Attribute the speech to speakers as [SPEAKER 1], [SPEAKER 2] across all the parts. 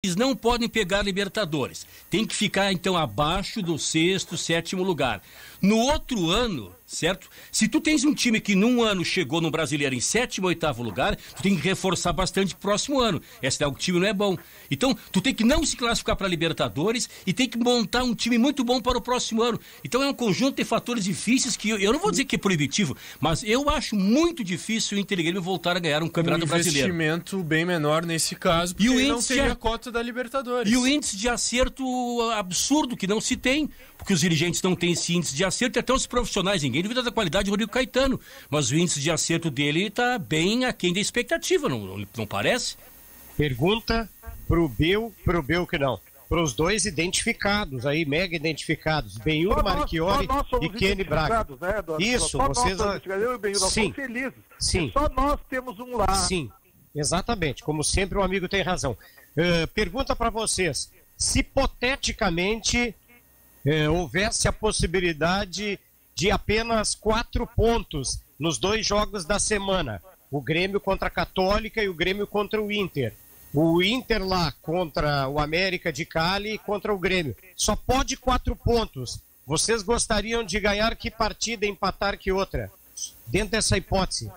[SPEAKER 1] Eles não podem pegar Libertadores. Tem que ficar, então, abaixo do 6º, 7º lugar. No outro ano, certo? Se tu tens um time que num ano chegou no Brasileiro em 7º, 8º lugar, tu tem que reforçar bastante pro próximo ano. O time não é bom. Então, tu tem que não se classificar para Libertadores e tem que montar um time muito bom para o próximo ano. Então, é um conjunto de fatores difíceis que eu não vou dizer que é proibitivo, mas eu acho muito difícil o Inter e Grêmio voltar a ganhar um campeonato brasileiro.
[SPEAKER 2] Um investimento bem menor nesse caso, porque ele não teria a cota da Libertadores.
[SPEAKER 1] E o índice de acerto absurdo que não se tem, porque os dirigentes não têm esse índice de acerto, e até os profissionais, ninguém duvida da qualidade do Rodrigo Caetano, mas o índice de acerto dele está bem aquém da expectativa, não parece?
[SPEAKER 3] Pergunta pro Bill que não. Para os dois identificados aí, mega identificados, Benhur Marchiori e Kenny Braga.
[SPEAKER 4] Né,
[SPEAKER 3] isso,
[SPEAKER 4] só
[SPEAKER 3] vocês...
[SPEAKER 4] Eu e o Benhur, nós somos felizes.
[SPEAKER 3] Sim.
[SPEAKER 4] Só nós temos um lá.
[SPEAKER 3] Sim, exatamente. Como sempre, o amigo tem razão. Pergunta para vocês. Se hipoteticamente houvesse a possibilidade de apenas 4 pontos nos 2 jogos da semana, o Grêmio contra a Católica e o Grêmio contra o Inter. O Inter lá contra o América de Cali e contra o Grêmio. Só pode 4 pontos. Vocês gostariam de ganhar que partida, empatar que outra? Dentro dessa hipótese.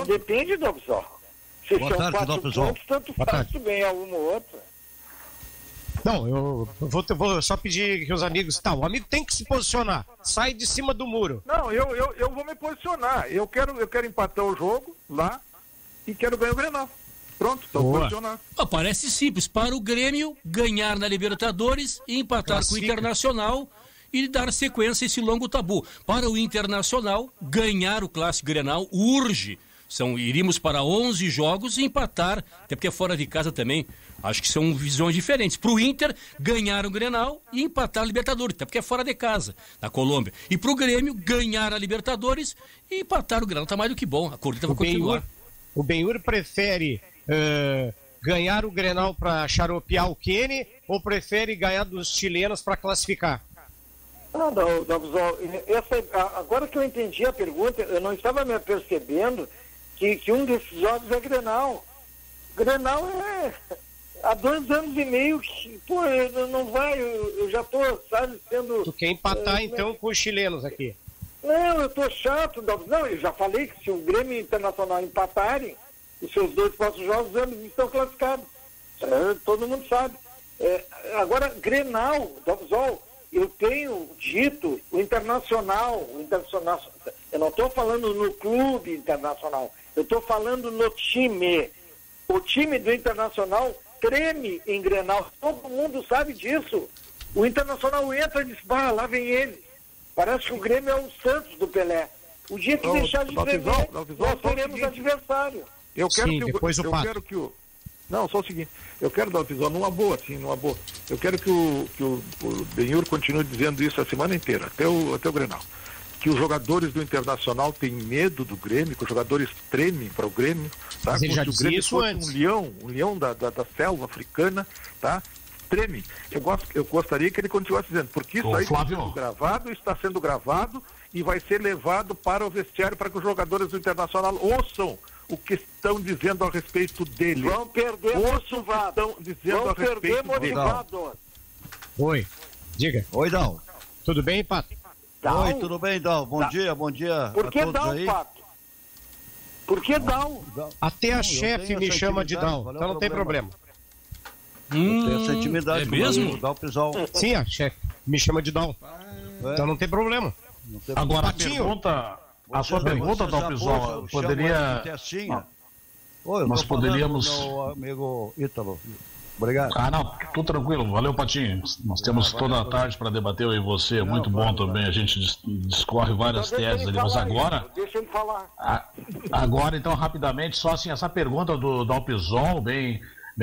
[SPEAKER 4] Depende do pessoal. Se são 4 pontos, tanto faz tu ganhar uma ou outra.
[SPEAKER 3] Não, eu vou só pedir que os amigos... o amigo tem que se posicionar. Sai de cima do muro.
[SPEAKER 4] Não, eu vou me posicionar. Eu quero empatar o jogo lá e quero ganhar o Grenal. Pronto, estou posicionado.
[SPEAKER 1] Parece simples. Para o Grêmio ganhar na Libertadores e empatar com o Internacional e dar sequência a esse longo tabu. Para o Internacional, ganhar o Clássico Grenal urge. Iríamos para 11 jogos e empatar, até porque é fora de casa também. Acho que são visões diferentes. Para o Inter, ganhar o Grenal e empatar a Libertadores, até porque é fora de casa, na Colômbia. E para o Grêmio, ganhar a Libertadores e empatar o Grenal. Está mais do que bom, a corrida vai continuar.
[SPEAKER 3] O Benhur prefere ganhar o Grenal para xaropear o Kenny ou prefere ganhar dos chilenos para classificar?
[SPEAKER 4] Não, agora que eu entendi a pergunta, eu não estava me percebendo que um desses jogos é Grenal. Grenal é há 2 anos e meio que, não vai, eu já estou, sendo...
[SPEAKER 3] Tu quer empatar então com os chilenos aqui?
[SPEAKER 4] Não, eu estou chato, não, eu já falei que se o Grêmio e o Internacional empatarem, os seus 2 próximos jogos, eles estão classificados. Todo mundo sabe. Agora, Grenal, eu tenho dito o Internacional, eu não estou falando no clube Internacional, eu estou falando no time. O time do Internacional treme em Grenal, todo mundo sabe disso. O Internacional entra e diz, lá vem ele. Parece que o Grêmio é o Santos do Pelé. O dia que deixar de tremer, nós teremos adversário. Não, só o seguinte, eu quero dar numa boa. Eu quero que o Benhur continue dizendo isso a semana inteira, até o Grenal. Que os jogadores do Internacional têm medo do Grêmio, que os jogadores tremem para o Grêmio, tá?
[SPEAKER 3] Mas ele já dizia isso antes.
[SPEAKER 4] Um leão da selva africana, tá? Treme. Eu gostaria que ele continuasse dizendo, porque isso aí está sendo gravado e vai ser levado para o vestiário para que os jogadores do Internacional ouçam o que estão dizendo a respeito dele. Vão perder motivado. Estão dizendo a respeito dele.
[SPEAKER 3] Oi, diga.
[SPEAKER 5] Oi, Dal.
[SPEAKER 3] Tudo bem, Pato?
[SPEAKER 5] Oi, tudo bem, Dal? Bom dia
[SPEAKER 4] Por que
[SPEAKER 5] a todos
[SPEAKER 4] Dal,
[SPEAKER 5] aí.
[SPEAKER 4] Pato? Por que Dal?
[SPEAKER 3] Até a chefe me chama de Dal, então não tem problema.
[SPEAKER 5] Eu tenho essa intimidade
[SPEAKER 1] é mesmo?
[SPEAKER 5] O Dal Pisol.
[SPEAKER 3] Sim, a chefe me chama de Dal. Então não tem problema.
[SPEAKER 6] Agora, a sua pergunta, Dal Pisol, poderia...
[SPEAKER 5] Nós
[SPEAKER 6] poderíamos...
[SPEAKER 5] Meu amigo Ítalo. Obrigado.
[SPEAKER 6] Não, tudo tranquilo. Valeu, Patinho. Nós temos toda a tarde para debater, eu e você. É muito bom também. A gente discorre várias teses ali. Mas agora...
[SPEAKER 4] Deixa ele falar.
[SPEAKER 6] Agora, então, rapidamente, só assim, essa pergunta do Dalpizol, bem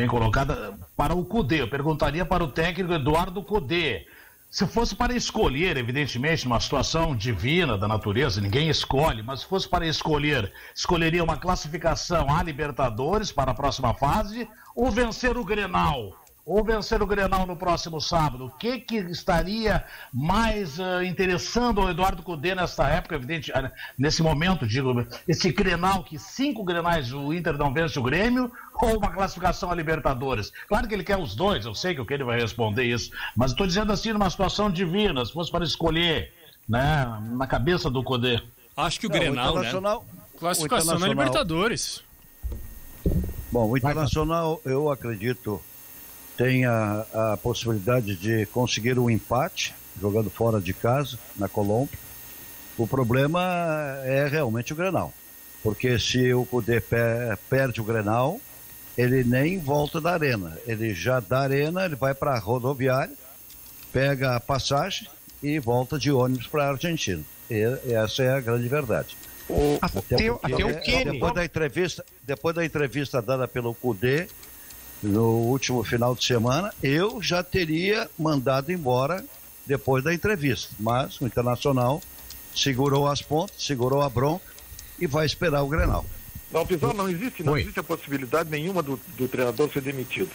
[SPEAKER 6] colocada, para o Cudê. Eu perguntaria para o técnico Eduardo Cudê. Se fosse para escolher, evidentemente, numa situação divina da natureza, ninguém escolhe, mas se fosse para escolheria uma classificação à Libertadores para a próxima fase ou vencer o Grenal? ou vencer o Grenal no próximo sábado? O que estaria mais interessando ao Eduardo Cudê nesta época, evidente, nesse momento, digo, esse Grenal, que 5 Grenais o Inter não vence o Grêmio, ou uma classificação a Libertadores? Claro que ele quer os dois, eu sei que o que ele vai responder isso, mas estou dizendo assim, numa situação divina, se fosse para escolher, né, na cabeça do Cudê.
[SPEAKER 1] Acho que o Grenal, né?
[SPEAKER 2] Classificação na Libertadores.
[SPEAKER 5] Bom, o Internacional, eu acredito, tem a possibilidade de conseguir um empate, jogando fora de casa, na Colômbia. O problema é realmente o Grenal. Porque se o Cudê perde o Grenal, ele nem volta da Arena. Ele já da Arena, ele vai para a rodoviária, pega a passagem e volta de ônibus para a Argentina. E essa é a grande verdade.
[SPEAKER 3] Até o Kenny.
[SPEAKER 5] Depois da entrevista dada pelo Cudê, no último final de semana, eu já teria mandado embora depois da entrevista. Mas o Internacional segurou as pontas, segurou a bronca e vai esperar o Grenal.
[SPEAKER 7] Não, Pizarro, não existe a possibilidade nenhuma do treinador ser demitido.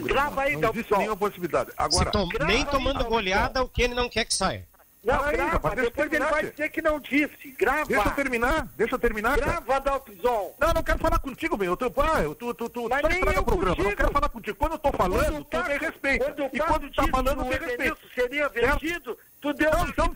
[SPEAKER 4] Grava aí,
[SPEAKER 7] não existe nenhuma possibilidade. Agora,
[SPEAKER 3] nem tomando goleada, o Kenny não quer que saia.
[SPEAKER 4] Não, grava, depois ele vai dizer que não disse. Grava.
[SPEAKER 7] Deixa eu terminar.
[SPEAKER 4] Grava, Dalpizon.
[SPEAKER 7] Não quero falar contigo, meu. Tu estraga o programa. Eu não quero falar contigo. Quando eu tô falando, tu tem respeito. E quando tu tá falando, tem respeito.
[SPEAKER 4] Seria vendido, tu deu
[SPEAKER 7] então,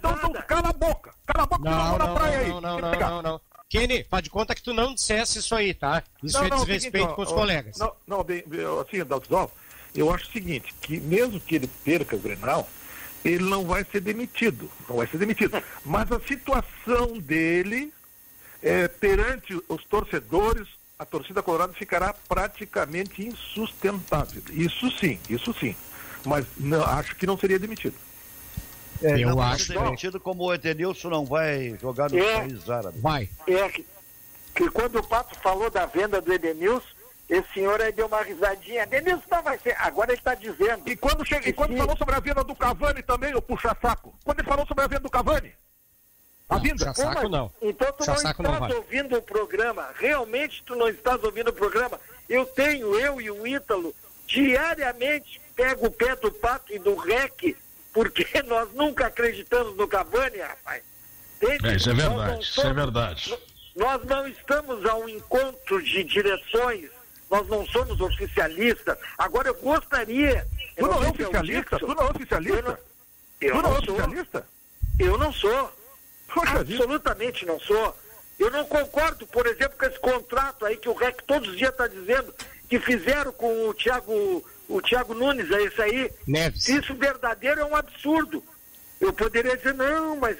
[SPEAKER 7] cala a boca. Cala a boca, tu não na praia aí.
[SPEAKER 3] Não. Kenny, faz de conta que tu não dissesse isso aí, tá? Isso é desrespeito com os colegas.
[SPEAKER 7] Assim, Dalpizon, eu acho o seguinte, que mesmo que ele perca o Grenal, ele não vai ser demitido. Mas a situação dele, perante os torcedores, a torcida colorada ficará praticamente insustentável. Isso sim. Mas acho que não seria demitido.
[SPEAKER 5] Eu acho demitido como o Edenilson não vai jogar nos países árabes.
[SPEAKER 3] Vai.
[SPEAKER 4] Que quando o Pato falou da venda do Edenilson, esse senhor aí deu uma risadinha. Edenilson não vai ser. Agora ele está dizendo.
[SPEAKER 7] E quando falou sobre a venda do Cavani também, o puxa-saco. Quando ele falou sobre a venda do Cavani? A vinda?
[SPEAKER 3] Puxa-saco não.
[SPEAKER 4] Então tu não estás ouvindo o programa. Realmente tu não estás ouvindo o programa. Eu e o Ítalo, diariamente pego o pé do Pato e do Rec, porque nós nunca acreditamos no Cavani, rapaz.
[SPEAKER 6] Isso é verdade.
[SPEAKER 4] Nós não estamos ao encontro de direções. Nós não somos oficialistas. Agora eu gostaria...
[SPEAKER 7] Tu não é oficialista? Eu não sou. Absolutamente não sou. Eu não concordo, por exemplo, com esse contrato aí que o REC todos os dias está dizendo que fizeram com o Thiago Nunes, é isso aí.
[SPEAKER 3] Neves.
[SPEAKER 4] Se isso verdadeiro é um absurdo. Eu poderia dizer, não, mas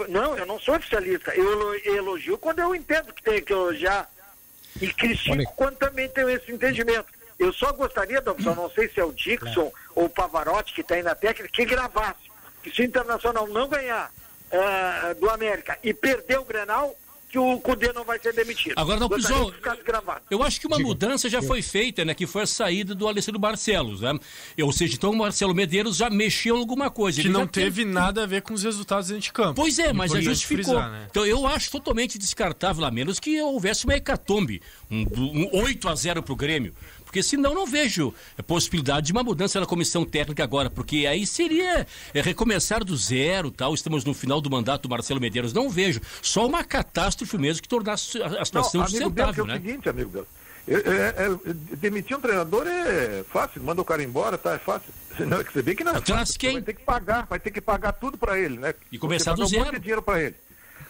[SPEAKER 4] não, eu não sou oficialista. Eu elogio quando eu entendo que tenho que elogiar. E critico quando também tenho esse entendimento. Eu só gostaria, não sei se é o Dixon ou o Pavarotti que está aí na técnica, que gravasse. Que se o Internacional não ganhar do América e perder o Grenal, que o Cudê não vai ser demitido.
[SPEAKER 1] Agora, não, Pizol, eu acho que uma mudança já foi feita, né? Que foi a saída do Alessandro Barcelos, né? Ou seja, então o Marcelo Medeiros já mexeu em alguma coisa.
[SPEAKER 2] Que não teve nada a ver com os resultados dentro de campo.
[SPEAKER 1] Pois é, mas já justificou.
[SPEAKER 2] Frisar, né?
[SPEAKER 1] Então eu acho totalmente descartável, a menos que houvesse uma hecatombe, um 8-0 pro Grêmio. Porque senão não vejo possibilidade de uma mudança na comissão técnica agora, porque aí seria recomeçar do zero, tal. Estamos no final do mandato do Marcelo Medeiros, não vejo. Só uma catástrofe mesmo que tornasse a situação sustentável, né?
[SPEAKER 7] É o seguinte, amigo Deus, demitir um treinador é fácil, manda o cara embora, tá, é fácil. Não, você vê que não é fácil,
[SPEAKER 1] quem?
[SPEAKER 7] Vai ter que pagar tudo para ele, né?
[SPEAKER 1] E começar do zero.
[SPEAKER 7] Um monte de dinheiro para ele.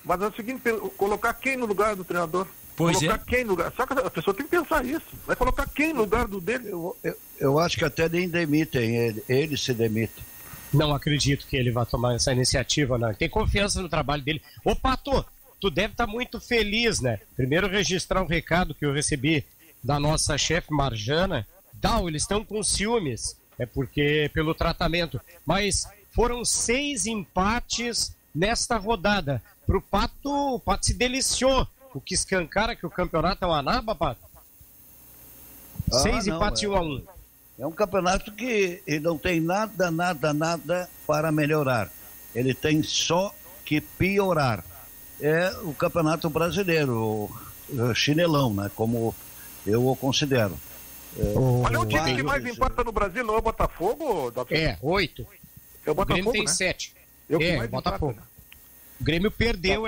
[SPEAKER 7] Mas é o seguinte, colocar quem no lugar do treinador? Colocar quem no lugar? Só que a pessoa tem que pensar isso. Vai colocar quem no lugar do dele?
[SPEAKER 5] Eu acho que até nem demitem ele se demite.
[SPEAKER 3] Não acredito que ele vá tomar essa iniciativa, não. Tem confiança no trabalho dele. Ô, Pato, tu deve estar muito feliz, né? Primeiro registrar um recado que eu recebi da nossa chefe Marjana. Eles estão com ciúmes. É porque pelo tratamento. Mas foram 6 empates nesta rodada. Pro Pato, o Pato se deliciou. O que escancara que o campeonato é uma naba, Pato? 6 empates e 1-1.
[SPEAKER 5] É um campeonato que não tem nada para melhorar. Ele tem só que piorar. É o campeonato brasileiro, o chinelão, né? Como eu o considero.
[SPEAKER 7] Olha o time que mais empata no Brasil, não é o Botafogo?
[SPEAKER 3] 8.
[SPEAKER 7] É o
[SPEAKER 3] O
[SPEAKER 7] Botafogo,
[SPEAKER 3] Grêmio tem
[SPEAKER 7] né?
[SPEAKER 3] 7.
[SPEAKER 7] Mais
[SPEAKER 3] Botafogo.
[SPEAKER 7] empata, né?
[SPEAKER 3] O Grêmio perdeu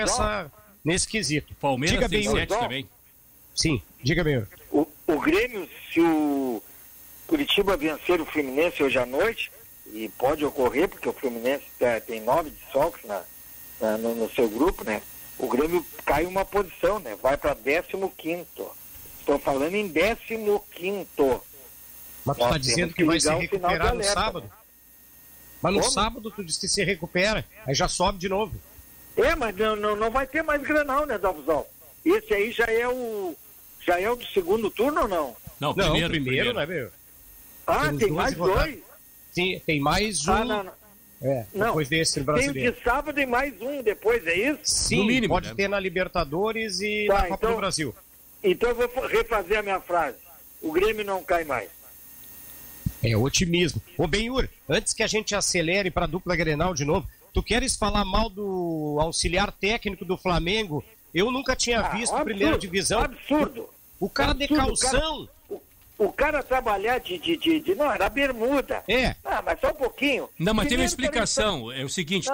[SPEAKER 3] nesse quesito.
[SPEAKER 1] Palmeiras
[SPEAKER 3] Diga
[SPEAKER 1] tem
[SPEAKER 3] bem,
[SPEAKER 1] 7 também.
[SPEAKER 3] Sim, diga bem.
[SPEAKER 4] O Grêmio, se o Curitiba vencer o Fluminense hoje à noite, e pode ocorrer, porque o Fluminense tem 9 desfalques no seu grupo, né? O Grêmio cai uma posição, né? Vai para 15º. Estou falando em 15º.
[SPEAKER 3] Mas tu está dizendo que vai se recuperar no sábado? Né? Mas no
[SPEAKER 4] Como?
[SPEAKER 3] sábado tu disse que se recupera, aí já sobe de novo.
[SPEAKER 4] Mas não vai ter mais Grenal, né, Dalvizão? Esse aí já é o do segundo turno ou não?
[SPEAKER 1] Não,
[SPEAKER 3] primeiro, né, meu?
[SPEAKER 4] Tem mais 2?
[SPEAKER 3] Sim, tem mais um.
[SPEAKER 4] Não.
[SPEAKER 3] Depois desse
[SPEAKER 4] Tem
[SPEAKER 3] brasileiro.
[SPEAKER 4] o de sábado e mais um depois, é isso?
[SPEAKER 3] Sim,
[SPEAKER 1] no mínimo,
[SPEAKER 3] pode
[SPEAKER 1] né?
[SPEAKER 3] ter na Libertadores e na Copa do Brasil.
[SPEAKER 4] Então eu vou refazer a minha frase. O Grêmio não cai mais.
[SPEAKER 3] É otimismo. Ô Benhur, antes que a gente acelere para a dupla Grenal de novo, tu queres falar mal do auxiliar técnico do Flamengo? Eu nunca tinha visto primeira divisão.
[SPEAKER 4] Absurdo.
[SPEAKER 3] O cara de calção.
[SPEAKER 4] O cara trabalhar não, era bermuda. Mas só um pouquinho.
[SPEAKER 1] Não, mas tem uma explicação. É o seguinte,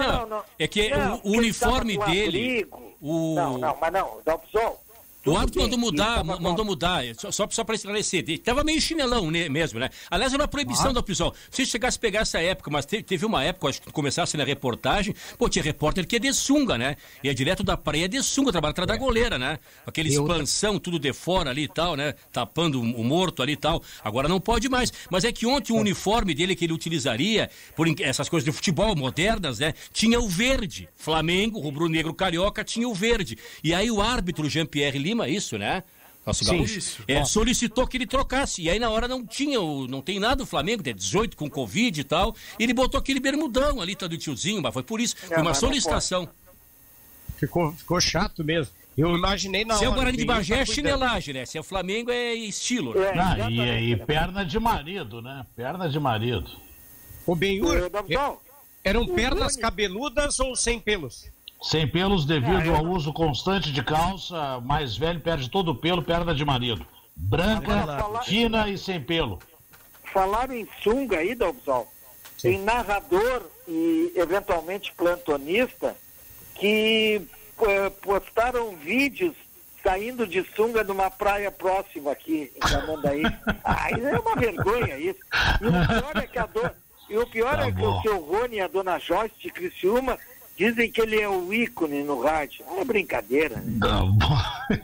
[SPEAKER 1] é que o uniforme dele...
[SPEAKER 4] Mas não, dá o sol.
[SPEAKER 1] O árbitro mandou mudar, só para esclarecer. Tava meio chinelão mesmo, né? Aliás, era uma proibição da opção. Se chegasse a pegar essa época, mas teve uma época, acho que começasse na reportagem, tinha repórter que é de sunga, né? Ia direto da praia de sunga, trabalha atrás da goleira, né? Aquela expansão, tudo de fora ali e tal, né? Tapando o morto ali e tal. Agora não pode mais. Mas é que ontem o uniforme dele que ele utilizaria, por essas coisas de futebol modernas, né? Tinha o verde. Flamengo, rubro-negro carioca, tinha o verde. E aí o árbitro Jean-Pierre Lima, isso, né? Nosso gaúcho, solicitou que ele trocasse. E aí na hora não tem nada do Flamengo, tem 18 com Covid e tal. E ele botou aquele bermudão ali, tá do tiozinho, mas foi por isso. Foi uma solicitação.
[SPEAKER 3] Ficou chato mesmo. Eu imaginei na hora.
[SPEAKER 1] Se é o Guarani de Bagé é chinelagem, né? Se é o Flamengo é estilo. Né?
[SPEAKER 6] E perna de marido, né? Perna de marido.
[SPEAKER 3] Ô Benhur, eram pernas cabeludas ou sem pelos?
[SPEAKER 6] Sem pelos devido ao uso constante de calça, mais velho perde todo o pelo, perna de marido. Branca, fina e sem pelo.
[SPEAKER 4] Falaram em sunga aí, Dalvizão. Tem narrador e eventualmente plantonista que postaram vídeos saindo de sunga de uma praia próxima aqui em Tamandaí. Isso é uma vergonha isso. E o pior é que o seu Rony e a dona Joyce de Criciúma dizem que ele é o ícone no rádio. É brincadeira, né?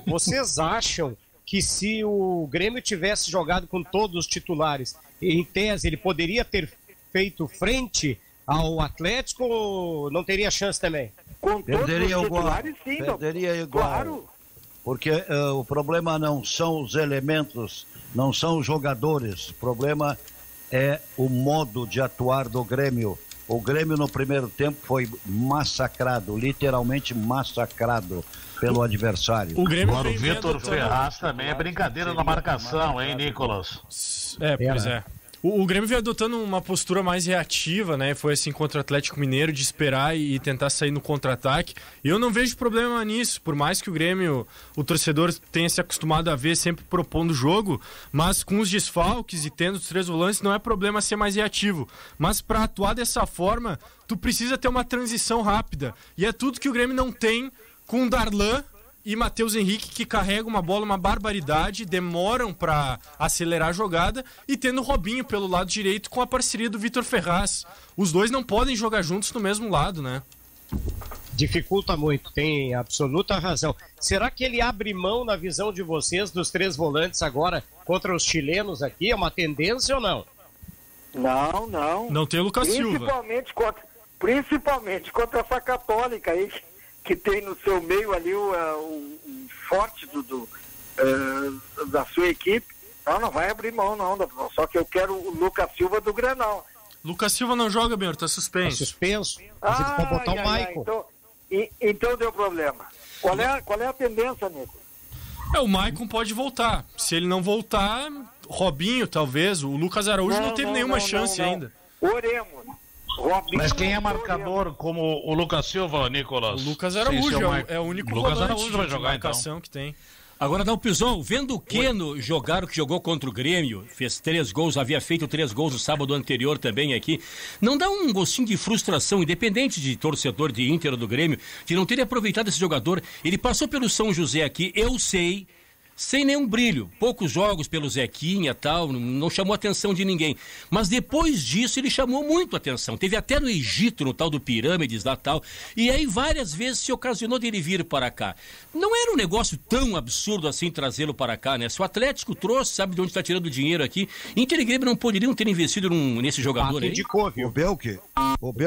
[SPEAKER 3] Vocês acham que se o Grêmio tivesse jogado com todos os titulares, em tese, ele poderia ter feito frente ao Atlético ou não teria chance também?
[SPEAKER 4] Com
[SPEAKER 5] perderia
[SPEAKER 4] todos os
[SPEAKER 5] igual.
[SPEAKER 4] titulares, sim.
[SPEAKER 5] Perderia igual.
[SPEAKER 4] Claro.
[SPEAKER 5] Porque o problema não são os elementos, não são os jogadores. O problema é o modo de atuar do Grêmio. O Grêmio no primeiro tempo foi massacrado, literalmente massacrado pelo adversário.
[SPEAKER 6] Agora o Vitor Ferraz também é brincadeira na marcação, hein, Nicolas?
[SPEAKER 2] Pois é. O Grêmio veio adotando uma postura mais reativa, né? Foi assim contra o Atlético Mineiro, de esperar e tentar sair no contra-ataque. E eu não vejo problema nisso, por mais que o Grêmio, o torcedor tenha se acostumado a ver sempre propondo o jogo, mas com os desfalques e tendo os 3 volantes não é problema ser mais reativo. Mas para atuar dessa forma, tu precisa ter uma transição rápida. E é tudo que o Grêmio não tem com o Darlan e Matheus Henrique, que carrega uma bola, uma barbaridade, demoram para acelerar a jogada, e tendo o Robinho pelo lado direito com a parceria do Vitor Ferraz. Os dois não podem jogar juntos no mesmo lado, né?
[SPEAKER 3] Dificulta muito, tem absoluta razão. Será que ele abre mão, na visão de vocês, dos 3 volantes agora contra os chilenos aqui? É uma tendência ou não?
[SPEAKER 4] Não.
[SPEAKER 2] Não tem o Lucas Silva.
[SPEAKER 4] Principalmente contra essa Católica aí, que tem no seu meio ali o forte da sua equipe. Não vai abrir mão, não. Só que eu quero o Lucas Silva do Grenal.
[SPEAKER 2] Lucas Silva não joga, Benhor, tá suspenso.
[SPEAKER 3] Tá suspenso. Mas ele pode botar o Maicon.
[SPEAKER 4] Então deu problema. Qual é a tendência, Nico?
[SPEAKER 2] O Maicon pode voltar. Se ele não voltar, Robinho, talvez. O Lucas Araújo não teve nenhuma chance ainda.
[SPEAKER 4] Oremos. Robinho,
[SPEAKER 6] mas quem é marcador como o Lucas Silva, Nicolas?
[SPEAKER 2] O Lucas Araújo é o único
[SPEAKER 6] Lucas
[SPEAKER 2] volante
[SPEAKER 6] Araújo vai jogar,
[SPEAKER 2] marcação
[SPEAKER 6] então.
[SPEAKER 2] Que tem.
[SPEAKER 1] Agora, Dalpizon, vendo o Keno jogar o que jogou contra o Grêmio, fez 3 gols, havia feito 3 gols no sábado anterior também aqui, não dá um gostinho de frustração, independente de torcedor de Inter ou do Grêmio, de não ter aproveitado esse jogador? Ele passou pelo São José aqui, eu sei, sem nenhum brilho, poucos jogos pelo Zequinha e tal, não chamou a atenção de ninguém, mas depois disso ele chamou muito a atenção, teve até no Egito, no tal do Pirâmides lá tal, e aí várias vezes se ocasionou dele vir para cá. Não era um negócio tão absurdo assim trazê-lo para cá, né? Se o Atlético trouxe, sabe de onde está tirando o dinheiro aqui, Inter e Grêmio não poderiam ter investido nesse jogador
[SPEAKER 3] Pato
[SPEAKER 1] aí?
[SPEAKER 3] indicou, viu?
[SPEAKER 5] O Belk.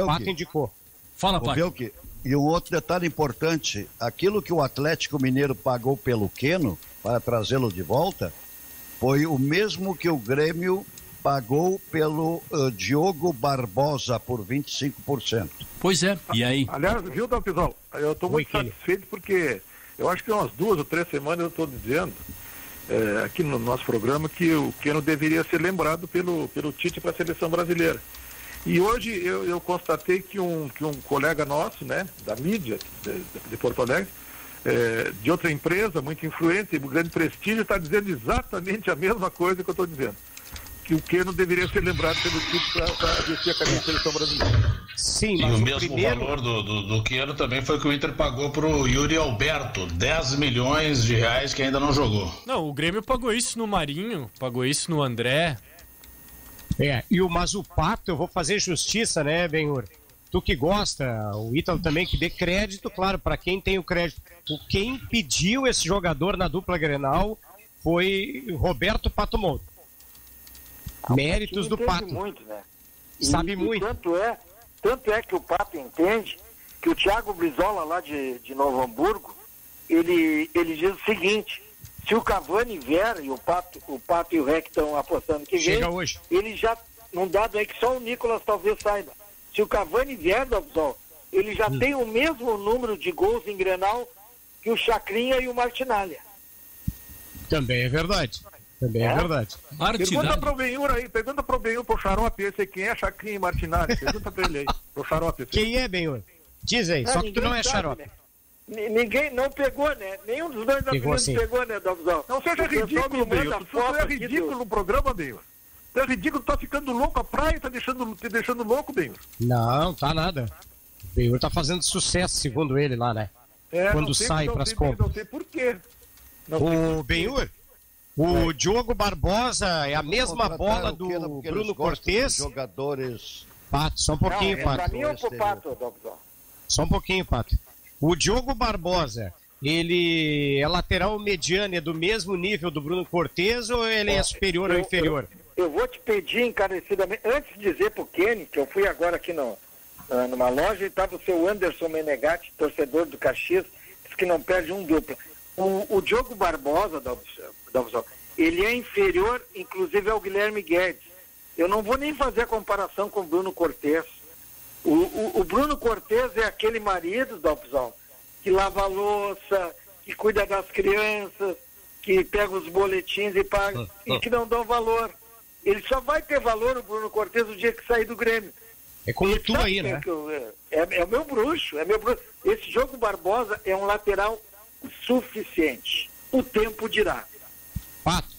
[SPEAKER 3] Pato indicou.
[SPEAKER 1] Fala,
[SPEAKER 5] O
[SPEAKER 1] Pato.
[SPEAKER 5] Belk. E um outro detalhe importante, aquilo que o Atlético Mineiro pagou pelo Keno, para trazê-lo de volta, foi o mesmo que o Grêmio pagou pelo Diogo Barbosa por 25%.
[SPEAKER 1] Pois é, e aí?
[SPEAKER 7] Aliás, viu, Dalpizão? Eu estou muito satisfeito porque eu acho que umas 2 ou 3 semanas eu estou dizendo aqui no nosso programa que o Keno deveria ser lembrado pelo Tite para a seleção brasileira. E hoje eu constatei que um colega nosso, né, da mídia de Porto Alegre, de outra empresa muito influente, de grande prestígio, está dizendo exatamente a mesma coisa que eu estou dizendo. Que o Keno deveria ser lembrado pelo Tite para vestir a camisa da seleção brasileira.
[SPEAKER 3] Sim,
[SPEAKER 6] e
[SPEAKER 3] mas
[SPEAKER 6] o mesmo valor do Keno também foi que o Inter pagou para o Yuri Alberto, 10 milhões de reais que ainda não jogou.
[SPEAKER 2] Não, o Grêmio pagou isso no Marinho, pagou isso no André.
[SPEAKER 3] Mas o Pato, eu vou fazer justiça, né, Benhur? Tu que gosta, o Ítalo também, que dê crédito, claro, para quem tem o crédito. Quem pediu esse jogador na dupla Grenal foi Roberto Pato Mouto. Méritos do Pato.
[SPEAKER 4] Muito, né?
[SPEAKER 3] Sabe muito.
[SPEAKER 4] Tanto é que o Pato entende que o Thiago Brizola, lá de Novo Hamburgo, ele diz o seguinte: se o Cavani vier, e o Pato e o Rec estão apostando que
[SPEAKER 3] chega
[SPEAKER 4] vem,
[SPEAKER 3] hoje.
[SPEAKER 4] Ele já, num dado aí que só o Nicolas talvez saiba, se o Cavani vier, Dalpizon, ele já tem o mesmo número de gols em Grenal que o Chacrinha e o Martinalha.
[SPEAKER 3] Também é verdade.
[SPEAKER 7] Pergunta pro Benhur aí, pro Xarope, esse aí, quem é Chacrinha e Martinalha? Pergunta pra ele aí, pro Xarope.
[SPEAKER 3] Quem é, Benhur? Diz aí, só que tu não é Xarope.
[SPEAKER 4] Né? Ninguém não pegou, né? Nenhum dos dois apelidos pegou, né, Dalpizon?
[SPEAKER 7] Não seja ridículo, Benhur. Tu é ridículo no programa, Benhur. Tu é ridículo, tu tá ficando louco, a praia tá te deixando louco, Benhur.
[SPEAKER 3] Não, tá nada. O Benhur tá fazendo sucesso, segundo ele lá, né? Quando sai pras compras.
[SPEAKER 7] Não sei por quê.
[SPEAKER 3] O Benhur, o Diogo Barbosa é a mesma bola do Bruno Cortez.
[SPEAKER 5] Jogadores.
[SPEAKER 3] Pato, só um pouquinho, Pato.
[SPEAKER 4] Pra mim é o Pato, Dalpizon.
[SPEAKER 3] Só um pouquinho, Pato. O Diogo Barbosa, ele é lateral mediano, é do mesmo nível do Bruno Cortez ou ele é superior ou inferior?
[SPEAKER 4] Eu vou te pedir encarecidamente, antes de dizer pro Kenny, que eu fui agora aqui numa loja e estava o seu Anderson Menegatti, torcedor do Caxias, disse que não perde um dupla. O Diogo Barbosa, Dalpizon, ele é inferior, inclusive, ao Guilherme Guedes. Eu não vou nem fazer a comparação com o Bruno Cortez. O Bruno Cortez é aquele marido, Dalpizon, que lava a louça, que cuida das crianças, que pega os boletins e paga, e que não dão valor. Ele só vai ter valor, o Bruno Cortez, o dia que sair do Grêmio.
[SPEAKER 3] É como tu aí, né?
[SPEAKER 4] É o meu bruxo, Esse Diogo Barbosa é um lateral suficiente. O tempo dirá.
[SPEAKER 3] Pato.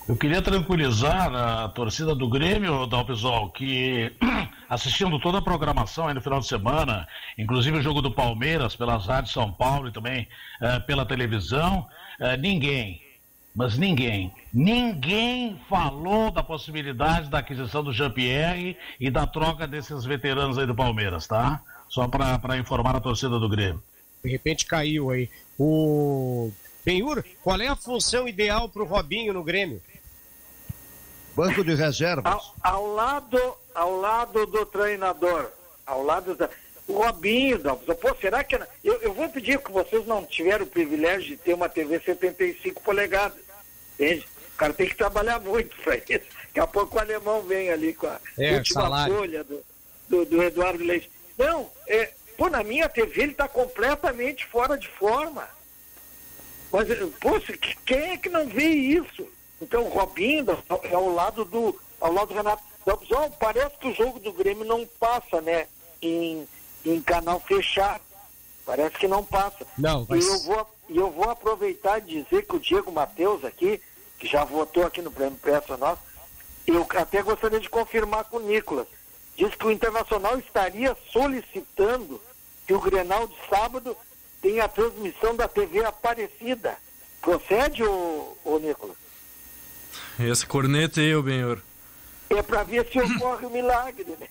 [SPEAKER 6] Eu queria tranquilizar a torcida do Grêmio, Dalpizol, que assistindo toda a programação aí no final de semana, inclusive o jogo do Palmeiras pelas rádios São Paulo e também pela televisão, ninguém falou da possibilidade da aquisição do Jean-Pierre e da troca desses veteranos aí do Palmeiras, tá? Só para informar a torcida do Grêmio.
[SPEAKER 3] De repente caiu aí. O Benhur, qual é a função ideal para o Robinho no Grêmio?
[SPEAKER 5] Banco de reservas.
[SPEAKER 4] Ao lado do treinador. O Robinho, pô, será que... Eu vou pedir que vocês não tiveram o privilégio de ter uma TV 75 polegadas. Entende? O cara tem que trabalhar muito para isso. Daqui a pouco o alemão vem ali com a última
[SPEAKER 3] salário.
[SPEAKER 4] folha do Eduardo Leite. Não, na minha TV ele está completamente fora de forma. Mas, poxa, quem é que não vê isso? Então o Robinho é ao lado do Renato. Parece que o jogo do Grêmio não passa, né? Em canal fechado. Parece que não passa.
[SPEAKER 3] Não, mas...
[SPEAKER 4] E eu vou aproveitar e dizer que o Diego Matheus aqui, que já votou aqui no Prêmio Peça Nosso, eu até gostaria de confirmar com o Nicolas. Diz que o Internacional estaria solicitando que o Grenal de sábado tenha a transmissão da TV Aparecida. Procede, ô Nicolas?
[SPEAKER 2] Essa corneta aí, ô Benhor.
[SPEAKER 4] É para ver se ocorre o milagre, né?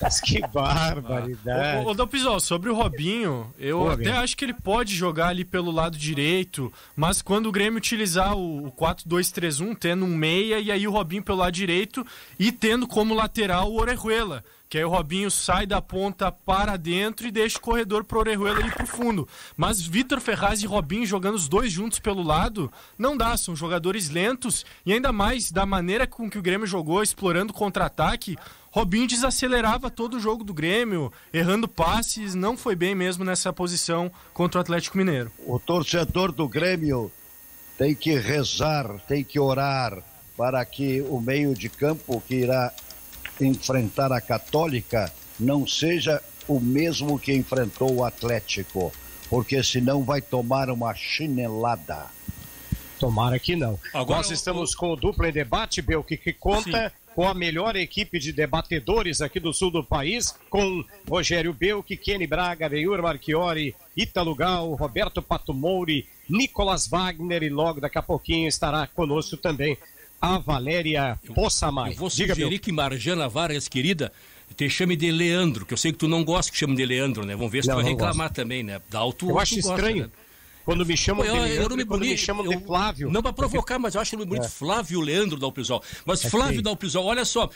[SPEAKER 3] Mas que barbaridade.
[SPEAKER 2] Ô Dalpisol, sobre o Robinho, eu até acho que ele pode jogar ali pelo lado direito, mas quando o Grêmio utilizar o 4-2-3-1, tendo um meia e aí o Robinho pelo lado direito e tendo como lateral o Orejuela, que aí o Robinho sai da ponta para dentro e deixa o corredor pro Orejuela ir pro fundo. Mas Vitor Ferraz e Robinho jogando os dois juntos pelo lado, não dá, são jogadores lentos e ainda mais da maneira com que o Grêmio jogou, explorando contra-ataque, Robinho desacelerava todo o jogo do Grêmio, errando passes, não foi bem mesmo nessa posição contra o Atlético Mineiro.
[SPEAKER 5] O torcedor do Grêmio tem que rezar, tem que orar para que o meio de campo que irá enfrentar a Católica não seja o mesmo que enfrentou o Atlético, porque senão vai tomar uma chinelada.
[SPEAKER 3] Tomara que não.
[SPEAKER 1] Agora,
[SPEAKER 3] nós estamos com o Dupla em Debate, Belk, que conta com a melhor equipe de debatedores aqui do sul do país, com Rogério Belk, Kenny Braga, Benhur Marchiori, Ítalo Gal, Roberto Pato Mouri, Nicolas Wagner e logo daqui a pouquinho estará conosco também a Valéria Poçamai.
[SPEAKER 1] Eu vou sugerir que Marjana Vargas, querida, te chame de Leandro, que eu sei que tu não gosta que chame de Leandro, né? Vamos ver se tu vai reclamar também, né? Da alto,
[SPEAKER 3] eu acho estranho.
[SPEAKER 1] Gosta, né?
[SPEAKER 3] Quando me chamam de Leandro, quando me chamam de Flávio.
[SPEAKER 1] Não para provocar, mas eu acho ele bonito. Flávio Leandro Dalpisol. Mas Flávio Dalpisol, olha só,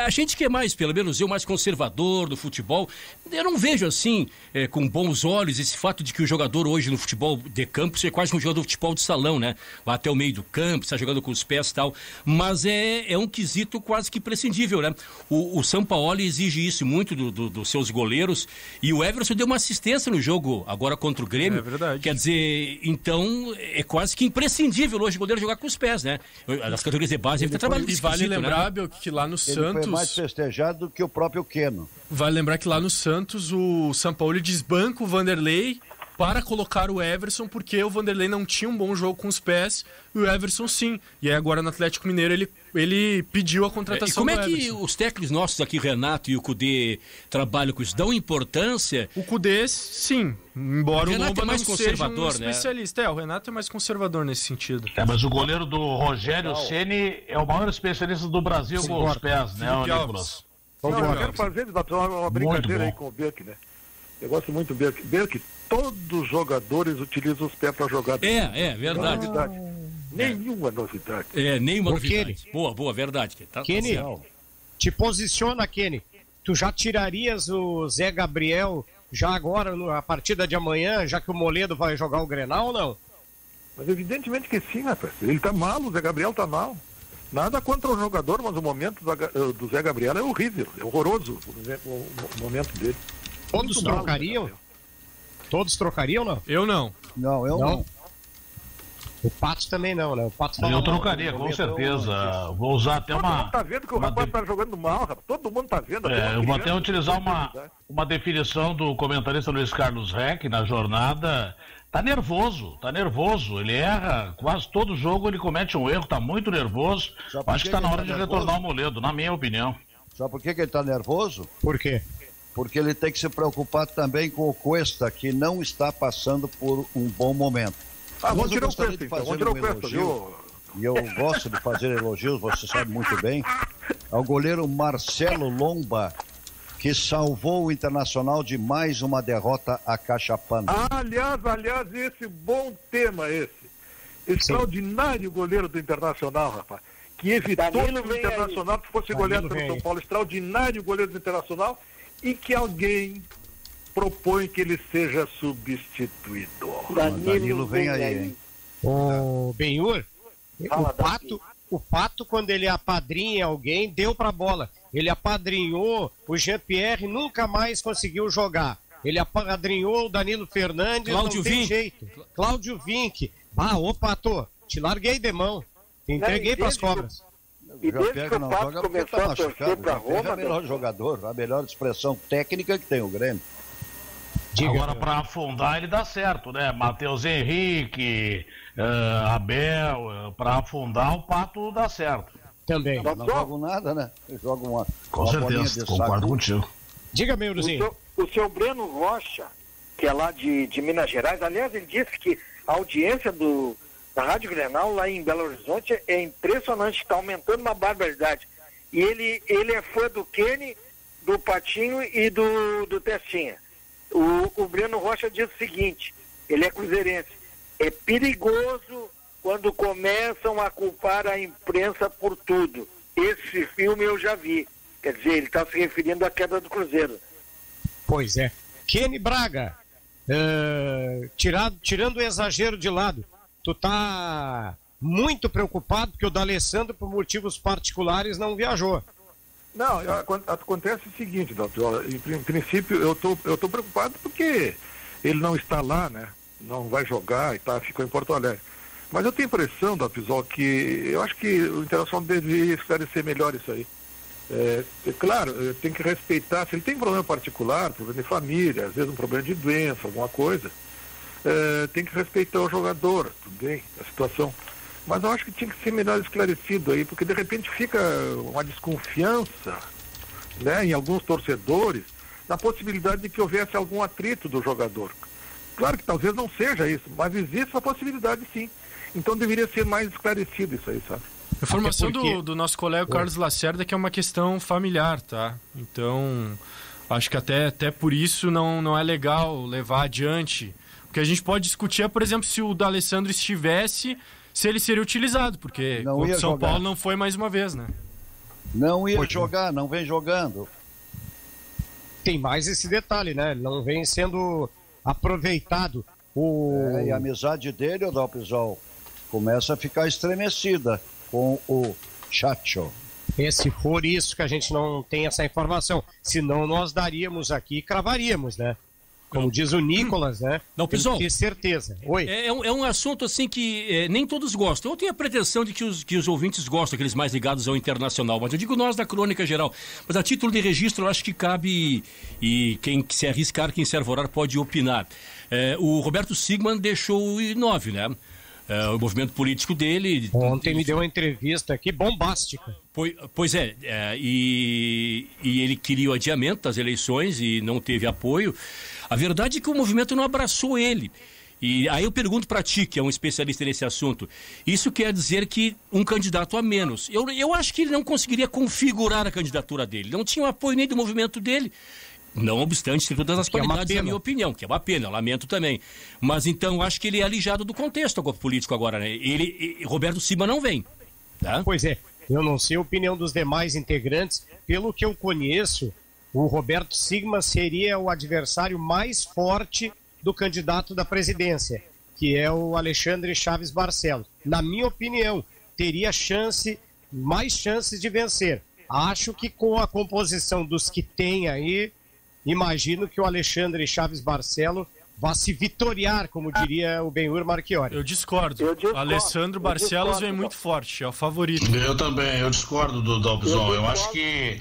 [SPEAKER 1] a gente que é mais, pelo menos eu, mais conservador do futebol, eu não vejo assim, com bons olhos, esse fato de que o jogador hoje no futebol de campo é quase um jogador de futebol de salão, né? Vai até o meio do campo, está jogando com os pés e tal. Mas é um quesito quase que imprescindível, né? O Sampaoli exige isso muito dos seus goleiros e o Everson deu uma assistência no jogo agora contra o Grêmio.
[SPEAKER 2] É verdade.
[SPEAKER 1] Quer dizer, então é quase que imprescindível hoje o goleiro jogar com os pés, né? Nas categorias de base ele está trabalhando.
[SPEAKER 2] E vale lembrar, né? Que lá no Santos...
[SPEAKER 5] Ele foi mais festejado do que o próprio Keno.
[SPEAKER 2] Vale lembrar que lá no Santos o Sampaoli desbanca o Vanderlei para colocar o Everson, porque o Vanderlei não tinha um bom jogo com os pés e o Everson sim. E aí agora no Atlético Mineiro ele pediu a contratação do Everson. E como é que
[SPEAKER 1] os técnicos nossos aqui, Renato e o Cudê, trabalham com isso? Dão importância?
[SPEAKER 2] O Cudê, sim. Embora o Lomba
[SPEAKER 1] é mais
[SPEAKER 2] não seja um
[SPEAKER 1] né?
[SPEAKER 2] especialista. O Renato é mais conservador nesse sentido.
[SPEAKER 6] Mas o goleiro do Rogério Ceni é o maior especialista do Brasil com os pés, né, Nicolas?
[SPEAKER 7] Eu quero fazer uma brincadeira aí com o Belk, né? Eu gosto muito do Belk. Belk, todos os jogadores utilizam os pés para jogar.
[SPEAKER 1] É verdade.
[SPEAKER 7] Nenhuma novidade.
[SPEAKER 1] Nenhuma novidade. Boa, verdade.
[SPEAKER 3] Kenny, te posiciona, Kenny. Tu já tirarias o Zé Gabriel já agora, a partida de amanhã, já que o Moledo vai jogar o Grenal ou não?
[SPEAKER 7] Mas evidentemente que sim, rapaz. Ele tá mal, o Zé Gabriel tá mal. Nada contra o jogador, mas o momento do Zé Gabriel é horrível, é horroroso o momento dele.
[SPEAKER 3] Todos trocariam? Todos trocariam, não?
[SPEAKER 2] Eu não.
[SPEAKER 5] Não, eu não.
[SPEAKER 3] O Pato também não, né? O Pato
[SPEAKER 6] eu trocaria, com certeza. Vou usar até
[SPEAKER 7] Todo mundo tá vendo que o rapaz tá jogando mal, rapaz. Todo mundo tá vendo.
[SPEAKER 6] Eu vou até utilizar uma definição do comentarista Luiz Carlos Reck na jornada. Tá nervoso. Ele erra quase todo jogo, ele comete um erro, tá muito nervoso. Acho que tá na hora de retornar o Moledo, na minha opinião.
[SPEAKER 5] Sabe por que ele tá nervoso?
[SPEAKER 3] Por quê?
[SPEAKER 5] Porque ele tem que se preocupar também com o Cuesta, que não está passando por um bom momento.
[SPEAKER 7] Vamos tirar o Cuesta, então. Vamos tirar o Cuesta, viu?
[SPEAKER 5] E eu gosto de fazer elogios, você sabe muito bem, ao goleiro Marcelo Lomba, que salvou o Internacional de mais uma derrota a Cachapanda.
[SPEAKER 7] Aliás, esse bom tema esse. Extraordinário goleiro do Internacional, rapaz. Que evitou que o Internacional fosse goleado pelo São Paulo. Extraordinário goleiro do Internacional e que alguém propõe que ele seja substituído.
[SPEAKER 5] Danilo vem aí, hein?
[SPEAKER 3] Ô, Benhur, o Pato, quando ele apadrinha alguém, deu pra bola. Ele apadrinhou o Jean-Pierre, nunca mais conseguiu jogar. Ele apadrinhou o Danilo Fernandes,
[SPEAKER 1] Cláudio
[SPEAKER 3] não tem jeito. Cláudio Vinck. Ô Pato, te larguei de mão. Te entreguei pras cobras.
[SPEAKER 4] E desde que o Pato começou a torcer pra Roma...
[SPEAKER 5] É o melhor jogador, a melhor expressão técnica que tem o Grêmio.
[SPEAKER 6] Agora, para afundar, ele dá certo, né? Matheus Henrique, Abel, para afundar, o Pato dá certo.
[SPEAKER 3] Também.
[SPEAKER 5] Não jogo nada, né? Eu jogo uma.
[SPEAKER 6] Com certeza, concordo contigo.
[SPEAKER 3] Diga, meu Luzinho.
[SPEAKER 4] O seu Breno Rocha, que é lá de Minas Gerais, aliás, ele disse que a audiência da Rádio Grenal lá em Belo Horizonte é impressionante, está aumentando uma barbaridade. E ele é fã do Kenny, do Patinho e do Testinha. O Breno Rocha diz o seguinte, ele é cruzeirense, é perigoso quando começam a culpar a imprensa por tudo. Esse filme eu já vi. Quer dizer, ele está se referindo à queda do Cruzeiro.
[SPEAKER 3] Pois é. Kenny Braga, tirando o exagero de lado, tu tá muito preocupado porque o D'Alessandro, por motivos particulares, não viajou.
[SPEAKER 7] Não, acontece o seguinte, doutor, em princípio eu tô preocupado porque ele não está lá, né? Não vai jogar e tá, ficou em Porto Alegre. Mas eu tenho a impressão, Pisol, que eu acho que o Internacional deveria esclarecer melhor isso aí. Claro, tem que respeitar, se ele tem problema particular, problema de família, às vezes um problema de doença, alguma coisa, tem que respeitar o jogador, tudo bem, a situação. Mas eu acho que tinha que ser melhor esclarecido aí, porque de repente fica uma desconfiança, né, em alguns torcedores, na possibilidade de que houvesse algum atrito do jogador. Claro que talvez não seja isso, mas existe a possibilidade sim. Então deveria ser mais esclarecido isso aí, sabe?
[SPEAKER 2] A informação do nosso colega Carlos Lacerda que é uma questão familiar, tá? Então, acho que até por isso não é legal levar adiante. O que a gente pode discutir é, por exemplo, se o D'Alessandro estivesse, se ele seria utilizado, porque o São Paulo não foi mais uma vez, né?
[SPEAKER 5] Não ia jogar, não vem jogando.
[SPEAKER 3] Tem mais esse detalhe, né? Ele não vem sendo aproveitado.
[SPEAKER 5] E a amizade dele, o Dalpisol, começa a ficar estremecida com o Chacho.
[SPEAKER 3] Se for isso que a gente não tem essa informação, senão nós daríamos aqui e cravaríamos, né? Como diz o Nicolas, né?
[SPEAKER 1] Não, Pisol,
[SPEAKER 3] ter certeza. Oi.
[SPEAKER 1] É um assunto assim que nem todos gostam. Eu tenho a pretensão de que os ouvintes gostam, aqueles mais ligados ao internacional, mas eu digo nós da crônica geral. Mas a título de registro eu acho que cabe, e quem se arriscar, quem se arvorar pode opinar. O Roberto Sigman deixou o I9, né? O movimento político dele...
[SPEAKER 3] Ontem me deu uma entrevista aqui bombástica.
[SPEAKER 1] Pois é, e ele queria o adiamento das eleições e não teve apoio. A verdade é que o movimento não abraçou ele. E aí eu pergunto para ti, que é um especialista nesse assunto, isso quer dizer que um candidato a menos. Eu acho que ele não conseguiria configurar a candidatura dele. Não tinha o apoio nem do movimento dele. Não obstante ter todas as qualidades, na minha opinião, que é uma pena, eu lamento também. Mas então, acho que ele é alijado do contexto político agora, né? Roberto Sigman não vem, tá?
[SPEAKER 3] Pois é, eu não sei a opinião dos demais integrantes. Pelo que eu conheço, o Roberto Sigman seria o adversário mais forte do candidato da presidência, que é o Alexandre Chaves Barcelos. Na minha opinião, teria mais chances de vencer. Acho que com a composição dos que tem aí, imagino que o Alexandre Chaves Barcelos vá se vitoriar, como diria o Benhur Marchiori.
[SPEAKER 2] Eu discordo. Alessandro Barcelos vem muito forte, é o favorito.
[SPEAKER 6] Eu também, eu discordo do Dalpisol. Eu acho que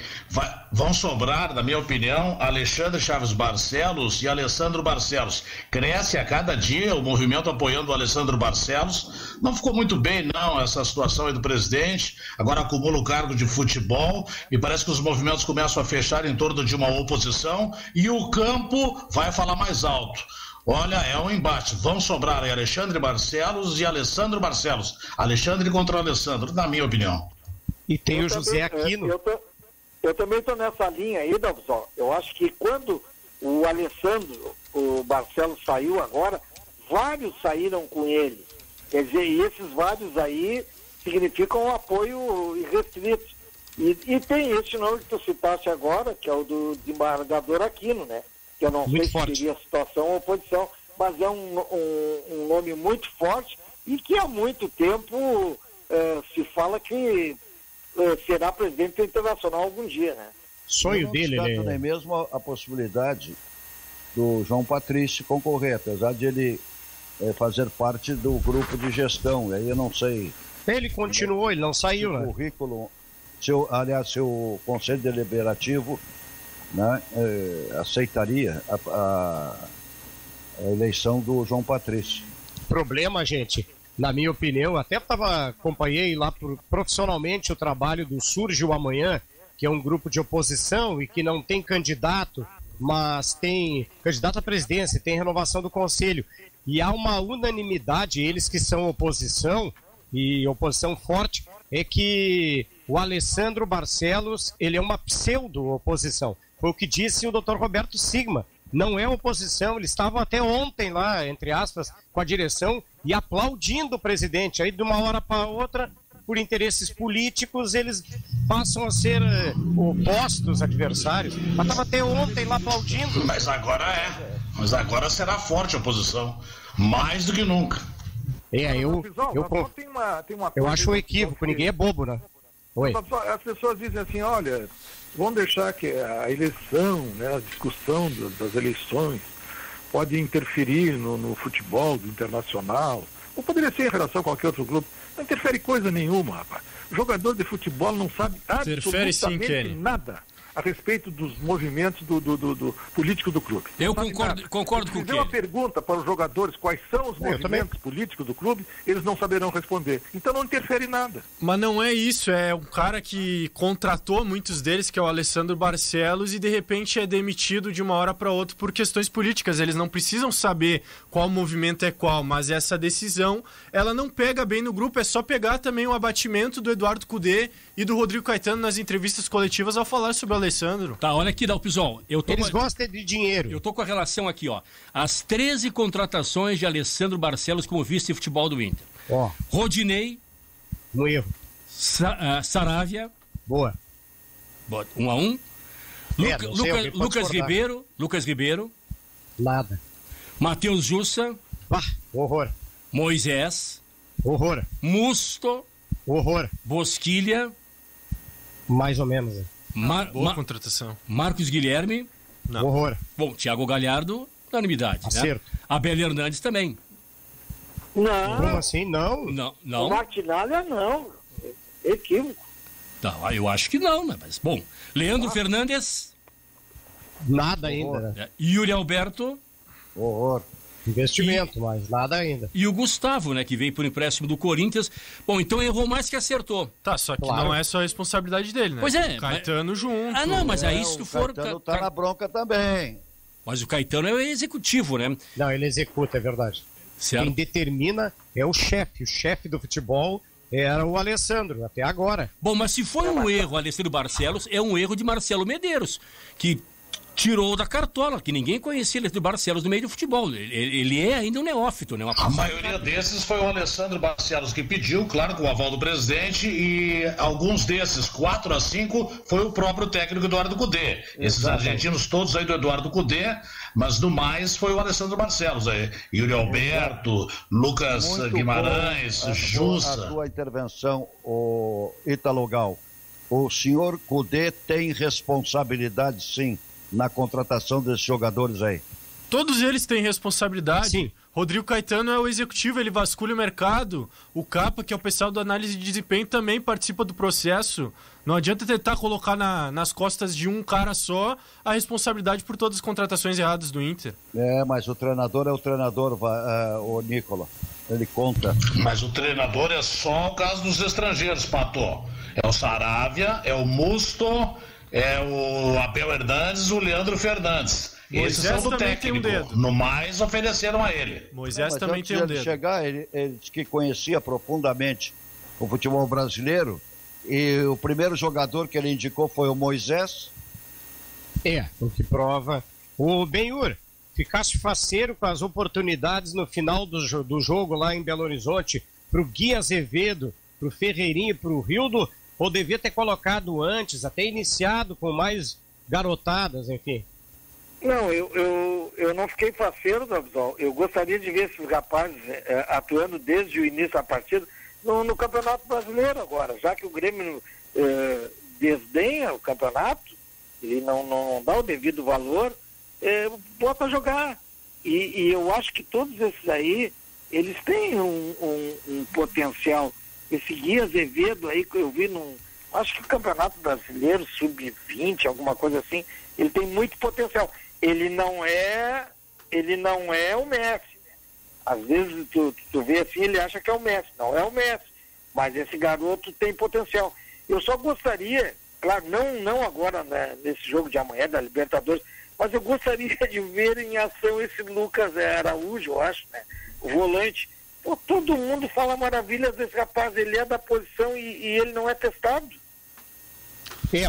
[SPEAKER 6] vão sobrar, na minha opinião, Alexandre Chaves Barcelos e Alessandro Barcelos. Cresce a cada dia o movimento apoiando o Alessandro Barcelos. Não ficou muito bem, não, essa situação aí do presidente. Agora acumula o cargo de futebol e parece que os movimentos começam a fechar em torno de uma oposição e o campo vai falar mais alto. Olha, é um embate. Vão sobrar aí Alexandre Barcelos e Alessandro Barcelos. Alexandre contra Alessandro, na minha opinião.
[SPEAKER 3] E tem o José Aquino.
[SPEAKER 4] Eu também estou nessa linha aí, Dalvisol. Eu acho que quando o Alessandro, o Barcelos saiu agora, vários saíram com ele. Quer dizer, e esses vários aí significam um apoio irrestrito. E tem esse nome que tu citaste agora, que é o do desembargador Aquino, né? Que eu não sei se seria situação ou oposição, mas é um nome muito forte e que há muito tempo se fala que será presidente internacional algum dia, né?
[SPEAKER 5] Sonho dele, né? Nem mesmo a possibilidade do João Patrício concorrer, apesar de ele fazer parte do grupo de gestão, aí eu não sei.
[SPEAKER 3] Ele continuou, ele não saiu, né?
[SPEAKER 5] Currículo, seu conselho deliberativo, né, aceitaria a eleição do João Patrício.
[SPEAKER 3] Problema, gente, na minha opinião, até acompanhei lá profissionalmente o trabalho do Surge o Amanhã, que é um grupo de oposição e que não tem candidato, mas tem candidato à presidência, tem renovação do conselho. E há uma unanimidade, eles que são oposição, e oposição forte, é que o Alessandro Barcelos, ele é uma pseudo-oposição. Foi o que disse o Dr. Roberto Sigma. Não é oposição, eles estavam até ontem lá, entre aspas, com a direção e aplaudindo o presidente. Aí de uma hora para outra, por interesses políticos, eles passam a ser opostos adversários. Mas estava até ontem lá aplaudindo.
[SPEAKER 6] Mas agora será forte a oposição, mais do que nunca.
[SPEAKER 3] Eu acho um equívoco, ninguém é bobo, né? Oi.
[SPEAKER 7] As pessoas dizem assim, olha, vamos deixar que a eleição, né, a discussão das eleições pode interferir no futebol internacional, ou poderia ser em relação a qualquer outro clube. Não interfere coisa nenhuma, rapaz. O jogador de futebol não sabe absolutamente nada a respeito dos movimentos do político do clube.
[SPEAKER 1] Eu concordo com o
[SPEAKER 7] Se fizer uma pergunta para os jogadores quais são os movimentos políticos do clube, eles não saberão responder. Então não interfere nada.
[SPEAKER 2] Mas não é isso, é um cara que contratou muitos deles, que é o Alessandro Barcelos, e de repente é demitido de uma hora para outra por questões políticas. Eles não precisam saber qual movimento é qual, mas essa decisão, ela não pega bem no grupo, é só pegar também o abatimento do Eduardo Cudê e do Rodrigo Caetano nas entrevistas coletivas ao falar sobre o Alessandro.
[SPEAKER 1] Tá, olha aqui, Dalpizol.
[SPEAKER 3] Eles gostam de dinheiro.
[SPEAKER 1] Eu tô com a relação aqui, ó. As 13 contratações de Alessandro Barcelos como vice de futebol do Inter.
[SPEAKER 3] Ó.
[SPEAKER 1] Rodinei.
[SPEAKER 3] Um erro.
[SPEAKER 1] Saravia.
[SPEAKER 3] Boa.
[SPEAKER 1] 1-1. Lucas Ribeiro.
[SPEAKER 3] Nada.
[SPEAKER 1] Matheus Jussa.
[SPEAKER 3] Horror.
[SPEAKER 1] Moisés.
[SPEAKER 3] Horror.
[SPEAKER 1] Musto.
[SPEAKER 3] Horror.
[SPEAKER 1] Bosquilha.
[SPEAKER 3] Mais ou menos.
[SPEAKER 2] Boa contratação.
[SPEAKER 1] Marcos Guilherme.
[SPEAKER 3] Não. Horror.
[SPEAKER 1] Bom, Thiago Galhardo, unanimidade.
[SPEAKER 3] Acerto.
[SPEAKER 1] Né? Abel Hernandes também.
[SPEAKER 4] Não.
[SPEAKER 3] Como assim? Não.
[SPEAKER 4] O Martinalha não. Equívoco.
[SPEAKER 1] Não, eu acho que não, né? Mas, bom. Leandro Fernandes.
[SPEAKER 3] Nada ainda. Né?
[SPEAKER 1] Yuri Alberto.
[SPEAKER 5] Horror.
[SPEAKER 3] Investimento, mas nada ainda.
[SPEAKER 1] E o Gustavo, né, que veio por empréstimo do Corinthians. Bom, então errou mais que acertou.
[SPEAKER 2] Tá, só que não é só a responsabilidade dele, né?
[SPEAKER 1] Pois é.
[SPEAKER 2] Caetano junto.
[SPEAKER 1] Ah, não, mas aí se tu for...
[SPEAKER 5] O Caetano tá na bronca também.
[SPEAKER 1] Mas o Caetano é o executivo, né?
[SPEAKER 3] Não, ele executa, é verdade.
[SPEAKER 1] Certo.
[SPEAKER 3] Quem determina é o chefe do futebol era o Alessandro, até agora.
[SPEAKER 1] Bom, mas se foi um erro Alessandro Barcelos, é um erro de Marcelo Medeiros, que tirou da cartola, que ninguém conhecia Alessandro Barcelos no meio do futebol. Ele é ainda um neófito, né?
[SPEAKER 6] A maioria desses foi o Alessandro Barcelos que pediu, claro, com o aval do presidente, e alguns desses, 4 a 5, foi o próprio técnico Eduardo Cudê. Esses argentinos todos aí do Eduardo Cudê, mas no mais foi o Alessandro Barcelos aí. Yuri Alberto, Lucas Guimarães, Jussa.
[SPEAKER 5] A tua intervenção, o Ítalo Gal. O senhor Cudê tem responsabilidade, sim, na contratação desses jogadores aí?
[SPEAKER 2] Todos eles têm responsabilidade.
[SPEAKER 3] Sim.
[SPEAKER 2] Rodrigo Caetano é o executivo, ele vasculha o mercado. O Capa, que é o pessoal da análise de desempenho, também participa do processo. Não adianta tentar colocar nas costas de um cara só a responsabilidade por todas as contratações erradas do Inter.
[SPEAKER 5] Mas o treinador é o treinador, o Nicola. Ele conta.
[SPEAKER 6] Mas o treinador é só o caso dos estrangeiros, Pato. É o Saravia, é o Musto, é o Abel Hernandes, o Leandro Fernandes. Esses são do técnico. No mais, ofereceram a ele.
[SPEAKER 2] Moisés também tem um dedo.
[SPEAKER 5] Chegar, ele disse que conhecia profundamente o futebol brasileiro, e o primeiro jogador que ele indicou foi o Moisés.
[SPEAKER 3] O que prova. O Benhur, ficaste faceiro com as oportunidades no final do jogo lá em Belo Horizonte para o Gui Azevedo, para o Ferreirinho e para o Rildo, ou devia ter colocado antes, até iniciado com mais garotadas, enfim?
[SPEAKER 4] Não, eu não fiquei faceiro, Davizol. Eu gostaria de ver esses rapazes atuando desde o início da partida no Campeonato Brasileiro agora, já que o Grêmio desdenha o campeonato, ele não dá o devido valor, bota a jogar. E eu acho que todos esses aí, eles têm um potencial. Esse Gui Azevedo aí que eu vi acho que o Campeonato Brasileiro, sub-20, alguma coisa assim, ele tem muito potencial. Ele não é ele não é o Messi. Às vezes tu vê assim, ele acha que é o Messi. Não é o Messi, mas esse garoto tem potencial. Eu só gostaria, claro, não agora, né, nesse jogo de amanhã da Libertadores, mas eu gostaria de ver em ação esse Lucas Araújo, eu acho, né, o volante. Pô, todo mundo fala maravilhas desse rapaz, ele é da posição e ele não é testado.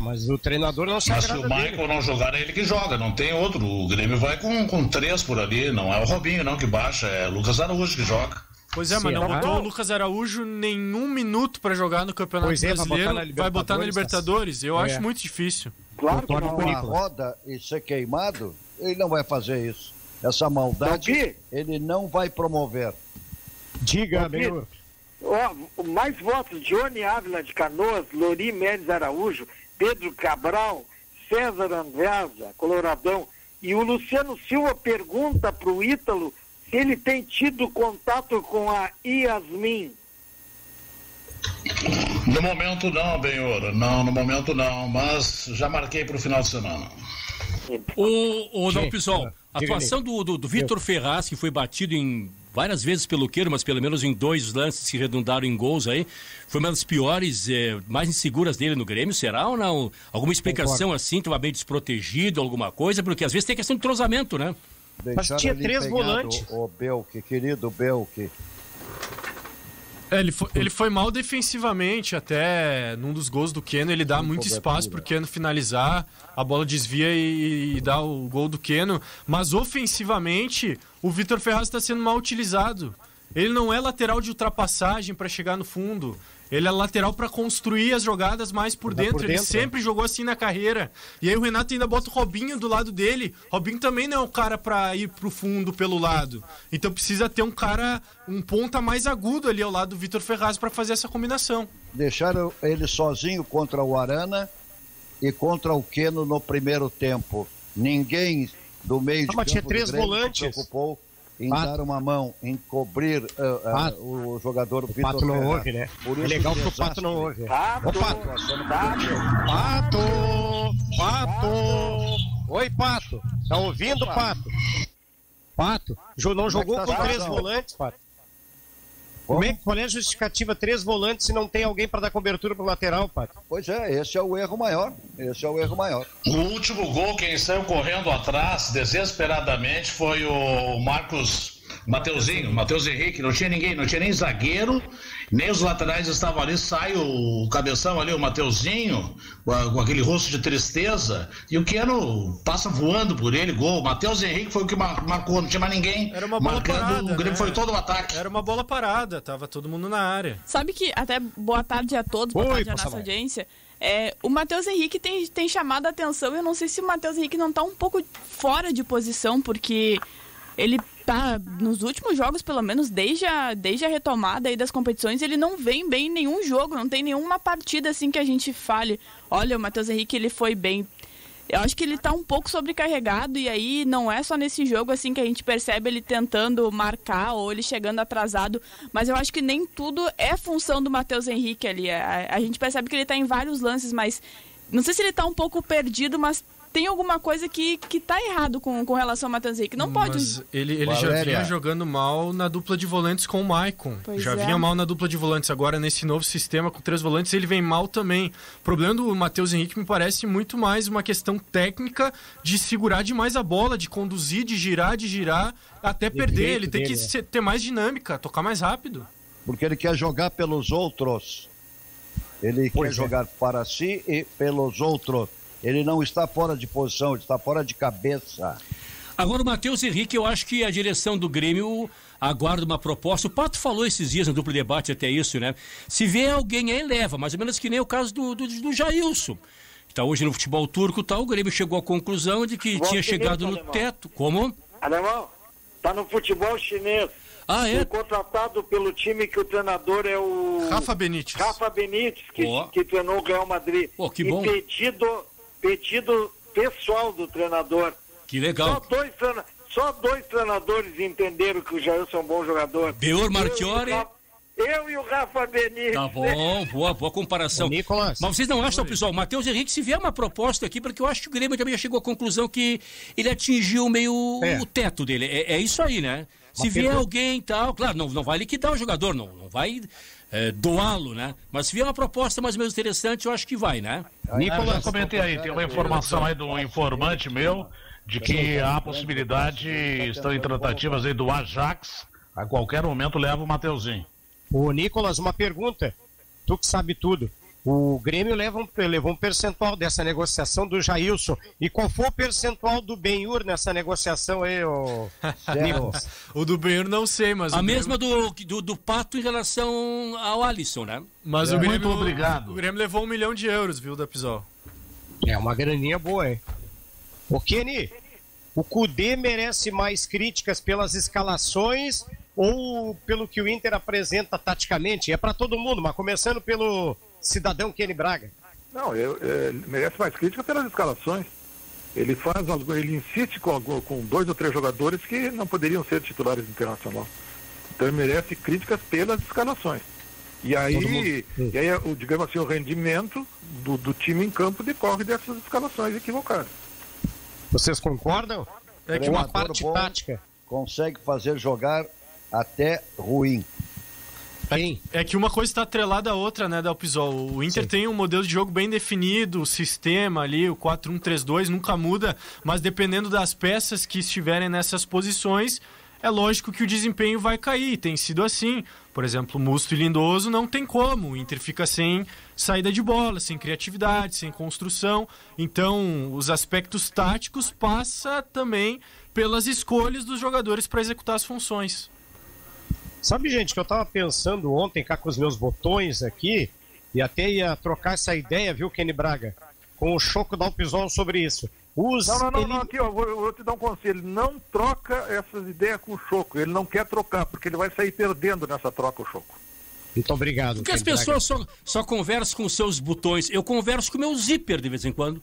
[SPEAKER 3] Mas o treinador não se agrada dele.
[SPEAKER 6] Mas se o Michael não jogar, é ele que joga, não tem outro. O Grêmio vai com 3 por ali, não é o Robinho não que baixa, é o Lucas Araújo que joga.
[SPEAKER 2] Pois é, mas não botou o Lucas Araújo nenhum minuto pra jogar no Campeonato Brasileiro, vai botar na Libertadores. Eu acho muito difícil.
[SPEAKER 5] Claro que não. Uma roda e ser queimado, ele não vai fazer isso. Essa maldade, ele não vai promover.
[SPEAKER 3] Diga, meu.
[SPEAKER 4] Mais votos: Johnny Ávila de Canoas, Lori Mendes Araújo, Pedro Cabral, César Anversa, Coloradão. E o Luciano Silva pergunta para o Ítalo se ele tem tido contato com a Yasmin.
[SPEAKER 6] No momento não, Benhor. Não, no momento não, mas já marquei para o final de semana.
[SPEAKER 1] Ô Dalpizol, a atuação do Vitor Ferraz, que foi batido em várias vezes pelo Queiro, mas pelo menos em 2 lances que redundaram em gols aí, foi uma das piores, mais inseguras dele no Grêmio, será ou não? Alguma explicação assim, estava bem desprotegido, alguma coisa? Porque às vezes tem questão de entrosamento, né?
[SPEAKER 3] Mas tinha 3 volantes.
[SPEAKER 5] O Belk, querido Belk.
[SPEAKER 2] Ele foi mal defensivamente, até num dos gols do Keno, ele dá muito espaço pro Keno finalizar, a bola desvia e dá o gol do Keno, mas ofensivamente o Vitor Ferraz está sendo mal utilizado. Ele não é lateral de ultrapassagem para chegar no fundo, ele é lateral para construir as jogadas mais por dentro. Ele sempre jogou assim na carreira. E aí o Renato ainda bota o Robinho do lado dele. Robinho também não é um cara para ir pro fundo pelo lado. Então precisa ter um ponta mais agudo ali ao lado do Vitor Ferraz para fazer essa combinação.
[SPEAKER 5] Deixaram ele sozinho contra o Arana e contra o Queno no primeiro tempo. Ninguém do meio de campo
[SPEAKER 3] tinha 3 volantes.
[SPEAKER 5] Se preocupou em dar uma mão, em cobrir o jogador Vitor Ferraz.
[SPEAKER 3] O Pato não ouve, né? É legal que o Pato não ouve. Pato! Oi, Pato! Tá ouvindo, Pato? Pato, não jogou com 3 volantes, Pato? Qual é a justificativa? 3 volantes se não tem alguém para dar cobertura pro lateral, Pato?
[SPEAKER 5] Pois é, esse é o erro maior.
[SPEAKER 6] O último gol, quem saiu correndo atrás, desesperadamente, foi o Matheus Henrique. Não tinha ninguém, não tinha nem zagueiro, nem os laterais estavam ali. Sai o cabeção ali, o Mateuzinho, com aquele rosto de tristeza, e o Keno passa voando por ele, gol. O Matheus Henrique foi o que marcou, não tinha mais ninguém.
[SPEAKER 2] Era uma bola parada,
[SPEAKER 6] o Grêmio foi todo o ataque.
[SPEAKER 2] Era uma bola parada, tava todo mundo na área.
[SPEAKER 8] Sabe que, até boa tarde a todos, boa tarde à nossa audiência. O Matheus Henrique tem chamado a atenção. Eu não sei se o Matheus Henrique não tá um pouco fora de posição, porque ele tá, nos últimos jogos, pelo menos desde a retomada aí das competições, ele não vem bem em nenhum jogo, não tem nenhuma partida assim que a gente fale, olha, o Matheus Henrique, ele foi bem. Eu acho que ele tá um pouco sobrecarregado, e aí não é só nesse jogo assim que a gente percebe ele tentando marcar ou ele chegando atrasado, mas eu acho que nem tudo é função do Matheus Henrique ali. A gente percebe que ele tá em vários lances, mas não sei se ele tá um pouco perdido, mas tem alguma coisa que tá errado com relação ao Matheus Henrique. Não pode...
[SPEAKER 2] Mas ele já vinha jogando mal na dupla de volantes com o Maicon. Vinha mal na dupla de volantes. Agora, nesse novo sistema com 3 volantes, ele vem mal também. O problema do Matheus Henrique me parece muito mais uma questão técnica de segurar demais a bola, de conduzir, de girar, até perder. Ele tem que ter mais dinâmica, tocar mais rápido.
[SPEAKER 5] Porque ele quer jogar pelos outros. Ele quer jogar para si e pelos outros. Ele não está fora de posição, ele está fora de cabeça.
[SPEAKER 1] Agora o Matheus Henrique, eu acho que a direção do Grêmio aguarda uma proposta. O Pato falou esses dias no duplo debate até isso, né? Se vê alguém aí, leva, mais ou menos que nem o caso do Jailson. Que está hoje no futebol turco, tá? O Grêmio chegou à conclusão de que tinha chegado no teto. Como?
[SPEAKER 4] Alemão, tá no futebol chinês. Foi contratado pelo time que o treinador é o...
[SPEAKER 2] Rafa Benítez,
[SPEAKER 4] que treinou o Real Madrid.
[SPEAKER 1] Que bom.
[SPEAKER 4] Pedido pessoal do treinador.
[SPEAKER 1] Que legal.
[SPEAKER 4] Só dois treinadores entenderam que o Jailson é um bom jogador.
[SPEAKER 1] Beor Marchiori
[SPEAKER 4] Eu e o Rafa Benítez.
[SPEAKER 1] Tá bom, boa comparação.
[SPEAKER 3] Nicolas.
[SPEAKER 1] Mas vocês não acham, pessoal, o Matheus Henrique, se vier uma proposta aqui, porque eu acho que o Grêmio também já chegou à conclusão que ele atingiu meio o teto dele. É isso aí, né? Se vier alguém e tal, claro, não vai liquidar o jogador, não vai doá-lo, né? Mas se vier uma proposta mais ou menos interessante, eu acho que vai, né?
[SPEAKER 6] Nicolas, já comentei aí, tem uma informação aí do informante meu, de que há possibilidade, estão em tratativas aí do Ajax, a qualquer momento leva o Mateuzinho.
[SPEAKER 3] Ô, Nicolas, uma pergunta. Tu que sabe tudo. O Grêmio levou um percentual dessa negociação do Jailson. E qual foi o percentual do Benhur nessa negociação aí, ô Nicolas?
[SPEAKER 2] O do Benhur não sei, mas...
[SPEAKER 1] A mesma do Pato em relação ao Alisson, né?
[SPEAKER 2] Mas o Grêmio,
[SPEAKER 6] muito obrigado.
[SPEAKER 2] O Grêmio levou 1 milhão de euros, viu, da Pisol.
[SPEAKER 3] É uma graninha boa, hein? Ô, Kenny, o Kudê merece mais críticas pelas escalações ou pelo que o Inter apresenta taticamente? É para todo mundo, mas começando pelo cidadão Kenny Braga.
[SPEAKER 7] Não, ele merece mais crítica pelas escalações. Ele insiste com 2 ou 3 jogadores que não poderiam ser titulares do Internacional. Então ele merece críticas pelas escalações. E aí digamos assim, o rendimento do time em campo decorre dessas escalações equivocadas.
[SPEAKER 3] Vocês concordam?
[SPEAKER 5] É que
[SPEAKER 3] uma parte tática
[SPEAKER 5] consegue fazer jogar até ruim.
[SPEAKER 2] É que uma coisa está atrelada à outra, né, Dalpisol? O Inter tem um modelo de jogo bem definido, o sistema ali, o 4-1-3-2, nunca muda, mas dependendo das peças que estiverem nessas posições, é lógico que o desempenho vai cair. Tem sido assim. Por exemplo, Musto e Lindoso não tem como. O Inter fica sem saída de bola, sem criatividade, sem construção. Então, os aspectos táticos passam também pelas escolhas dos jogadores para executar as funções.
[SPEAKER 3] Sabe, gente, que eu tava pensando ontem cá com os meus botões aqui, e até ia trocar essa ideia, viu, Kenny Braga, com o Choco Dalpisol sobre isso.
[SPEAKER 7] Não, aqui, ó, vou te dar um conselho, não troca essas ideias com o Choco, ele não quer trocar, porque ele vai sair perdendo nessa troca, o Choco.
[SPEAKER 3] Muito obrigado.
[SPEAKER 1] Porque as pessoas só conversam com os seus botões, eu converso com o meu zíper de vez em quando.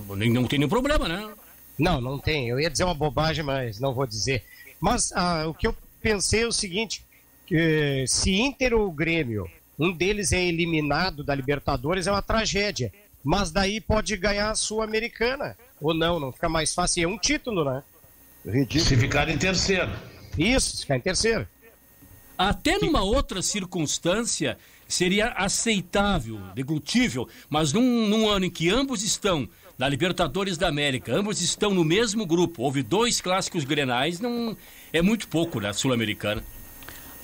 [SPEAKER 1] Não tem nenhum problema, né?
[SPEAKER 3] Não tem, eu ia dizer uma bobagem, mas não vou dizer. Mas o que eu pensei é o seguinte, que se Inter ou Grêmio, um deles é eliminado da Libertadores, é uma tragédia. Mas daí pode ganhar a Sul-Americana. Ou não fica mais fácil. É um título, né?
[SPEAKER 6] Ridículo. Se ficar em terceiro.
[SPEAKER 3] Isso, se ficar em terceiro.
[SPEAKER 1] Até numa outra circunstância seria aceitável, deglutível, mas num ano em que ambos estão na Libertadores da América, ambos estão no mesmo grupo, houve 2 clássicos grenais, não é muito pouco na Sul-Americana.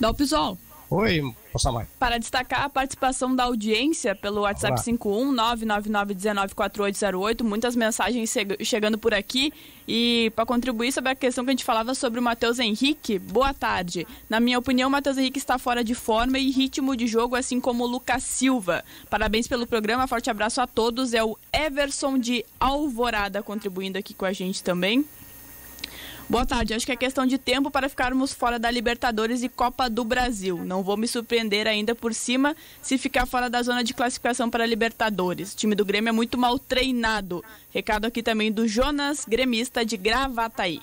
[SPEAKER 8] Dalpisol.
[SPEAKER 3] Oi, Ossamar.
[SPEAKER 8] Para destacar a participação da audiência pelo WhatsApp 51999194808, muitas mensagens chegando por aqui. E para contribuir sobre a questão que a gente falava sobre o Matheus Henrique, boa tarde. Na minha opinião, o Matheus Henrique está fora de forma e ritmo de jogo, assim como o Lucas Silva. Parabéns pelo programa, forte abraço a todos. É o Everson de Alvorada contribuindo aqui com a gente também. Boa tarde, acho que é questão de tempo para ficarmos fora da Libertadores e Copa do Brasil. Não vou me surpreender ainda por cima se ficar fora da zona de classificação para a Libertadores. O time do Grêmio é muito mal treinado. Recado aqui também do Jonas, gremista de Gravataí.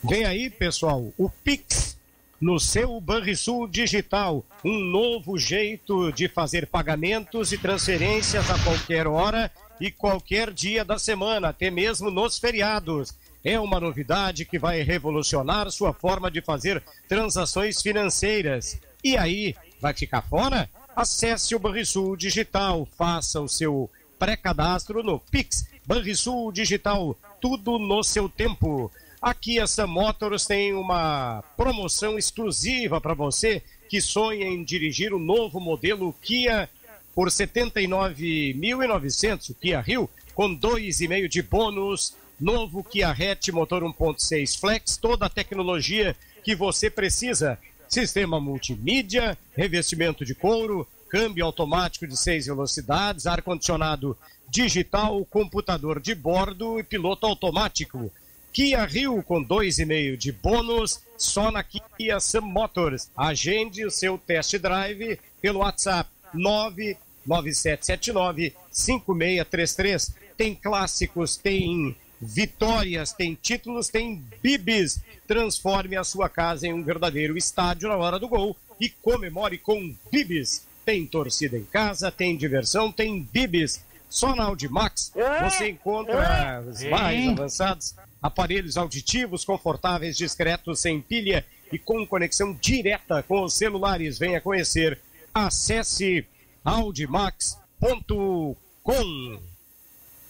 [SPEAKER 3] Vem aí, pessoal, o Pix no seu Banrisul Digital. Um novo jeito de fazer pagamentos e transferências a qualquer hora e qualquer dia da semana, até mesmo nos feriados. É uma novidade que vai revolucionar sua forma de fazer transações financeiras. E aí, vai ficar fora? Acesse o Banrisul Digital, faça o seu pré-cadastro no Pix Banrisul Digital, tudo no seu tempo. Aqui a Sam Motors tem uma promoção exclusiva para você que sonha em dirigir o novo modelo Kia por R$ 79.900, o Kia Rio, com 2,5 de bônus. Novo Kia Hatch, motor 1.6 Flex, toda a tecnologia que você precisa. Sistema multimídia, revestimento de couro, câmbio automático de 6 velocidades, ar-condicionado digital, computador de bordo e piloto automático. Kia Rio com 2,5 de bônus, só na Kia Sam Motors. Agende o seu test drive pelo WhatsApp 99779-5633. Tem clássicos, tem vitórias, tem títulos, tem bibis. Transforme a sua casa em um verdadeiro estádio na hora do gol e comemore com bibis. Tem torcida em casa, tem diversão, tem bibis. Só na Audimax você encontra os mais avançados aparelhos auditivos, confortáveis, discretos, sem pilha e com conexão direta com os celulares. Venha conhecer. Acesse audimax.com.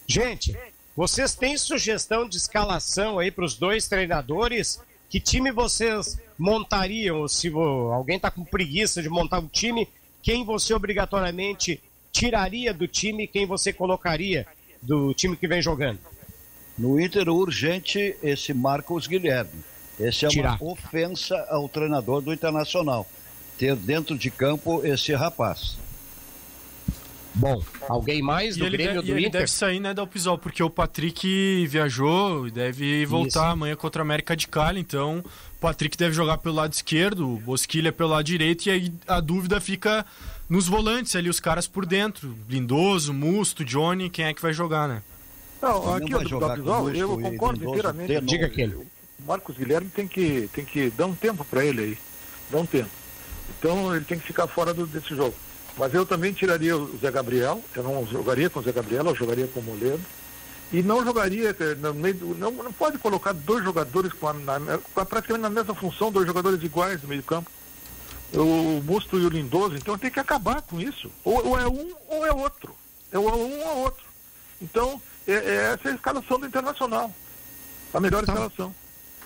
[SPEAKER 3] Gente, vocês têm sugestão de escalação aí para os dois treinadores? Que time vocês montariam? Se alguém está com preguiça de montar um time, quem você obrigatoriamente tiraria do time, quem você colocaria do time que vem jogando?
[SPEAKER 5] No Inter, urgente, esse Marcos Guilherme. Esse é uma ofensa ao treinador do Internacional. Ter dentro de campo esse rapaz.
[SPEAKER 3] Bom, alguém mais do Grêmio do Inter?
[SPEAKER 2] Ele deve sair, né, da Alpizol, porque o Patrick viajou e deve voltar amanhã contra a América de Cali, então o Patrick deve jogar pelo lado esquerdo, o Bosquilha pelo lado direito, e aí a dúvida fica nos volantes ali, os caras por dentro, Lindoso, Musto, Johnny, quem é que vai jogar, né?
[SPEAKER 7] Não, aqui do Alpizol, eu concordo inteiramente.
[SPEAKER 3] Diga aquele.
[SPEAKER 7] O Marcos Guilherme tem que dar um tempo para ele aí, dá um tempo. Então ele tem que ficar fora desse jogo. Mas eu também tiraria o Zé Gabriel, eu não jogaria com o Zé Gabriel, eu jogaria com o Moledo. E não jogaria, no meio não pode colocar dois jogadores praticamente na mesma função, dois jogadores iguais no meio do campo. O Musto e o Lindoso, então tem que acabar com isso. Ou é um ou é outro. É um ou outro. Então, essa é a escalação do Internacional. A melhor escalação.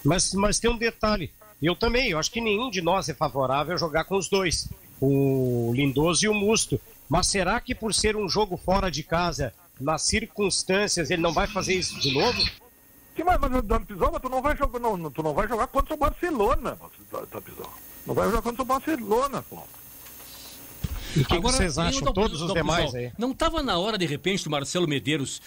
[SPEAKER 3] Mas tem um detalhe. Eu acho que nenhum de nós é favorável a jogar com os dois. O Lindoso e o Musto. Mas será que por ser um jogo fora de casa, nas circunstâncias, ele não vai fazer isso de novo?
[SPEAKER 7] Sim, mas tu não vai jogar contra o Barcelona, Tapizol. Não vai jogar contra o Barcelona, pô.
[SPEAKER 3] E o que vocês acham, todos os demais aí?
[SPEAKER 1] Não estava na hora, de repente, do Marcelo Medeiros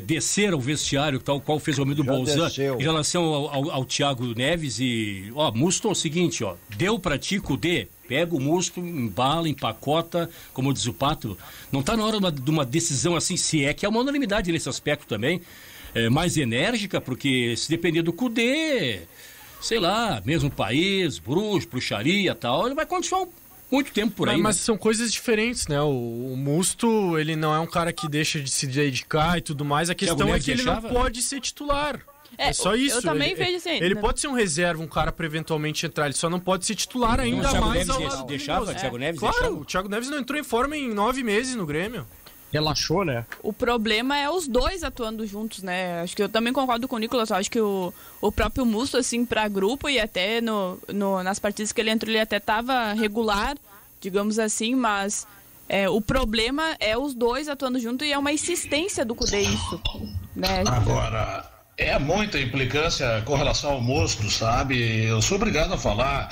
[SPEAKER 1] descer ao vestiário, tal qual fez o amigo do Bolzan, em relação ao Thiago Neves e... Musto é o seguinte, deu pra ti, Cudê, pega o Musto, embala, empacota, como diz o Pato. Não está na hora de uma decisão assim, se é que há uma unanimidade nesse aspecto também, mais enérgica, porque se depender do Cudê, sei lá, mesmo país, bruxaria e tal, ele vai continuar muito tempo por aí.
[SPEAKER 2] Mas são coisas diferentes, né? O Musto, ele não é um cara que deixa de se dedicar e tudo mais. A questão é que ele não pode ser titular. É só isso.
[SPEAKER 8] Eu também vejo assim.
[SPEAKER 2] Ele pode ser um reserva, um cara para eventualmente entrar. Ele só não pode ser titular ainda mais.
[SPEAKER 1] O Thiago Neves deixava?
[SPEAKER 2] Thiago Neves deixava? O Thiago Neves não entrou em forma em 9 meses no Grêmio.
[SPEAKER 3] Relaxou, né?
[SPEAKER 8] O problema é os dois atuando juntos, né? Acho que eu também concordo com o Nicolas. Acho que o próprio Musto, assim, para grupo e até nas partidas que ele entrou, ele até tava regular, digamos assim, mas o problema é os dois atuando junto e é uma insistência do Cudê isso, né?
[SPEAKER 6] Agora, é muita implicância com relação ao Musto, sabe? Eu sou obrigado a falar.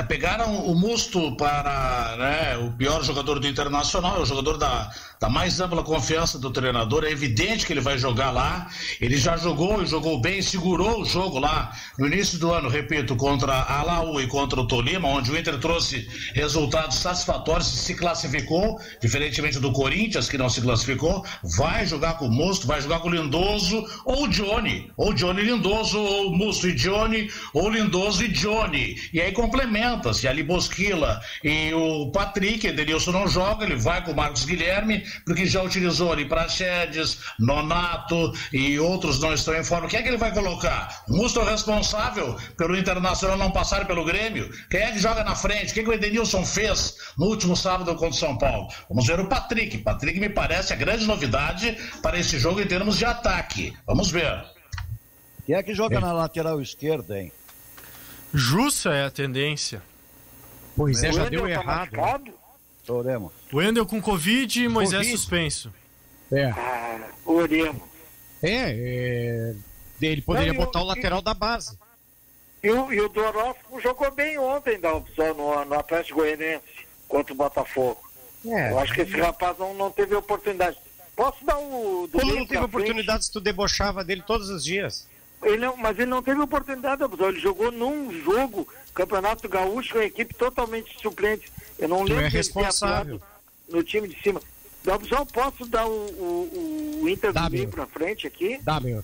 [SPEAKER 6] Pegaram o Musto para o pior jogador do Internacional, é o jogador da mais ampla confiança do treinador. É evidente que ele vai jogar lá. Ele já jogou e jogou bem, segurou o jogo lá no início do ano, repito, contra a Laú e contra o Tolima, onde o Inter trouxe resultados satisfatórios e se classificou, diferentemente do Corinthians, que não se classificou. Vai jogar com o Musto, vai jogar com o Lindoso ou o Johnny. Ou Johnny Lindoso, ou Musto e Johnny, ou Lindoso e Johnny. E aí complementa-se ali Bosquila e o Patrick. Edenilson não joga, ele vai com o Marcos Guilherme, porque já utilizou ali Praxedes, Nonato e outros não estão em forma. Quem é que ele vai colocar? O Musto é o responsável pelo Internacional não passar pelo Grêmio? Quem é que joga na frente? O que o Edenilson fez no último sábado contra o São Paulo? Vamos ver o Patrick. Patrick me parece a grande novidade para esse jogo em termos de ataque. Vamos ver.
[SPEAKER 5] Quem é que joga na lateral esquerda, hein?
[SPEAKER 2] Jussa é a tendência.
[SPEAKER 3] Pois já deu errado.
[SPEAKER 5] Oremos.
[SPEAKER 2] Wendel com Covid e Moisés suspenso.
[SPEAKER 4] Oremos.
[SPEAKER 3] Ele poderia botar o lateral da base.
[SPEAKER 4] E o Dorófilo jogou bem ontem no Atlético Goianiense contra o Botafogo. Eu acho que esse rapaz não teve oportunidade. Posso dar o...
[SPEAKER 3] Como não teve oportunidade se tu debochava dele todos os dias?
[SPEAKER 4] Mas ele não teve oportunidade, ele jogou num jogo, Campeonato Gaúcho, com a equipe totalmente suplente. Eu não lembro
[SPEAKER 3] de ele ter atuado
[SPEAKER 4] no time de cima. Só posso dar o Inter do meio pra frente aqui?
[SPEAKER 3] Dá, meu.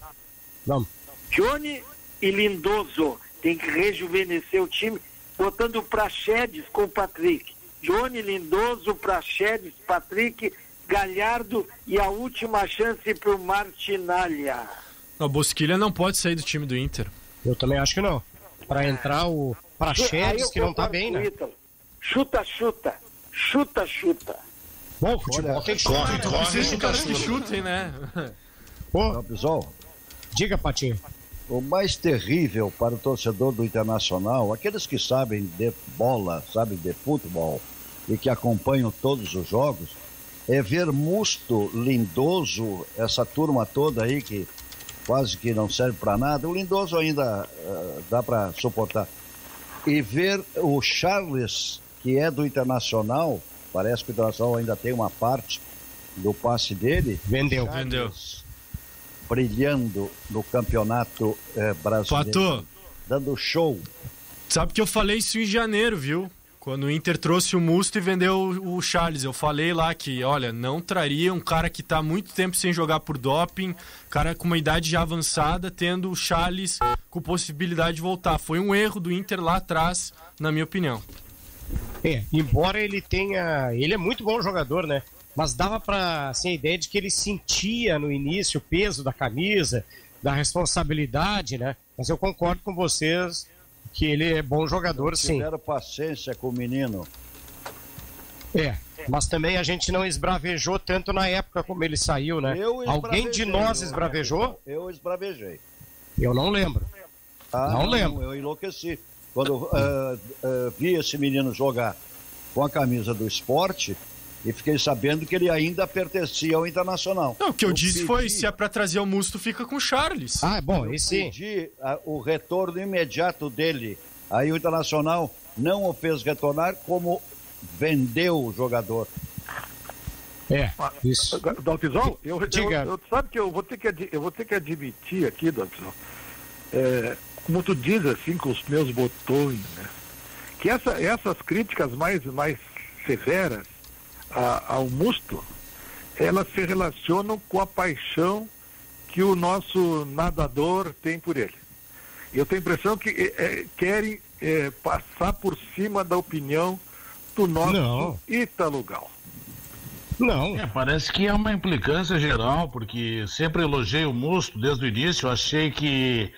[SPEAKER 3] Vamos.
[SPEAKER 4] Johnny e Lindoso tem que rejuvenescer o time, botando o Praxedes com o Patrick. Johnny, Lindoso, Praxedes, Patrick, Galhardo e a última chance para o Martinalha.
[SPEAKER 2] O Bosquilha não pode sair do time do Inter.
[SPEAKER 3] Eu também acho que não. Para entrar o Praxedes, que não tá bem, né?
[SPEAKER 4] Chuta.
[SPEAKER 3] Bom, futebol tem
[SPEAKER 2] corre, que chutem, né?
[SPEAKER 3] Pô,
[SPEAKER 5] Pisol,
[SPEAKER 3] diga, Patinho.
[SPEAKER 5] o mais terrível para o torcedor do Internacional, aqueles que sabem de bola, sabem de futebol e que acompanham todos os jogos, é ver Musto, Lindoso, essa turma toda aí que quase que não serve para nada. O Lindoso ainda dá para suportar. E ver o Charles, que é do Internacional, parece que o Internacional ainda tem uma parte do passe dele.
[SPEAKER 3] Vendeu.
[SPEAKER 5] Brilhando no campeonato brasileiro.
[SPEAKER 2] Patô,
[SPEAKER 5] Dando show.
[SPEAKER 2] sabe que eu falei isso em janeiro, viu? Quando o Inter trouxe o Musto e vendeu o Charles. Eu falei lá que, olha, não traria um cara que tá há muito tempo sem jogar por doping, cara com uma idade já avançada, tendo o Charles com possibilidade de voltar. Foi um erro do Inter lá atrás, na minha opinião.
[SPEAKER 3] Embora ele tenha... Ele é muito bom jogador, né? Mas dava pra, assim, a ideia de que ele sentia no início o peso da camisa, da responsabilidade, né? Mas eu concordo com vocês que ele é bom jogador, sim.
[SPEAKER 5] Tiveram paciência com o menino.
[SPEAKER 3] Mas também a gente não esbravejou tanto na época como ele saiu, né? Alguém de nós esbravejou?
[SPEAKER 5] Eu esbravejei.
[SPEAKER 3] Eu não lembro. Não lembro.
[SPEAKER 5] Eu enlouqueci. Quando vi esse menino jogar com a camisa do esporte e fiquei sabendo que ele ainda pertencia ao Internacional.
[SPEAKER 2] Não, o que eu disse foi, se é pra trazer o Musto, fica com o Charles.
[SPEAKER 3] Bom, esse sim.
[SPEAKER 5] Pedi o retorno imediato dele. Aí o Internacional não o fez retornar, como vendeu o jogador.
[SPEAKER 3] Isso.
[SPEAKER 7] Dalpizol, eu sabe que eu vou ter que admitir aqui, Dalpizol, como tu diz assim com os meus botões, né, que essas críticas mais severas ao Musto, elas se relacionam com a paixão que o nosso nadador tem por ele. Eu tenho a impressão que querem passar por cima da opinião do nosso Ítalo Gal.
[SPEAKER 3] Não.
[SPEAKER 6] Parece que é uma implicância geral, porque sempre elogiei o Musto desde o início. Eu achei que,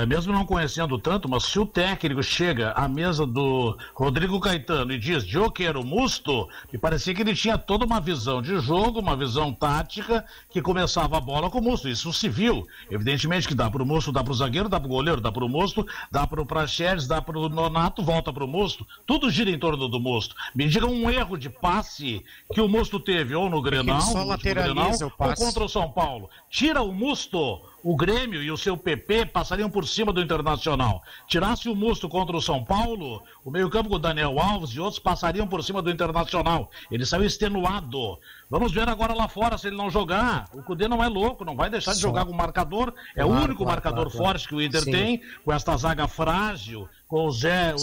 [SPEAKER 6] mesmo não conhecendo tanto, mas se o técnico chega à mesa do Rodrigo Caetano e diz: eu quero o Musto, me parecia que ele tinha toda uma visão de jogo, uma visão tática, que começava a bola com o Musto. Isso se viu. Evidentemente que dá pro Musto, dá pro zagueiro, dá pro goleiro, dá pro Musto, dá pro Praxedes, dá pro Nonato, volta pro Musto. Tudo gira em torno do Musto. Me diga um erro de passe que o Musto teve, ou no Grenal,
[SPEAKER 3] só lateraliza o passe,
[SPEAKER 6] ou contra o São Paulo. Tira o Musto, o Grêmio e o seu PP passariam por cima do Internacional. Tirasse o Musto contra o São Paulo, o meio-campo com o Daniel Alves e outros passariam por cima do Internacional. Ele saiu extenuado. Vamos ver agora lá fora se ele não jogar. O Cudê não é louco, não vai deixar de jogar com o marcador. É o único marcador forte que o Inter tem, com esta zaga frágil, com o Zé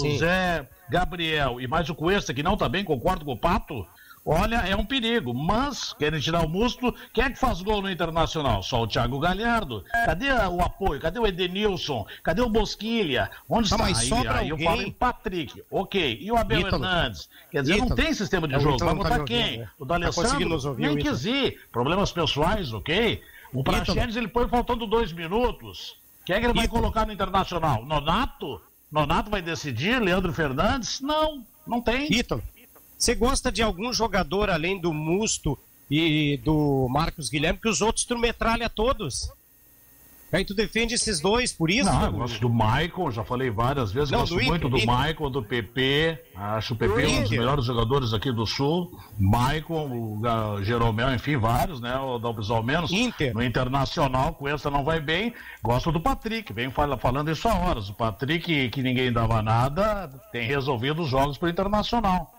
[SPEAKER 6] Gabriel e mais o Cuesta, que não tá bem, concordo com o Pato. Olha, é um perigo, mas querem tirar o Musto. Quem é que faz gol no Internacional? Só o Thiago Galhardo. Cadê o apoio? Cadê o Edenilson? Cadê o Bosquilha? Onde está? Aí eu falo em Patrick. Ok. E o Abel Hernandes? Quer dizer, não tem sistema de jogo. Vai botar quem? O D'Alessandro? Nem quis ir. Problemas pessoais, ok? O Praxedes, ele põe faltando 2 minutos. Quem é que ele vai colocar no Internacional? Nonato? Nonato vai decidir? Leandro Fernandes? Não tem.
[SPEAKER 3] Você gosta de algum jogador além do Musto e do Marcos Guilherme, que os outros tu metralha todos? Aí tu defende esses dois, por isso?
[SPEAKER 6] Não, eu gosto do Maicon, já falei várias vezes, gosto muito do Maicon, do PP, acho o PP um dos melhores jogadores aqui do Sul, Maicon, o Jeromel, enfim, vários, né, o Dalpizol menos. No Internacional, com essa não vai bem, gosto do Patrick, vem falando isso há horas, o Patrick, que ninguém dava nada, tem resolvido os jogos pro Internacional.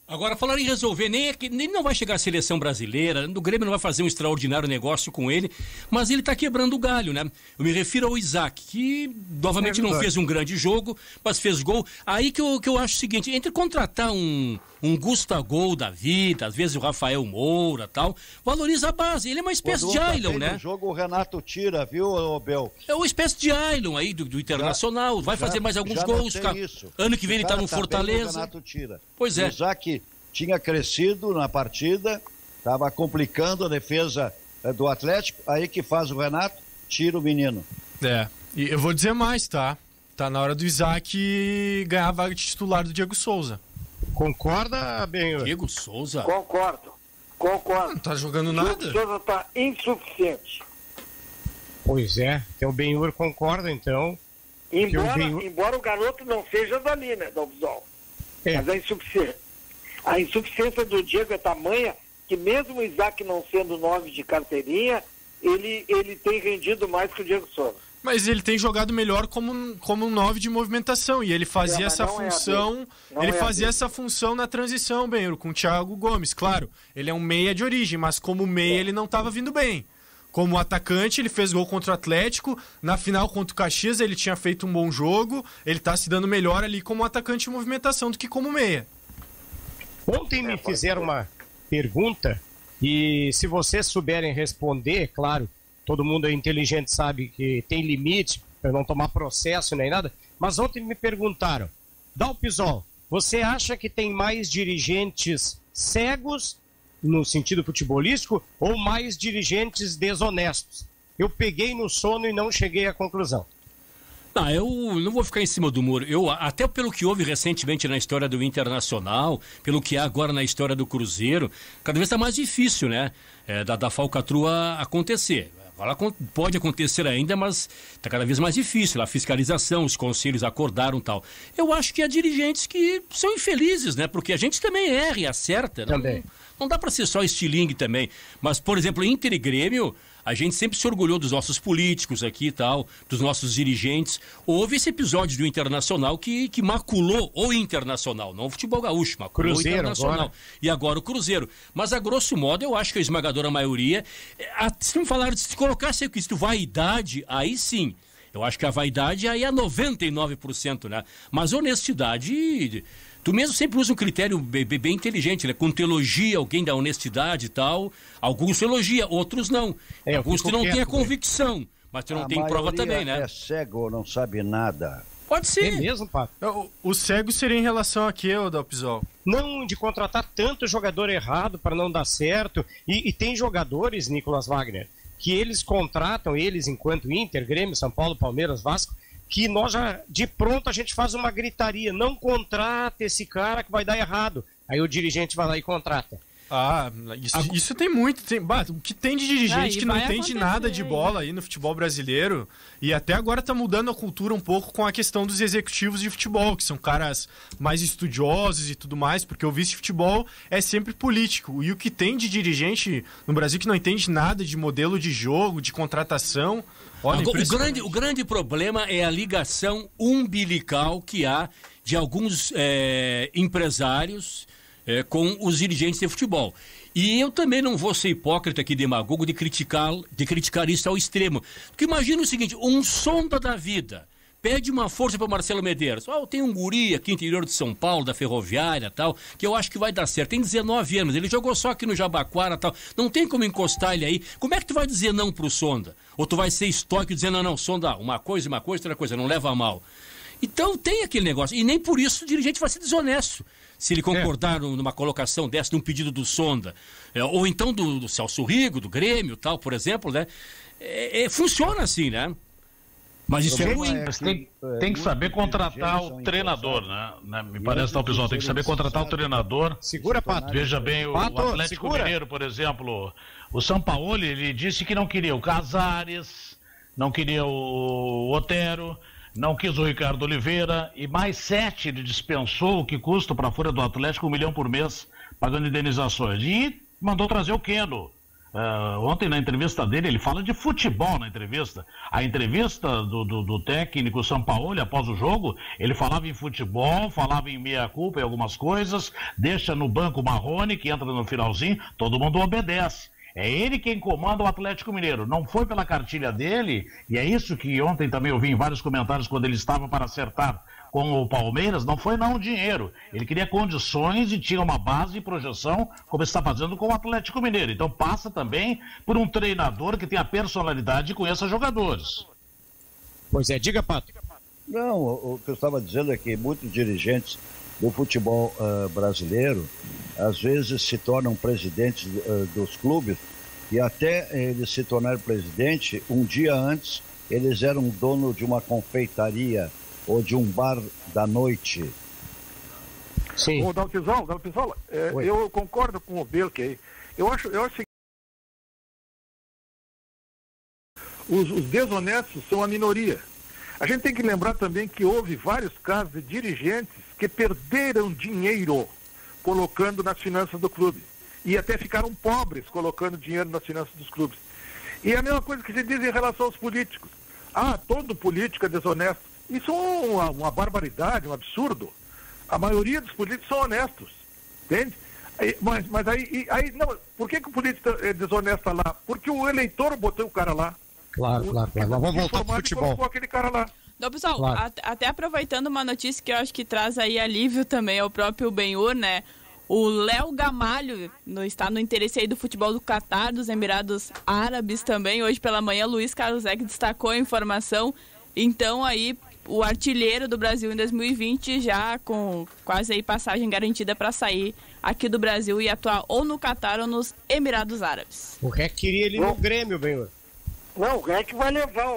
[SPEAKER 1] Agora, falar em resolver, nem não vai chegar a seleção brasileira, o Grêmio não vai fazer um extraordinário negócio com ele, mas ele está quebrando o galho, né? Eu me refiro ao Isaac, que novamente não fez um grande jogo, mas fez gol. Aí que eu acho o seguinte, entre contratar um Gustavo da vida, às vezes o Rafael Moura e tal, valoriza a base. Ele é uma espécie de Ailon, né?
[SPEAKER 5] No jogo o Renato tira, viu, Bel?
[SPEAKER 1] É uma espécie de Ailon aí do Internacional, vai fazer mais alguns gols. Ano que vem ele está no Fortaleza.
[SPEAKER 5] O Renato tira.
[SPEAKER 1] Pois é.
[SPEAKER 5] O Isaac tinha crescido na partida, estava complicando a defesa do Atlético, aí que faz o Renato, tira o menino.
[SPEAKER 2] E eu vou dizer mais, tá? Tá na hora do Isaac ganhar a vaga de titular do Diego Souza.
[SPEAKER 3] Concorda, Benhur?
[SPEAKER 1] Diego Souza?
[SPEAKER 4] Concordo.
[SPEAKER 2] Não tá jogando nada?
[SPEAKER 4] Diego Souza tá insuficiente.
[SPEAKER 3] Pois é, então o Benhur concorda, então.
[SPEAKER 4] Embora o garoto não seja dali, né, Dalvisol? Mas é insuficiente. A insuficiência do Diego é tamanha que mesmo o Isaac não sendo 9 de carteirinha, ele tem rendido mais que o Diego Souza.
[SPEAKER 2] Mas ele tem jogado melhor como um 9 de movimentação, e ele fazia essa função, essa função na transição, Benhur, com o Thiago Gomes. Claro, ele é um meia de origem, mas como meia ele não estava vindo bem. Como atacante, ele fez gol contra o Atlético, na final contra o Caxias ele tinha feito um bom jogo, ele está se dando melhor ali como atacante de movimentação do que como meia.
[SPEAKER 3] Ontem me fizeram uma pergunta e se vocês souberem responder, claro, todo mundo é inteligente, sabe que tem limite para não tomar processo nem nada, mas ontem me perguntaram, Dalpisol, você acha que tem mais dirigentes cegos no sentido futebolístico ou mais dirigentes desonestos? Eu peguei no sono e não cheguei à conclusão.
[SPEAKER 1] Não, eu não vou ficar em cima do muro. Até pelo que houve recentemente na história do Internacional, pelo que há agora na história do Cruzeiro, cada vez está mais difícil, né? Da falcatrua acontecer. Agora pode acontecer ainda, mas está cada vez mais difícil. A fiscalização, os conselhos acordaram e tal. Eu acho que há dirigentes que são infelizes, né? Porque a gente também erra e acerta.
[SPEAKER 3] Também.
[SPEAKER 1] Não dá para ser só estilingue também. Mas, por exemplo, Inter e Grêmio, a gente sempre se orgulhou dos nossos políticos aqui e tal, dos nossos dirigentes. Houve esse episódio do Internacional que maculou o Internacional, não o futebol gaúcho, maculou o Internacional. Agora. E agora o Cruzeiro. Mas, a grosso modo, eu acho que a esmagadora maioria... Se não falar, se colocasse isso, vaidade, aí sim. Eu acho que a vaidade aí é 99%, né? Mas honestidade... Tu mesmo sempre usa um critério bem inteligente, né? Quando tu elogia alguém da honestidade e tal, alguns tu elogia, outros não. Alguns tu não tem a convicção, mas tu não tem prova também, né?
[SPEAKER 5] É cego ou não sabe nada.
[SPEAKER 1] Pode ser.
[SPEAKER 3] É mesmo, Pato?
[SPEAKER 2] O cego seria em relação a quê, Dalpisol?
[SPEAKER 3] Não, de contratar tanto jogador errado para não dar certo. E tem jogadores, Nicolas Wagner, que eles contratam, eles enquanto Inter, Grêmio, São Paulo, Palmeiras, Vasco, que nós já, de pronto, a gente faz uma gritaria, não contrata esse cara que vai dar errado. Aí o dirigente vai lá e contrata.
[SPEAKER 2] Isso tem muito. O que tem de dirigente que não entende nada de bola aí no futebol brasileiro. E até agora tá mudando a cultura um pouco com a questão dos executivos de futebol, que são caras mais estudiosos e tudo mais, porque o vice-futebol é sempre político. E o que tem de dirigente no Brasil que não entende nada de modelo de jogo, de contratação... Olha,
[SPEAKER 1] o grande problema é a ligação umbilical que há de alguns empresários com os dirigentes de futebol. E eu também não vou ser hipócrita aqui, demagogo, de criticar isso ao extremo. Porque imagina o seguinte, um Sonda da vida pede uma força para o Marcelo Medeiros. Tem um guri aqui interior de São Paulo, da Ferroviária tal, que eu acho que vai dar certo. Tem 19 anos, ele jogou só aqui no Jabaquara tal. Não tem como encostar ele aí. Como é que tu vai dizer não pro Sonda? Ou tu vai ser estoico dizendo, não, Sonda, uma coisa, outra coisa, não leva a mal. Então tem aquele negócio. E nem por isso o dirigente vai ser desonesto. Se ele concordar numa colocação dessa, num pedido do Sonda. Ou então do Celso Rigo, do Grêmio tal, por exemplo, né? Funciona assim, né? Mas isso é ruim.
[SPEAKER 6] Tem que saber contratar o treinador, né? Me parece, Dalpisol, tem que saber contratar o treinador.
[SPEAKER 3] Segura, Pato.
[SPEAKER 6] Veja bem, o Atlético Mineiro, por exemplo, o Sampaoli, ele disse que não queria o Casares, não queria o Otero, não quis o Ricardo Oliveira, e mais 7 ele dispensou, o que custa para a folha do Atlético 1 milhão por mês, pagando indenizações. E mandou trazer o Keno. Ontem na entrevista dele, ele fala de futebol na entrevista. A entrevista do técnico Sampaoli após o jogo, ele falava em futebol, falava em meia-culpa e algumas coisas, deixa no banco o Marrone, que entra no finalzinho, todo mundo obedece. É ele quem comanda o Atlético Mineiro. Não foi pela cartilha dele, e é isso que ontem também eu vi em vários comentários quando ele estava para acertar com o Palmeiras, não foi não o dinheiro. Ele queria condições e tinha uma base e projeção, como está fazendo com o Atlético Mineiro. Então passa também por um treinador que tenha personalidade e conheça jogadores.
[SPEAKER 3] Pois é, diga, Pato.
[SPEAKER 5] Não, o que eu estava dizendo é que muitos dirigentes do futebol brasileiro, às vezes se tornam presidentes dos clubes, e até eles se tornarem presidente, um dia antes, eles eram dono de uma confeitaria ou de um bar da noite.
[SPEAKER 7] Sim. Ô, Dalpizola, eu concordo com o Belke. Eu acho que os desonestos são a minoria. A gente tem que lembrar também que houve vários casos de dirigentes que perderam dinheiro colocando nas finanças do clube. E até ficaram pobres colocando dinheiro nas finanças dos clubes. E a mesma coisa que se diz em relação aos políticos. Todo político é desonesto. Isso é uma barbaridade, um absurdo. A maioria dos políticos são honestos, entende? Mas aí não, por que o político é desonesto lá? Porque o eleitor botou o cara lá.
[SPEAKER 3] Claro. Vamos voltar pro futebol.
[SPEAKER 7] Colocou aquele cara lá.
[SPEAKER 8] Então, pessoal, até aproveitando uma notícia que eu acho que traz aí alívio também ao próprio Benhur, né? O Léo Gamalho está no interesse aí do futebol do Catar, dos Emirados Árabes também. Hoje pela manhã, Luiz Carlos Zec destacou a informação. Então, aí, o artilheiro do Brasil em 2020 já com quase aí passagem garantida para sair aqui do Brasil e atuar ou no Catar ou nos Emirados Árabes.
[SPEAKER 3] O REC queria ele no Grêmio, Benhur.
[SPEAKER 4] Não, o REC vai levar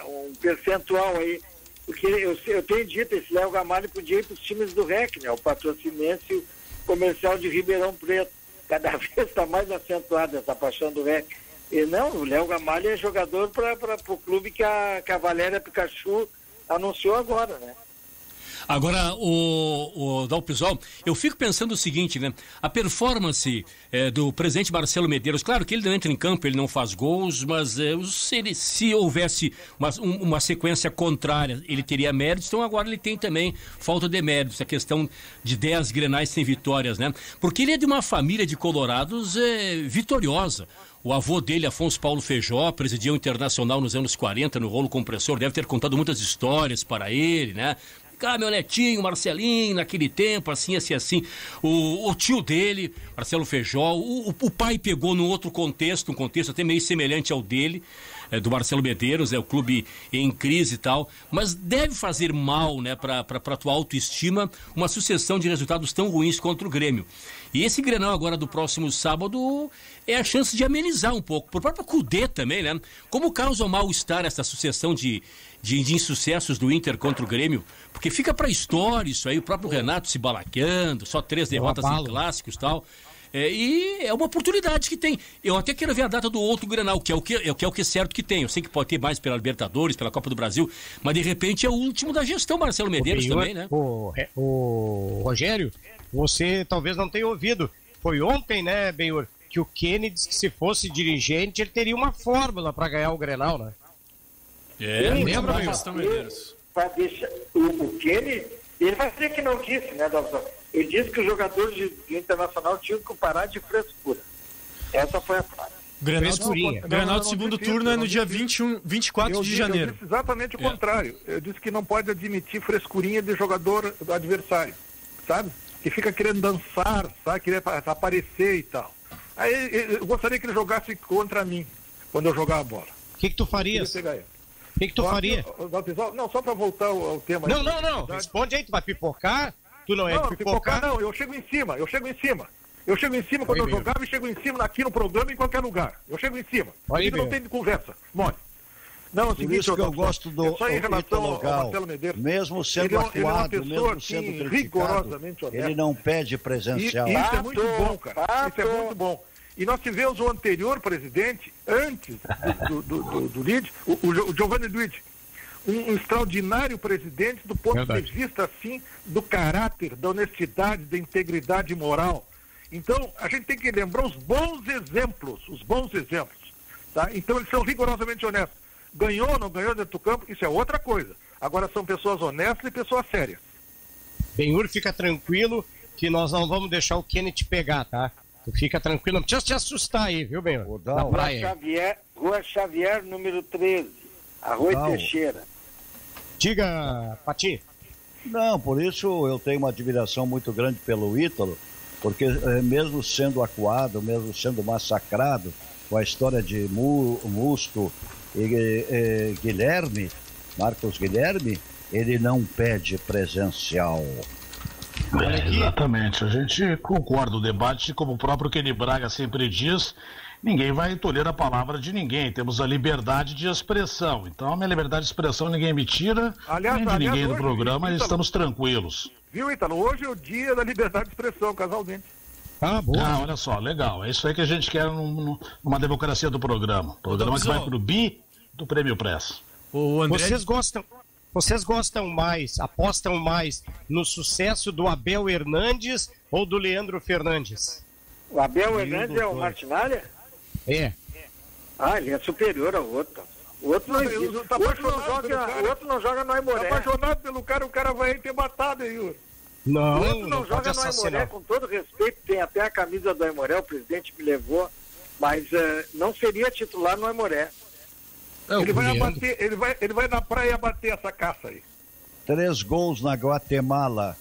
[SPEAKER 4] um percentual aí, porque eu tenho dito, esse Léo Gamalho podia ir para os times do REC, né? O Patrocinense e o Comercial de Ribeirão Preto. Cada vez está mais acentuada essa paixão do REC. E não, o Léo Gamalho é jogador para o clube que a Valéria Pikachu anunciou agora, né?
[SPEAKER 1] Agora, o Dalpizol, eu fico pensando o seguinte, né? A performance do presidente Marcelo Medeiros, claro que ele não entra em campo, ele não faz gols, mas se houvesse uma sequência contrária, ele teria méritos, então agora ele tem também falta de méritos, a questão de 10 Grenais sem vitórias, né? Porque ele é de uma família de colorados vitoriosa. O avô dele, Afonso Paulo Feijó, presidiu o Internacional nos anos 40, no rolo compressor, deve ter contado muitas histórias para ele, né? Meu netinho, Marcelinho, naquele tempo, assim. O tio dele, Marcelo Feijó, o pai pegou num outro contexto, um contexto até meio semelhante ao dele, do Marcelo Medeiros, o clube em crise e tal, mas deve fazer mal, né, para a tua autoestima, uma sucessão de resultados tão ruins contra o Grêmio. E esse Grenal agora do próximo sábado é a chance de amenizar um pouco. Por próprio Cudê também, né? Como causa o mal-estar essa sucessão de insucessos do Inter contra o Grêmio, porque fica pra história isso aí, o próprio Renato se balaqueando, só 3 derrotas em clássicos e tal. E é uma oportunidade que tem. Eu até quero ver a data do outro Grenal, que é o que é certo que tem. Eu sei que pode ter mais pela Libertadores, pela Copa do Brasil, mas de repente é o último da gestão, Marcelo Medeiros também, né?
[SPEAKER 3] O Rogério, você talvez não tenha ouvido. Foi ontem, né, Benhur, que o Kennedy disse que se fosse dirigente, ele teria uma fórmula para ganhar o Grenal, né?
[SPEAKER 2] Lembra da gestão Medeiros?
[SPEAKER 4] O Kennedy, ele vai dizer que não disse, né, Dalton? Ele disse que os jogadores do Internacional tinham que parar de frescura. Essa foi a frase.
[SPEAKER 2] Grenal do segundo turno é no dia 24 de janeiro.
[SPEAKER 7] Eu disse exatamente o contrário. Eu disse que não pode admitir frescurinha de jogador adversário, sabe? Que fica querendo dançar, sabe? Querer aparecer e tal. Aí eu gostaria que ele jogasse contra mim, quando eu jogar a bola.
[SPEAKER 3] O que tu farias? O que tu faria?
[SPEAKER 7] Não, só para voltar ao tema.
[SPEAKER 3] Não. Responde aí, tu vai pipocar? Tu não é pipocar?
[SPEAKER 7] Não, eu chego em cima. Quando eu jogava e chego em cima aqui no programa, em qualquer lugar. Eu chego em cima. Aí não tem conversa. Mole. Não, é o seguinte,
[SPEAKER 5] por isso que eu gosto do
[SPEAKER 7] só em relação ao Marcelo Medeiros.
[SPEAKER 5] Mesmo sendo atuado, mesmo sendo criticado, ele não pede presencial.
[SPEAKER 7] Isso é muito bom, cara. Isso é muito bom. E nós tivemos o anterior presidente, antes do Luiz, o Giovanni Luiz, um extraordinário presidente do ponto de vista, assim, do caráter, da honestidade, da integridade moral. Então, a gente tem que lembrar os bons exemplos, tá? Então, eles são rigorosamente honestos. Ganhou ou não ganhou dentro do campo, isso é outra coisa. Agora, são pessoas honestas e pessoas sérias.
[SPEAKER 3] Benhur, fica tranquilo que nós não vamos deixar o Kenneth pegar, tá? Tu fica tranquilo, não precisa te assustar aí, viu, Benhur? Na praia.
[SPEAKER 4] Rua Xavier, número 13, Arroio Teixeira.
[SPEAKER 3] Diga, Pati.
[SPEAKER 5] Não, por isso eu tenho uma admiração muito grande pelo Ítalo, porque mesmo sendo acuado, mesmo sendo massacrado com a história de Musto e Guilherme, Marcos Guilherme, ele não pede presencial.
[SPEAKER 6] Exatamente, a gente concorda o debate, como o próprio Kenny Braga sempre diz, ninguém vai tolher a palavra de ninguém, temos a liberdade de expressão, então a minha liberdade de expressão ninguém me tira, nem de ninguém do programa, estamos tranquilos.
[SPEAKER 7] Viu, Ítalo? Hoje é o dia da liberdade de expressão, casalmente.
[SPEAKER 3] Ah, boa.
[SPEAKER 6] Ah, olha só, legal, é isso aí que a gente quer numa democracia do programa, programa que vai pro bi do Prêmio Press.
[SPEAKER 2] O André...
[SPEAKER 3] Vocês gostam mais, apostam mais no sucesso do Abel Hernandes ou do Leandro Fernandes?
[SPEAKER 4] O Abel Hernandes é o Martinalha?
[SPEAKER 3] É.
[SPEAKER 4] Ah, ele é superior ao outro. O outro não existe. O outro não joga no Aimoré.
[SPEAKER 7] Tá apaixonado pelo cara, o cara vai ter matado aí, Yuri.
[SPEAKER 3] Não,
[SPEAKER 4] o outro não joga no Aimoré, com todo respeito, tem até a camisa do Aimoré, o presidente me levou, mas não seria titular no Aimoré.
[SPEAKER 7] Ele vai abater, ele vai na praia abater essa caça aí.
[SPEAKER 5] 3 gols na Guatemala.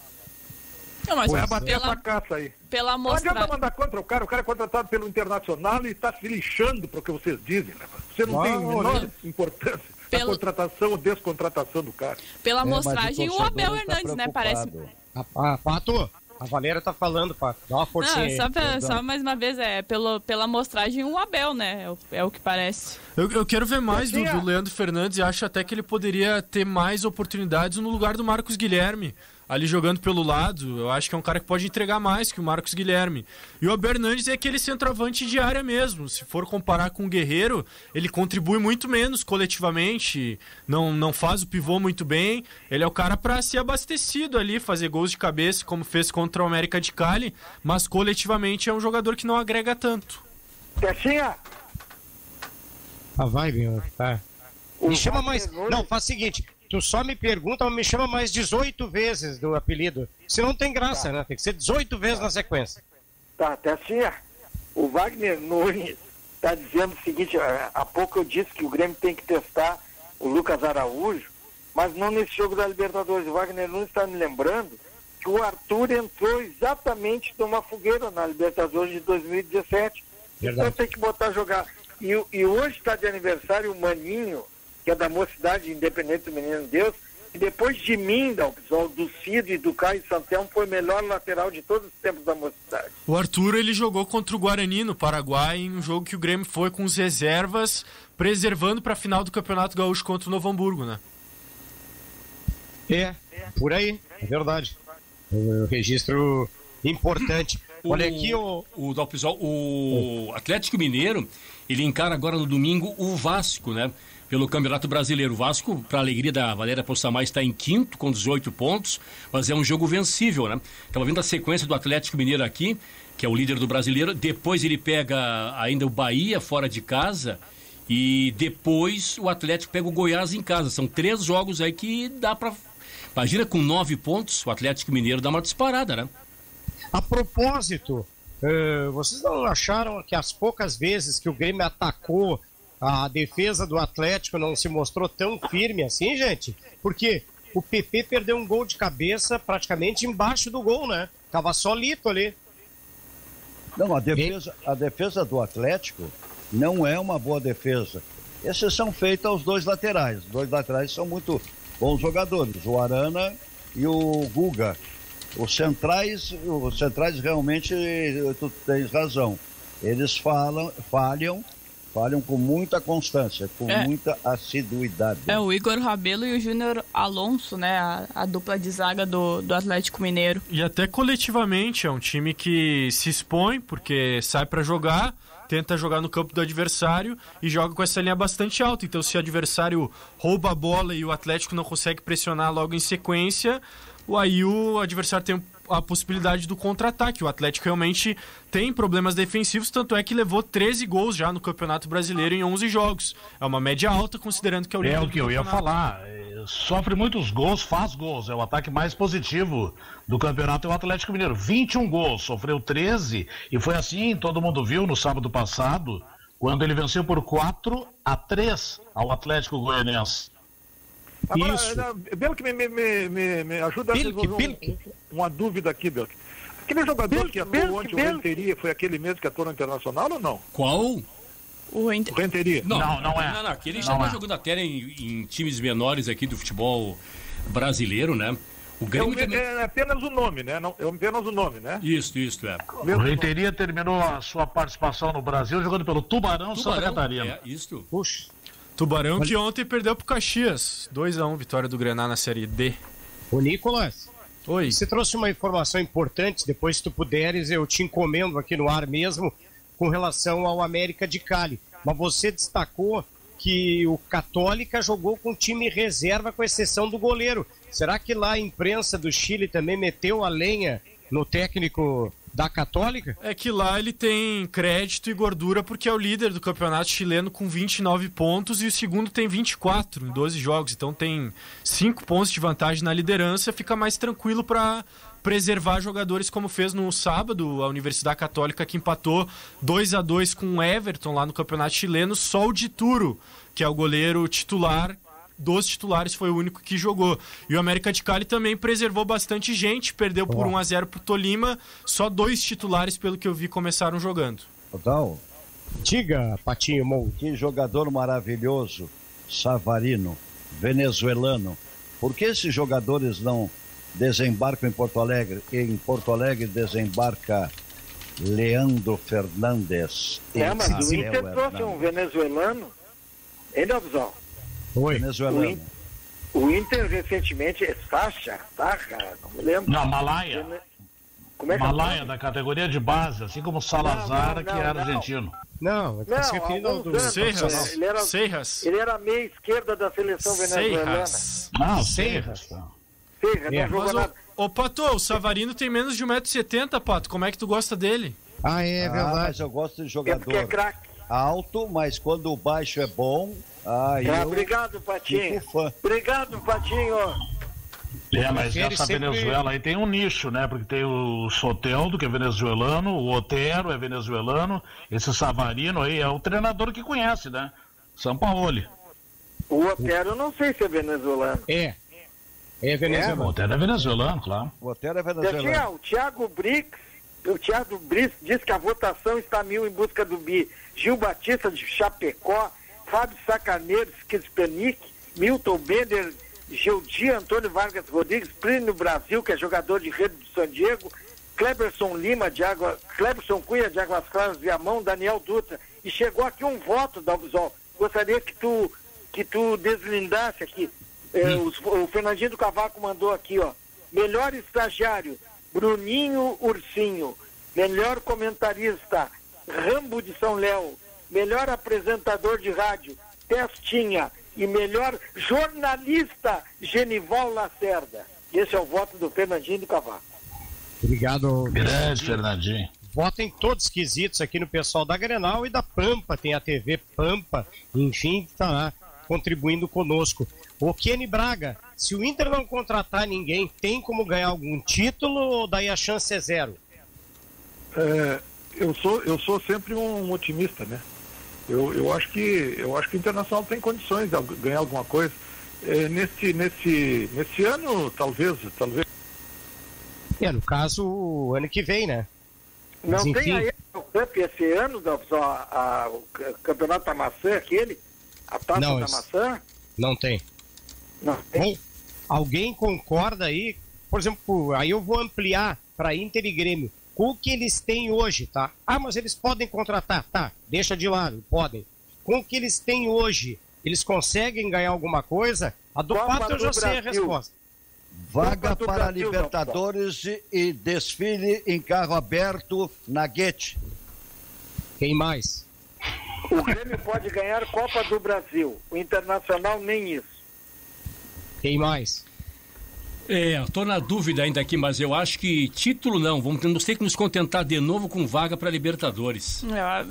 [SPEAKER 8] Não, mas
[SPEAKER 7] vai abater essa caça aí.
[SPEAKER 8] Pela
[SPEAKER 7] Não
[SPEAKER 8] amostra...
[SPEAKER 7] adianta mandar contra o cara é contratado pelo Internacional e está se lixando para o que vocês dizem, né? Você não tem a menor importância da contratação ou descontratação do cara.
[SPEAKER 8] Pela amostragem, o Abel Hernandes, né, parece...
[SPEAKER 3] Pato, a Valéria tá falando, Pato, dá uma forcinha
[SPEAKER 8] aí. Só mais uma vez, pela amostragem, o Abel, né, é o que parece.
[SPEAKER 2] Eu quero ver mais do Leandro Fernandes e acho até que ele poderia ter mais oportunidades no lugar do Marcos Guilherme, ali jogando pelo lado. Eu acho que é um cara que pode entregar mais que o Marcos Guilherme. E o Abel Hernandes é aquele centroavante de área mesmo. Se for comparar com o Guerreiro, ele contribui muito menos coletivamente, não faz o pivô muito bem. Ele é o cara para ser abastecido ali, fazer gols de cabeça, como fez contra o América de Cali, mas coletivamente é um jogador que não agrega tanto.
[SPEAKER 4] Pecinha!
[SPEAKER 3] Vai, meu, tá. Me chama mais... Não, faz o seguinte... Tu só me pergunta, ou me chama mais 18 vezes do apelido. Se não tem graça, né? Tem que ser 18 vezes na sequência.
[SPEAKER 4] Tá, até assim, o Wagner Nunes está dizendo o seguinte, há pouco eu disse que o Grêmio tem que testar o Lucas Araújo, mas não nesse jogo da Libertadores. O Wagner Nunes está me lembrando que o Arthur entrou exatamente numa fogueira na Libertadores de 2017. Verdade. Então tem que botar a jogar. E hoje está de aniversário o Maninho, que é da Mocidade Independente do Menino Deus, e depois de mim, do Cido e do Caio Santelmo, foi o melhor lateral de todos os tempos da Mocidade.
[SPEAKER 2] O Arthur, ele jogou contra o Guarani no Paraguai, em um jogo que o Grêmio foi com as reservas, preservando para a final do Campeonato Gaúcho contra o Novo Hamburgo, né?
[SPEAKER 3] Por aí, é verdade. Um registro importante. Olha aqui
[SPEAKER 1] o Atlético Mineiro, ele encara agora no domingo o Vasco, né? Pelo Campeonato Brasileiro. O Vasco, para a alegria da Valéria Possamay, está em 5º com 18 pontos, mas é um jogo vencível, né? Estava vendo a sequência do Atlético Mineiro aqui, que é o líder do Brasileiro, depois ele pega ainda o Bahia fora de casa e depois o Atlético pega o Goiás em casa. São 3 jogos aí que dá para... Imagina, com 9 pontos, o Atlético Mineiro dá uma disparada, né?
[SPEAKER 3] A propósito, vocês não acharam que as poucas vezes que o Grêmio atacou a defesa do Atlético não se mostrou tão firme assim, gente? Porque o PP perdeu um gol de cabeça praticamente embaixo do gol, né? Tava solito ali.
[SPEAKER 5] Não, a defesa do Atlético não é uma boa defesa. Exceção feita aos 2 laterais. Os 2 laterais são muito bons jogadores, o Arana e o Guga. Os centrais realmente, tu tens razão. Eles falham com muita constância, com muita assiduidade.
[SPEAKER 8] O Igor Rabelo e o Júnior Alonso, né? A dupla de zaga do Atlético Mineiro.
[SPEAKER 2] E até coletivamente é um time que se expõe, porque sai para jogar, tenta jogar no campo do adversário e joga com essa linha bastante alta. Então, se o adversário rouba a bola e o Atlético não consegue pressionar logo em sequência, aí o adversário tem a possibilidade do contra-ataque. O Atlético realmente tem problemas defensivos, tanto é que levou 13 gols já no Campeonato Brasileiro em 11 jogos. É uma média alta, considerando que é o líder
[SPEAKER 6] É o
[SPEAKER 2] do
[SPEAKER 6] que eu ia
[SPEAKER 2] campeonato.
[SPEAKER 6] falar. Sofre muitos gols, faz gols. É o ataque mais positivo do campeonato, é o Atlético Mineiro. 21 gols, sofreu 13, e foi assim, todo mundo viu no sábado passado, quando ele venceu por 4-3 ao Atlético Goianiense.
[SPEAKER 7] Agora,
[SPEAKER 3] Isso.
[SPEAKER 7] Belk, me ajuda a resolver uma dúvida aqui, Belk. Aquele jogador que atuou ontem, o Renteria, foi aquele mesmo que atuou no Internacional ou não?
[SPEAKER 1] Qual?
[SPEAKER 7] O Renteria.
[SPEAKER 6] Não é.
[SPEAKER 1] Não, aquele já está jogando até em times menores aqui do futebol brasileiro, né? O Grêmio também...
[SPEAKER 7] É apenas o nome, né? Não, é apenas o nome, né?
[SPEAKER 1] Isso, é.
[SPEAKER 6] O Renteria terminou a sua participação no Brasil jogando pelo Tubarão Santa Catarina.
[SPEAKER 1] É, isso.
[SPEAKER 3] Puxa.
[SPEAKER 2] Tubarão que ontem perdeu pro Caxias. 2-1, vitória do Grenal na Série D.
[SPEAKER 3] Ô, Nicolas,
[SPEAKER 2] Oi.
[SPEAKER 3] você trouxe uma informação importante, depois se tu puderes eu te encomendo aqui no ar mesmo, com relação ao América de Cali. Mas você destacou que o Católica jogou com time reserva, com exceção do goleiro. Será que lá a imprensa do Chile também meteu a lenha no técnico da Católica?
[SPEAKER 2] É que lá ele tem crédito e gordura porque é o líder do campeonato chileno com 29 pontos e o segundo tem 24 em 12 jogos. Então tem 5 pontos de vantagem na liderança, fica mais tranquilo para preservar jogadores, como fez no sábado a Universidade Católica, que empatou 2-2 com o Everton lá no campeonato chileno. Só o Dituro, que é o goleiro titular, dos titulares foi o único que jogou. E o América de Cali também preservou bastante gente, perdeu por 1-0 pro Tolima, só 2 titulares, pelo que eu vi, começaram jogando.
[SPEAKER 5] Então,
[SPEAKER 3] Diga, Patinho Mou.
[SPEAKER 5] que jogador maravilhoso, Savarino, venezuelano. Por que esses jogadores não desembarcam em Porto Alegre? E em Porto Alegre desembarca Leandro Fernandes.
[SPEAKER 4] Mas o Inter trouxe um venezuelano. Hein, Dalvizão?
[SPEAKER 3] Oi.
[SPEAKER 5] Venezuelano.
[SPEAKER 4] O Inter recentemente é Sacha, não me lembro.
[SPEAKER 6] Não, Malaya.
[SPEAKER 4] Como é que
[SPEAKER 6] Malaya, da categoria de base, assim como Salazar, que era argentino.
[SPEAKER 3] Não,
[SPEAKER 4] Não,
[SPEAKER 3] se referindo ao do
[SPEAKER 2] Serras.
[SPEAKER 3] Serras.
[SPEAKER 4] Ele era meia esquerda da seleção venezuelana.
[SPEAKER 2] Serras.
[SPEAKER 6] Não,
[SPEAKER 3] Serras.
[SPEAKER 4] Serra, não jogou
[SPEAKER 2] Mas,
[SPEAKER 4] nada.
[SPEAKER 2] ô Pato, o Savarino tem menos de 1,70m, Pato. Como é que tu gosta dele?
[SPEAKER 3] Ah, é
[SPEAKER 5] Mas
[SPEAKER 3] verdade.
[SPEAKER 5] eu gosto de
[SPEAKER 4] É porque é
[SPEAKER 5] jogador
[SPEAKER 4] craque.
[SPEAKER 5] alto, mas quando o baixo é bom, eu
[SPEAKER 4] Obrigado, Patinho.
[SPEAKER 5] fico fã.
[SPEAKER 4] Obrigado, Patinho.
[SPEAKER 6] Mas
[SPEAKER 3] Prefere
[SPEAKER 6] essa
[SPEAKER 3] sempre-
[SPEAKER 6] Venezuela aí tem um nicho, né? Porque tem o Soteldo, que é venezuelano, o Otero é venezuelano, esse Savarino aí é o treinador que conhece, né? Sampaoli.
[SPEAKER 4] O Otero, eu não sei se é venezuelano.
[SPEAKER 3] É
[SPEAKER 6] O
[SPEAKER 3] venezuelano.
[SPEAKER 6] Otero é venezuelano, claro.
[SPEAKER 5] O Otero é
[SPEAKER 4] Já
[SPEAKER 5] venezuelano.
[SPEAKER 4] tinha o Thiago Brix diz que a votação está 1000 em busca do bi. Gil Batista de Chapecó, Fábio Sacarneiro, Skizpenic, Milton Bender, Geldi, Antônio Vargas Rodrigues, Plínio Brasil, que é jogador de Rede do San Diego, Cleberson Cunha de Águas Claras, Viamão, Daniel Dutra. E chegou aqui um voto, Dalvizol. Gostaria que tu deslindasse aqui. O Fernandinho do Cavaco mandou aqui, ó. Melhor estagiário, Bruninho Ursinho. Melhor comentarista, Rambo de São Léo. Melhor apresentador de rádio, Testinha. E melhor jornalista, Genival Lacerda. Esse é o voto do Fernandinho do Cavaco.
[SPEAKER 3] Obrigado.
[SPEAKER 6] Grande Fernandinho.
[SPEAKER 3] Votem todos quesitos aqui no pessoal da Grenal e da Pampa. Tem a TV Pampa, enfim, que está lá contribuindo conosco. O Kenny Braga, se o Inter não contratar ninguém, tem como ganhar algum título ou daí a chance é zero?
[SPEAKER 7] Eu sou sempre um otimista, né? Eu acho que o Internacional tem condições de ganhar alguma coisa. Nesse ano, talvez.
[SPEAKER 3] No caso, o ano que vem, né?
[SPEAKER 4] Não
[SPEAKER 3] Mas,
[SPEAKER 4] tem
[SPEAKER 3] enfim.
[SPEAKER 4] aí o Cup esse ano, o Campeonato da Maçã, aquele? A Taça
[SPEAKER 3] Não,
[SPEAKER 4] da
[SPEAKER 3] esse-
[SPEAKER 4] Maçã?
[SPEAKER 3] Não tem.
[SPEAKER 4] Não tem.
[SPEAKER 3] Bom, alguém concorda aí? Por exemplo, aí eu vou ampliar para Inter e Grêmio. Com o que eles têm hoje, tá? Ah, mas eles podem contratar. Tá, deixa de lado, podem. Com o que eles têm hoje, eles conseguem ganhar alguma coisa? A do
[SPEAKER 4] Copa
[SPEAKER 3] Pato eu
[SPEAKER 4] do
[SPEAKER 3] já sei a
[SPEAKER 4] Brasil.
[SPEAKER 3] resposta.
[SPEAKER 5] Vaga
[SPEAKER 4] Copa do
[SPEAKER 5] para
[SPEAKER 4] Brasil,
[SPEAKER 5] Libertadores e desfile em carro aberto na Guete.
[SPEAKER 3] Quem mais?
[SPEAKER 4] O Grêmio pode ganhar Copa do Brasil. O Internacional nem isso.
[SPEAKER 3] Quem mais?
[SPEAKER 1] Tô na dúvida ainda aqui, mas eu acho que título não. Vamos ter que nos contentar de novo com vaga para Libertadores.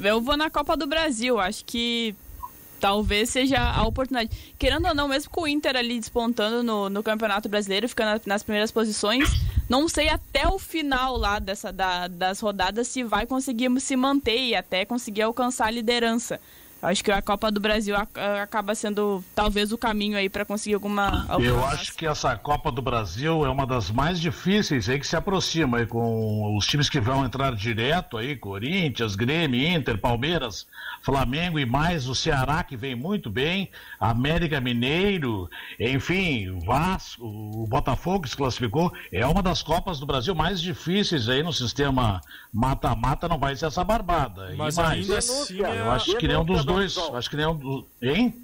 [SPEAKER 8] Eu vou na Copa do Brasil. Acho que talvez seja a oportunidade. Querendo ou não, mesmo com o Inter ali despontando no Campeonato Brasileiro, ficando nas primeiras posições, não sei até o final lá das rodadas se vai conseguir se manter e até conseguir alcançar a liderança. Acho que a Copa do Brasil acaba sendo talvez o caminho aí para conseguir alguma
[SPEAKER 6] Eu acho que essa Copa do Brasil é uma das mais difíceis aí que se aproxima aí com os times que vão entrar direto aí, Corinthians, Grêmio, Inter, Palmeiras, Flamengo e mais o Ceará que vem muito bem, América Mineiro, enfim, Vasco, o Botafogo que se classificou, é uma das Copas do Brasil mais difíceis aí no sistema mata-mata, não vai ser essa barbada.
[SPEAKER 2] Mas
[SPEAKER 6] e mais,
[SPEAKER 2] ainda assim
[SPEAKER 6] eu acho que nenhum dos dois, acho que nenhum dos... Hein?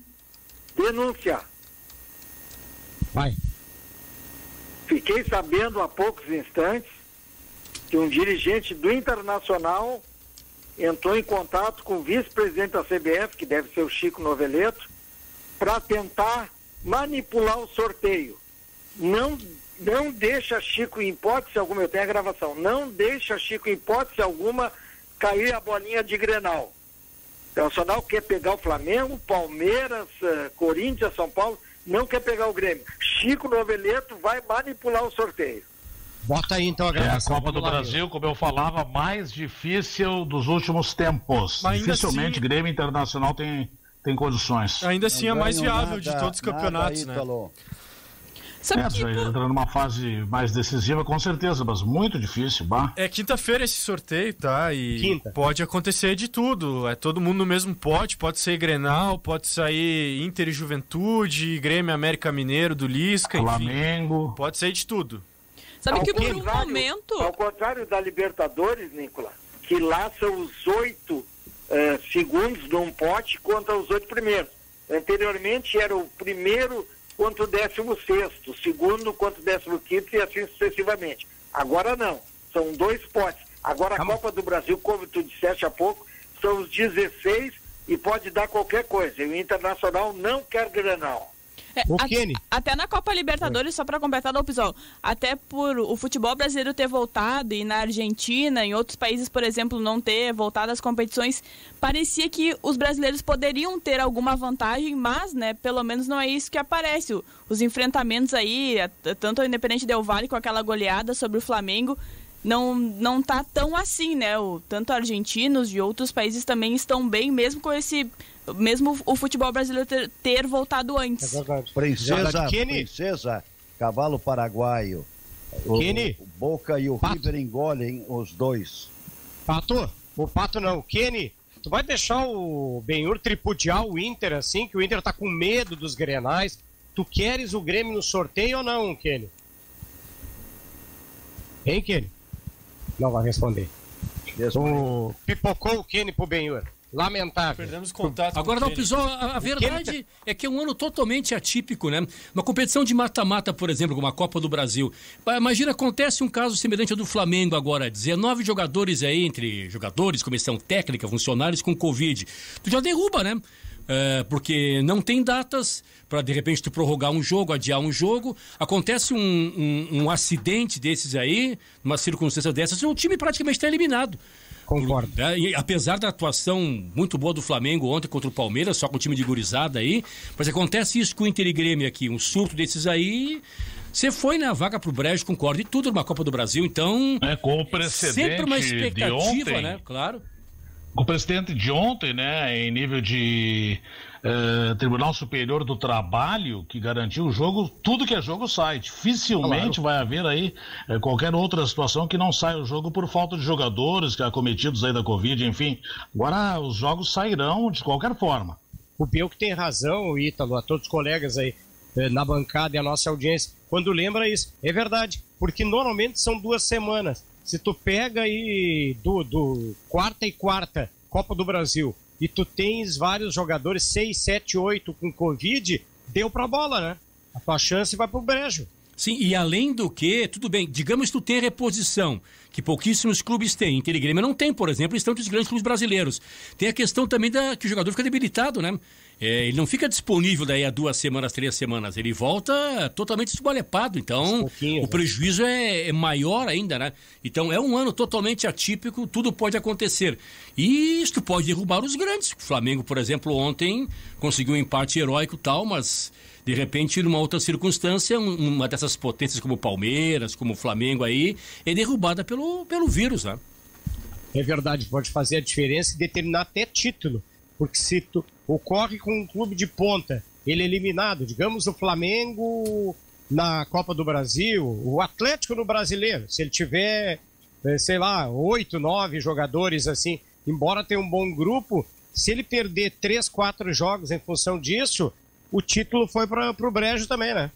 [SPEAKER 4] Denúncia.
[SPEAKER 3] Vai.
[SPEAKER 4] Fiquei sabendo há poucos instantes que um dirigente do Internacional entrou em contato com o vice-presidente da CBF, que deve ser o Chico Noveleto, para tentar manipular o sorteio. Não deixa Chico, em hipótese alguma, eu tenho a gravação, não deixa Chico, em hipótese alguma, cair a bolinha de Grenal. O Internacional quer pegar o Flamengo, Palmeiras, Corinthians, São Paulo, não quer pegar o Grêmio. Chico Noveleto vai manipular o sorteio.
[SPEAKER 3] Bota aí então a
[SPEAKER 6] gravação. É a Copa do Brasil, como eu falava, mais difícil dos últimos tempos. Dificilmente assim, Grêmio Internacional tem condições.
[SPEAKER 2] Ainda assim é mais viável de todos os campeonatos, né?
[SPEAKER 6] Entrando numa fase mais decisiva, com certeza, mas muito difícil, bah.
[SPEAKER 2] É quinta-feira esse sorteio, tá? E pode acontecer de tudo. É todo mundo no mesmo pote, pode ser Grenal, pode sair Inter e Juventude, Grêmio América Mineiro, do Lisca,
[SPEAKER 6] Flamengo.
[SPEAKER 2] Enfim, pode sair de tudo.
[SPEAKER 8] Sabe que por um momento...
[SPEAKER 4] Ao contrário da Libertadores, Nicolas, que lá são os 8 segundos de um pote contra os 8 primeiros. Anteriormente era o primeiro contra o 16º, o segundo contra o 15º e assim sucessivamente. Agora não, são 2 potes. Agora a Copa do Brasil, como tu disseste há pouco, são os 16 e pode dar qualquer coisa. E o Internacional não quer Grenal.
[SPEAKER 8] Até na Copa Libertadores, só para completar, Dalpizol, até por o futebol brasileiro ter voltado e na Argentina, em outros países, por exemplo, não ter voltado às competições, parecia que os brasileiros poderiam ter alguma vantagem, mas, né, pelo menos não é isso que aparece. Os enfrentamentos aí, tanto o Independente Del Valle com aquela goleada sobre o Flamengo, não tá tão assim, né? Tanto argentinos e outros países também estão bem, mesmo com mesmo o futebol brasileiro ter voltado antes.
[SPEAKER 3] É verdade.
[SPEAKER 5] Princesa, cavalo paraguaio. O Boca e o River engolem os dois.
[SPEAKER 3] O Pato não. Kenny, tu vai deixar o Benhur tripudiar o Inter assim, que o Inter tá com medo dos Grenais? Tu queres o Grêmio no sorteio ou não, Kenny? Hein, Kenny? Não vai responder. Pipocou o Kenny pro Benhur. Lamentável.
[SPEAKER 2] Perdemos contato.
[SPEAKER 1] Agora, Dalpizol, a verdade é que é um ano totalmente atípico, né? Uma competição de mata-mata, por exemplo, como a Copa do Brasil. Imagina, acontece um caso semelhante ao do Flamengo agora. 19 jogadores aí, entre jogadores, comissão técnica, funcionários com Covid. Tu já derruba, né? Porque não tem datas para, de repente, tu prorrogar um jogo, adiar um jogo. Acontece um acidente desses aí, uma circunstância dessas, o time praticamente está eliminado.
[SPEAKER 3] Concordo.
[SPEAKER 1] E apesar da atuação muito boa do Flamengo ontem contra o Palmeiras, só com o time de gurizada aí, mas acontece isso com o Inter e Grêmio aqui, um surto desses aí, você foi na vaga pro brejo, concordo, e tudo numa Copa do Brasil, então...
[SPEAKER 6] com o precedente
[SPEAKER 1] sempre uma expectativa,
[SPEAKER 6] de ontem,
[SPEAKER 1] né? Claro.
[SPEAKER 6] Com o precedente de ontem, né, em nível de Tribunal Superior do Trabalho, que garantiu o jogo, tudo que é jogo sai. Dificilmente vai haver aí qualquer outra situação que não saia o jogo por falta de jogadores que acometidos aí da Covid, enfim. Agora os jogos sairão de qualquer forma.
[SPEAKER 3] O Belco tem razão, Ítalo, a todos os colegas aí na bancada e a nossa audiência, quando lembra isso. É verdade, porque normalmente são 2 semanas. Se tu pega aí do quarta e quarta Copa do Brasil e tu tens vários jogadores, 6, 7, 8 com Covid, deu pra bola, né? A tua chance vai pro brejo.
[SPEAKER 1] Sim, e além do que, tudo bem, digamos que tu tem reposição, que pouquíssimos clubes têm. Inter e Grêmio não tem, por exemplo, estão entre os grandes clubes brasileiros. Tem a questão também que o jogador fica debilitado, né? Ele não fica disponível daí a 2 semanas, 3 semanas. Ele volta totalmente esgualepado. Então, o prejuízo é maior ainda, né? Então, é um ano totalmente atípico, tudo pode acontecer. E isto pode derrubar os grandes. O Flamengo, por exemplo, ontem conseguiu um empate heróico e tal, mas, de repente, numa outra circunstância, uma dessas potências como o Palmeiras, como o Flamengo aí, é derrubada pelo vírus, né?
[SPEAKER 3] É verdade, pode fazer a diferença e determinar até título. Porque se ocorre com um clube de ponta, ele é eliminado, digamos o Flamengo na Copa do Brasil, o Atlético no Brasileiro, se ele tiver, sei lá, 8, 9 jogadores assim, embora tenha um bom grupo, se ele perder 3, 4 jogos em função disso, o título foi para o brejo também, né?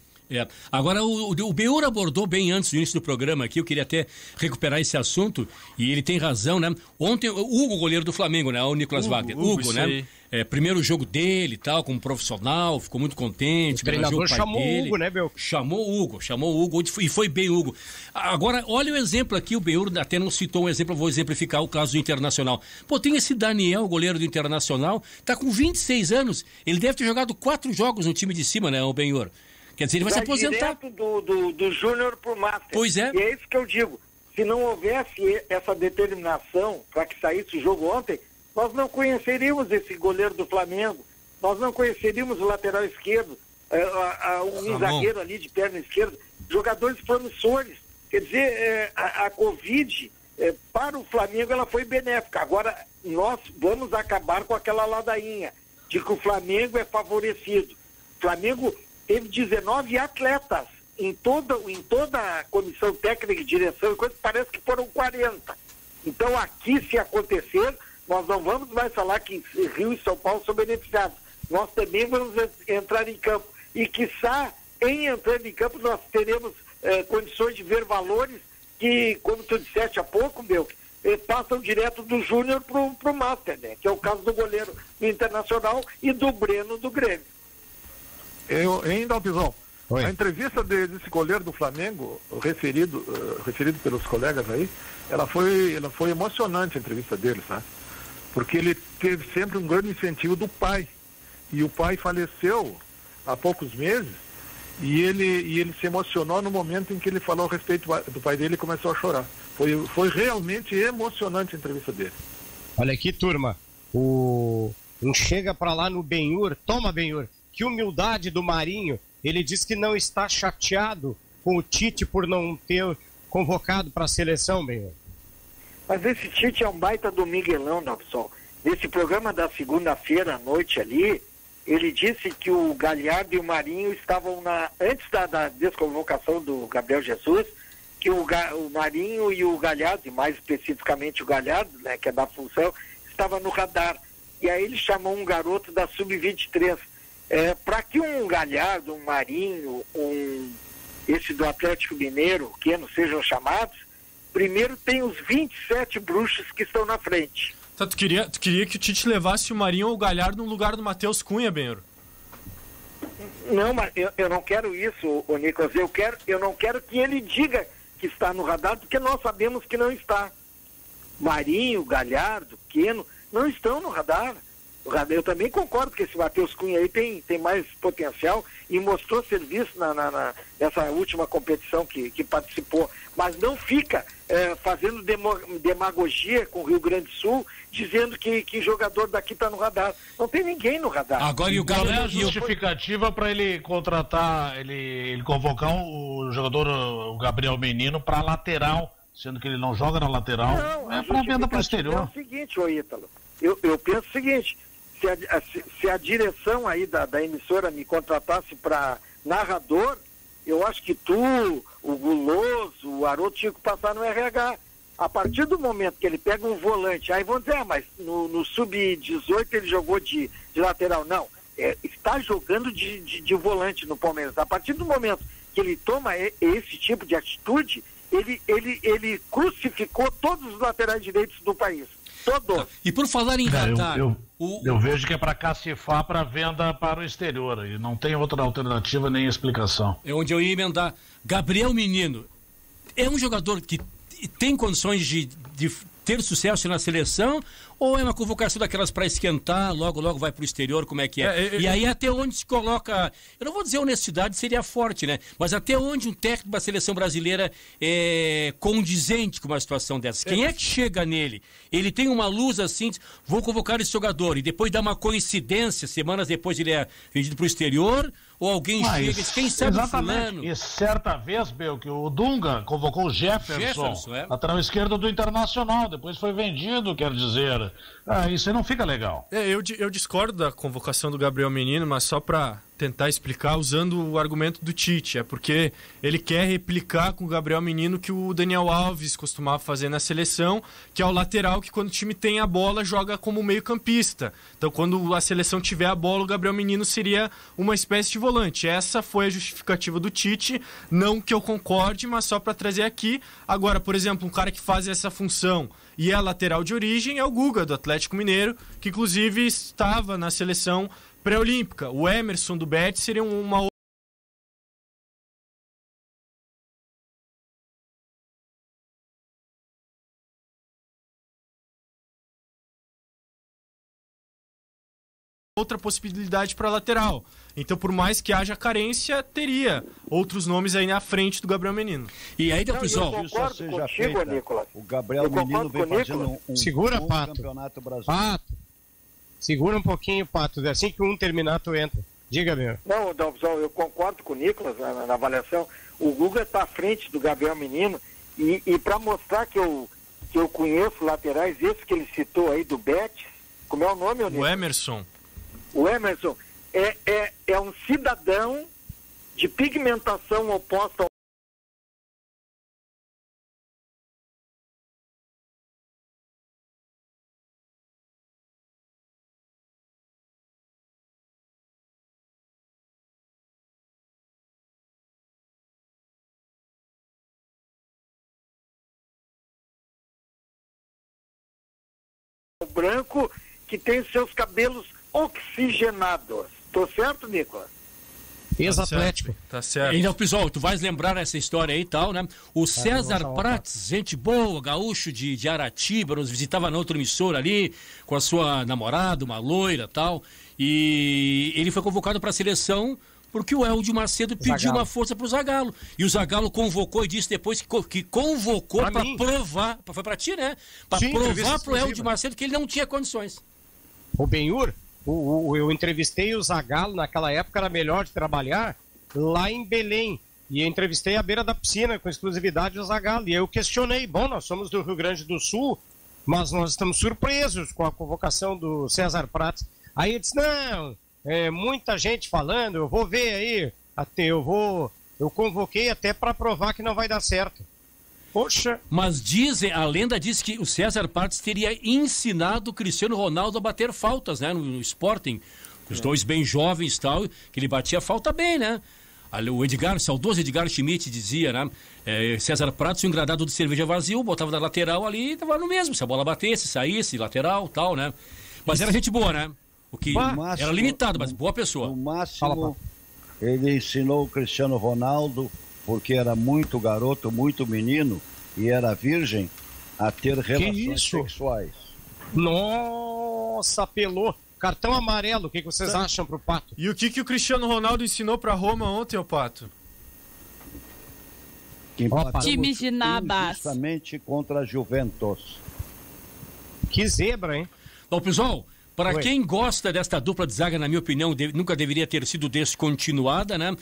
[SPEAKER 1] Agora o Benhur abordou bem antes do início do programa aqui, eu queria até recuperar esse assunto, e ele tem razão, né? Ontem o Hugo, goleiro do Flamengo, né? O Nicolas Wagner. Hugo, né? Primeiro jogo dele e tal, como profissional, ficou muito contente.
[SPEAKER 3] O treinador chamou o Hugo, né, Bel?
[SPEAKER 1] Chamou o Hugo e foi bem Hugo. Agora, olha o exemplo aqui, o Benhur até não citou um exemplo, eu vou exemplificar o caso do Internacional. Pô, tem esse Daniel, goleiro do Internacional, tá com 26 anos, ele deve ter jogado 4 jogos no time de cima, né, o Benhur? Quer dizer, ele vai se aposentar.
[SPEAKER 4] Direto do Júnior pro Master.
[SPEAKER 1] Pois é.
[SPEAKER 4] E é isso que eu digo. Se não houvesse essa determinação para que saísse o jogo ontem, nós não conheceríamos esse goleiro do Flamengo, nós não conheceríamos o lateral esquerdo, um zagueiro ali de perna esquerda, jogadores promissores. Quer dizer, a Covid, para o Flamengo, ela foi benéfica. Agora, nós vamos acabar com aquela ladainha de que o Flamengo é favorecido. O Flamengo teve 19 atletas em toda a comissão técnica e direção, e coisa, parece que foram 40. Então, aqui, se acontecer, nós não vamos mais falar que Rio e São Paulo são beneficiados. Nós também vamos entrar em campo. E, quiçá, em entrando em campo, nós teremos condições de ver valores que, como tu disseste há pouco, passam direto do Júnior pro Master, né? Que é o caso do goleiro do Internacional e do Breno do Grêmio.
[SPEAKER 7] Ainda, Alpizão, a entrevista desse goleiro do Flamengo, referido pelos colegas aí, ela foi emocionante, a entrevista dele, sabe? Porque ele teve sempre um grande incentivo do pai. E o pai faleceu há poucos meses, e ele se emocionou no momento em que ele falou a respeito do pai dele e começou a chorar. Foi realmente emocionante a entrevista dele.
[SPEAKER 3] Olha aqui, turma, chega pra lá no Benhur, toma Benhur. Que humildade do Marinho, ele diz que não está chateado com o Tite por não ter convocado para a seleção, Benhur.
[SPEAKER 4] Mas esse Tite é um baita do Miguelão, pessoal. Nesse programa da segunda-feira à noite ali, ele disse que o Galhardo e o Marinho estavam antes da desconvocação do Gabriel Jesus, que o Marinho e o Galhardo, e mais especificamente o Galhardo, né, que é da função, estava no radar. E aí ele chamou um garoto da Sub-23. Para que um Galhardo, um Marinho, esse do Atlético Mineiro, que não sejam chamados, primeiro tem os 27 bruxos que estão na frente.
[SPEAKER 2] Tá, tu queria que o Tite levasse o Marinho ou o Galhardo no lugar do Matheus Cunha, Benhur?
[SPEAKER 4] Não, mas eu não quero isso, Nicolas. Eu não quero que ele diga que está no radar, porque nós sabemos que não está. Marinho, Galhardo, Keno, não estão no radar. Eu também concordo que esse Matheus Cunha aí tem mais potencial e mostrou serviço nessa última competição que participou, mas não fica fazendo demagogia com o Rio Grande do Sul, dizendo que jogador daqui está no radar. Não tem ninguém no radar.
[SPEAKER 6] Agora, e o Galo é a justificativa para ele contratar, ele convocar o jogador, o Gabriel Menino, para lateral, sendo que ele não joga na lateral.
[SPEAKER 4] Não,
[SPEAKER 6] é para venda para o exterior.
[SPEAKER 4] É o seguinte, ô Ítalo, eu penso o seguinte: se a direção aí da emissora me contratasse para narrador, eu acho que tu, o Guloso, o Haroldo tinha que passar no RH. A partir do momento que ele pega um volante, aí vão dizer, mas no Sub-18 ele jogou de lateral. Não, está jogando de volante no Palmeiras. A partir do momento que ele toma esse tipo de atitude, ele crucificou todos os laterais direitos do país. Todos.
[SPEAKER 1] E por falar em radar...
[SPEAKER 6] Eu vejo que é para cacifar para venda para o exterior, e não tem outra alternativa nem explicação.
[SPEAKER 1] É onde eu ia emendar. Gabriel Menino é um jogador que tem condições de ter sucesso na seleção, ou é uma convocação daquelas para esquentar, logo vai para o exterior, como é que é? E aí até onde se coloca, eu não vou dizer honestidade, seria forte, né? Mas até onde um técnico da seleção brasileira é condizente com uma situação dessa? Quem é que chega nele? Ele tem uma luz assim, vou convocar esse jogador, e depois dá uma coincidência, semanas depois ele é vendido para o exterior, ou alguém chega e diz, quem sabe o fulano?
[SPEAKER 6] E certa vez, Bel, que o Dunga convocou o Jefferson lateral esquerdo do Internacional, depois foi vendido, quer dizer, isso aí não fica legal.
[SPEAKER 2] Eu discordo da convocação do Gabriel Menino, mas só para tentar explicar usando o argumento do Tite, é porque ele quer replicar com o Gabriel Menino que o Daniel Alves costumava fazer na seleção, que é o lateral que quando o time tem a bola joga como meio-campista. Então quando a seleção tiver a bola, o Gabriel Menino seria uma espécie de volante. Essa foi a justificativa do Tite, não que eu concorde, mas só para trazer aqui. Agora, por exemplo, um cara que faz essa função e é lateral de origem é o Guga, do Atlético Mineiro, que inclusive estava na seleção pré-olímpica. O Emerson do Betis seria uma outra possibilidade para lateral. Então, por mais que haja carência, teria outros nomes aí na frente do Gabriel Menino.
[SPEAKER 1] E aí, pessoal,
[SPEAKER 4] eu concordo contigo, Nicolas.
[SPEAKER 5] O Gabriel Menino vem fazendo um
[SPEAKER 3] Segura,
[SPEAKER 5] bom
[SPEAKER 3] Pato.
[SPEAKER 5] campeonato brasileiro.
[SPEAKER 3] Pato, segura um pouquinho, Pato. Assim que um terminar, tu entra. Diga, meu.
[SPEAKER 4] Não, Dalvizão, eu concordo com o Nicolas na avaliação. O Guga está à frente do Gabriel Menino e para mostrar que eu conheço laterais, esse que ele citou aí do Betis, como é o nome,
[SPEAKER 2] o Emerson.
[SPEAKER 4] O Emerson é um cidadão de pigmentação oposta ao branco que tem seus cabelos oxigenados. Tô certo, Nicolas?
[SPEAKER 3] Ex-Atlético.
[SPEAKER 2] Tá certo.
[SPEAKER 1] Então, pessoal, tu vais lembrar essa história aí e tal, né? O César Prates, gente boa, gaúcho de Aratiba, nos visitava na outra emissora ali, com a sua namorada, uma loira e tal, e ele foi convocado para a seleção porque o Héldio Macedo pediu uma força pro Zagallo. E o Zagallo convocou e disse depois que convocou para provar, foi para ti, né? Para provar pro Héldio Macedo que ele não tinha condições.
[SPEAKER 3] O Benhur, eu entrevistei o Zagallo, naquela época era melhor de trabalhar, lá em Belém. E eu entrevistei à beira da piscina, com exclusividade, o Zagallo. E eu questionei, nós somos do Rio Grande do Sul, mas nós estamos surpresos com a convocação do César Prates. Aí ele disse, não, muita gente falando, eu vou ver aí, eu convoquei até para provar que não vai dar certo. Poxa.
[SPEAKER 1] Mas a lenda diz que o César Prates teria ensinado o Cristiano Ronaldo a bater faltas, né, no Sporting. Os dois bem jovens e tal, que ele batia falta bem, né? O saudoso Edgar Schmidt dizia, né? César Prates, um engradado de cerveja vazio, botava da lateral ali e tava no mesmo. Se a bola batesse, saísse, lateral, tal, né? Mas era gente boa, né? O que era limitado, mas boa pessoa.
[SPEAKER 5] No máximo, ele ensinou o Cristiano Ronaldo, porque era muito garoto, muito menino, e era virgem, a ter relações sexuais.
[SPEAKER 3] Nossa, apelou. Cartão amarelo, o que vocês acham pro Pato?
[SPEAKER 2] E o que o Cristiano Ronaldo ensinou pra Roma ontem, ô Pato?
[SPEAKER 8] Time de Nabas.
[SPEAKER 5] Justamente contra a Juventus.
[SPEAKER 3] Que zebra, hein?
[SPEAKER 1] Bom, pessoal, para quem gosta desta dupla de zaga, na minha opinião, nunca deveria ter sido descontinuada, né?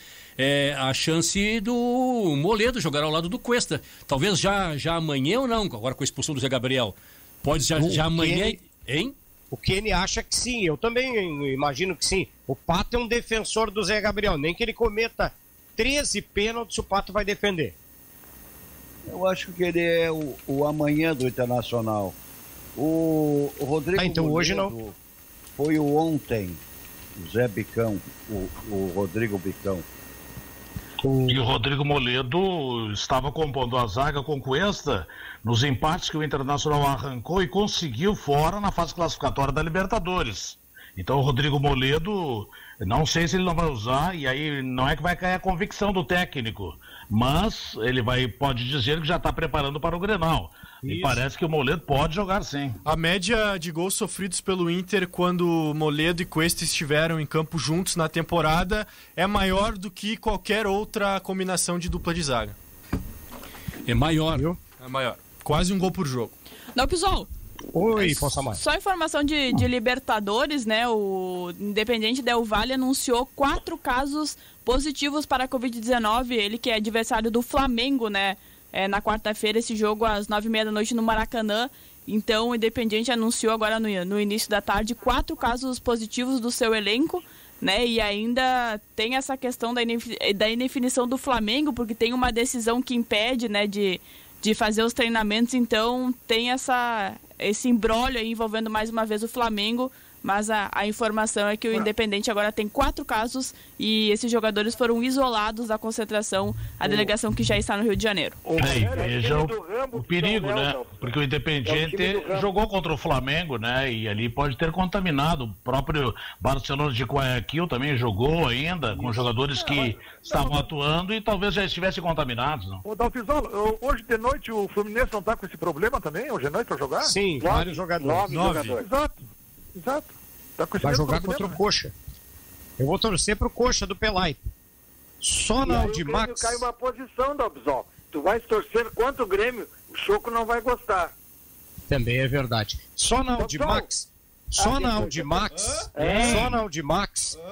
[SPEAKER 1] A chance do Moledo jogar ao lado do Cuesta. Talvez já amanhã ou não, agora com a expulsão do Zé Gabriel. Pode já amanhã, hein?
[SPEAKER 3] O Kenny acha que sim, eu também imagino que sim. O Pato é um defensor do Zé Gabriel, nem que ele cometa 13 pênaltis, o Pato vai defender.
[SPEAKER 5] Eu acho que ele é o amanhã do Internacional. O Rodrigo
[SPEAKER 3] então
[SPEAKER 5] Moledo
[SPEAKER 3] hoje não.
[SPEAKER 5] Foi o ontem, o Zé Bicão, o Rodrigo Bicão.
[SPEAKER 6] E o Rodrigo Moledo estava compondo a zaga com Cuesta nos empates que o Internacional arrancou e conseguiu fora na fase classificatória da Libertadores. Então o Rodrigo Moledo, não sei se ele não vai usar, e aí não é que vai cair a convicção do técnico, mas ele pode dizer que já está preparando para o Grenal. E parece que o Moledo pode jogar sim.
[SPEAKER 2] A média de gols sofridos pelo Inter quando Moledo e Cuesta estiveram em campo juntos na temporada é maior do que qualquer outra combinação de dupla de zaga.
[SPEAKER 1] É maior.
[SPEAKER 2] É maior. Quase um gol por jogo.
[SPEAKER 8] Não, Pizol.
[SPEAKER 3] Oi, posso mais.
[SPEAKER 8] Só informação de Libertadores, né? O Independiente Del Valle anunciou 4 casos positivos para a Covid-19. Ele que é adversário do Flamengo, né? Na quarta-feira, esse jogo às 9h30 da noite no Maracanã. Então, o Independiente anunciou agora no início da tarde 4 casos positivos do seu elenco, né? E ainda tem essa questão da indefinição do Flamengo, porque tem uma decisão que impede, né, de fazer os treinamentos. Então, tem esse imbróglio aí envolvendo mais uma vez o Flamengo. Mas a informação é que o Independente agora tem 4 casos e esses jogadores foram isolados da concentração, a delegação que já está no Rio de Janeiro.
[SPEAKER 6] Veja o perigo, né? Porque o Independente jogou contra o Flamengo, né? E ali pode ter contaminado. O próprio Barcelona de Guayaquil também jogou ainda, com jogadores que estavam atuando e talvez já estivessem contaminados, não?
[SPEAKER 7] Ô, Dalfizolo, hoje de noite o Fluminense não está com esse problema também? Hoje de noite para jogar?
[SPEAKER 3] Sim, vários jogadores.
[SPEAKER 7] 9 jogadores. Exato.
[SPEAKER 3] Vai jogar contra o Coxa. Eu vou torcer pro Coxa do Pelaipe. Só na Audimax.
[SPEAKER 4] Cai uma posição, Dalbizol. Tu vais torcer contra o Grêmio, o Choco não vai gostar.
[SPEAKER 3] Também é verdade. Só na Audimax. Só na Audimax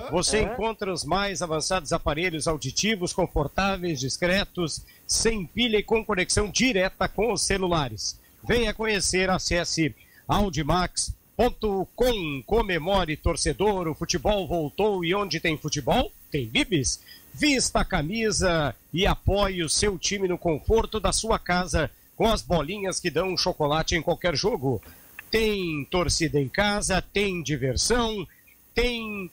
[SPEAKER 3] você encontra os mais avançados aparelhos auditivos, confortáveis, discretos, sem pilha e com conexão direta com os celulares. Venha conhecer, acesse Audimax.com. Comemore, torcedor, o futebol voltou e onde tem futebol, tem Bibis. Vista a camisa e apoie o seu time no conforto da sua casa com as bolinhas que dão chocolate em qualquer jogo. Tem torcida em casa, tem diversão, tem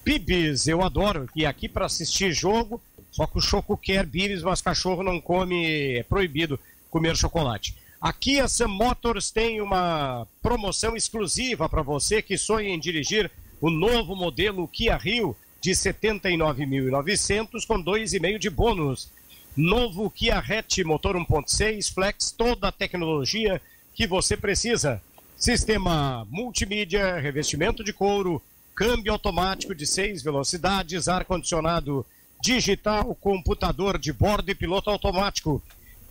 [SPEAKER 3] Bibis. Eu adoro ir aqui para assistir jogo, só que o Choco quer Bibis, mas cachorro não come, é proibido comer chocolate. Aqui a Sam Motors tem uma promoção exclusiva para você que sonha em dirigir o novo modelo Kia Rio de 79.900 com 2,5 de bônus. Novo Kia Hatch, motor 1.6, flex, toda a tecnologia que você precisa. Sistema multimídia, revestimento de couro, câmbio automático de 6 velocidades, ar-condicionado digital, computador de bordo e piloto automático.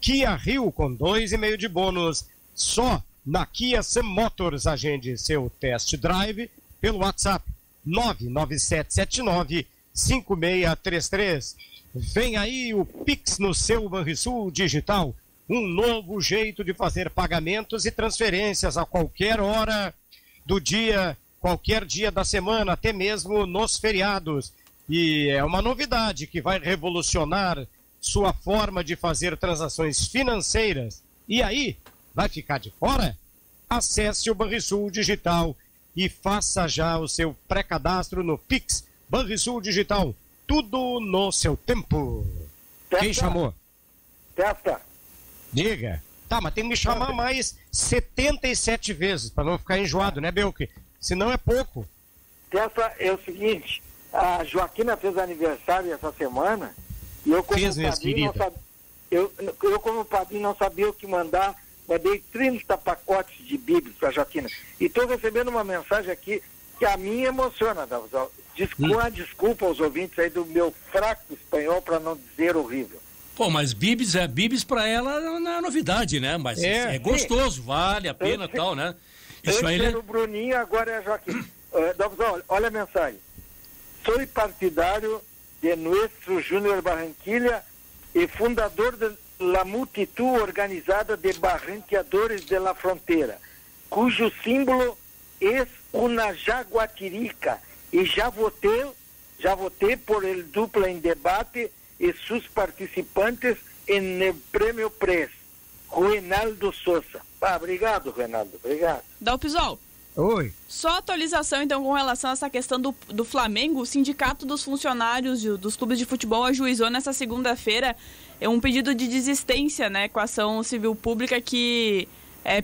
[SPEAKER 3] Kia Rio com 2,5 de bônus, só na Kia Sam Motors. Agende seu test drive pelo WhatsApp 997795633. Vem aí o Pix no seu Banrisul Digital, um novo jeito de fazer pagamentos e transferências a qualquer hora do dia, qualquer dia da semana, até mesmo nos feriados. E é uma novidade que vai revolucionar sua forma de fazer transações financeiras. E aí, vai ficar de fora? Acesse o Banrisul Digital e faça já o seu pré-cadastro no Pix Banrisul Digital. Tudo no seu tempo. Quem chamou?
[SPEAKER 4] Testa.
[SPEAKER 3] Diga. Tá, mas tem que me chamar mais 77 vezes, para não ficar enjoado, né, Belke? Senão é pouco.
[SPEAKER 4] Testa é o seguinte, a Joaquina fez aniversário essa semana. E eu como padrinho não sabia o que mandar, mandei 30 pacotes de Bíblias para a Joaquina. E estou recebendo uma mensagem aqui que a mim emociona, desculpa aos ouvintes aí do meu fraco espanhol, para não dizer horrível.
[SPEAKER 1] Pô, mas Bibis para ela não é novidade, né? Mas é gostoso, vale a pena e tal, né?
[SPEAKER 4] Isso aí era o Bruninho, agora é a Joaquina. Olha a mensagem. Sou partidário de Nuestro Júnior Barranquilla e fundador de la multitud organizada de barranqueadores de la frontera, cujo símbolo é una jaguatirica, e já votei por el dupla em debate e seus participantes en el Prêmio Press, Reinaldo Souza. Obrigado, Reinaldo, obrigado.
[SPEAKER 8] Dalpizol.
[SPEAKER 3] Oi.
[SPEAKER 8] Só atualização, então, com relação a essa questão do Flamengo. O Sindicato dos Funcionários dos Clubes de Futebol ajuizou nessa segunda-feira um pedido de desistência, né, com a ação civil pública que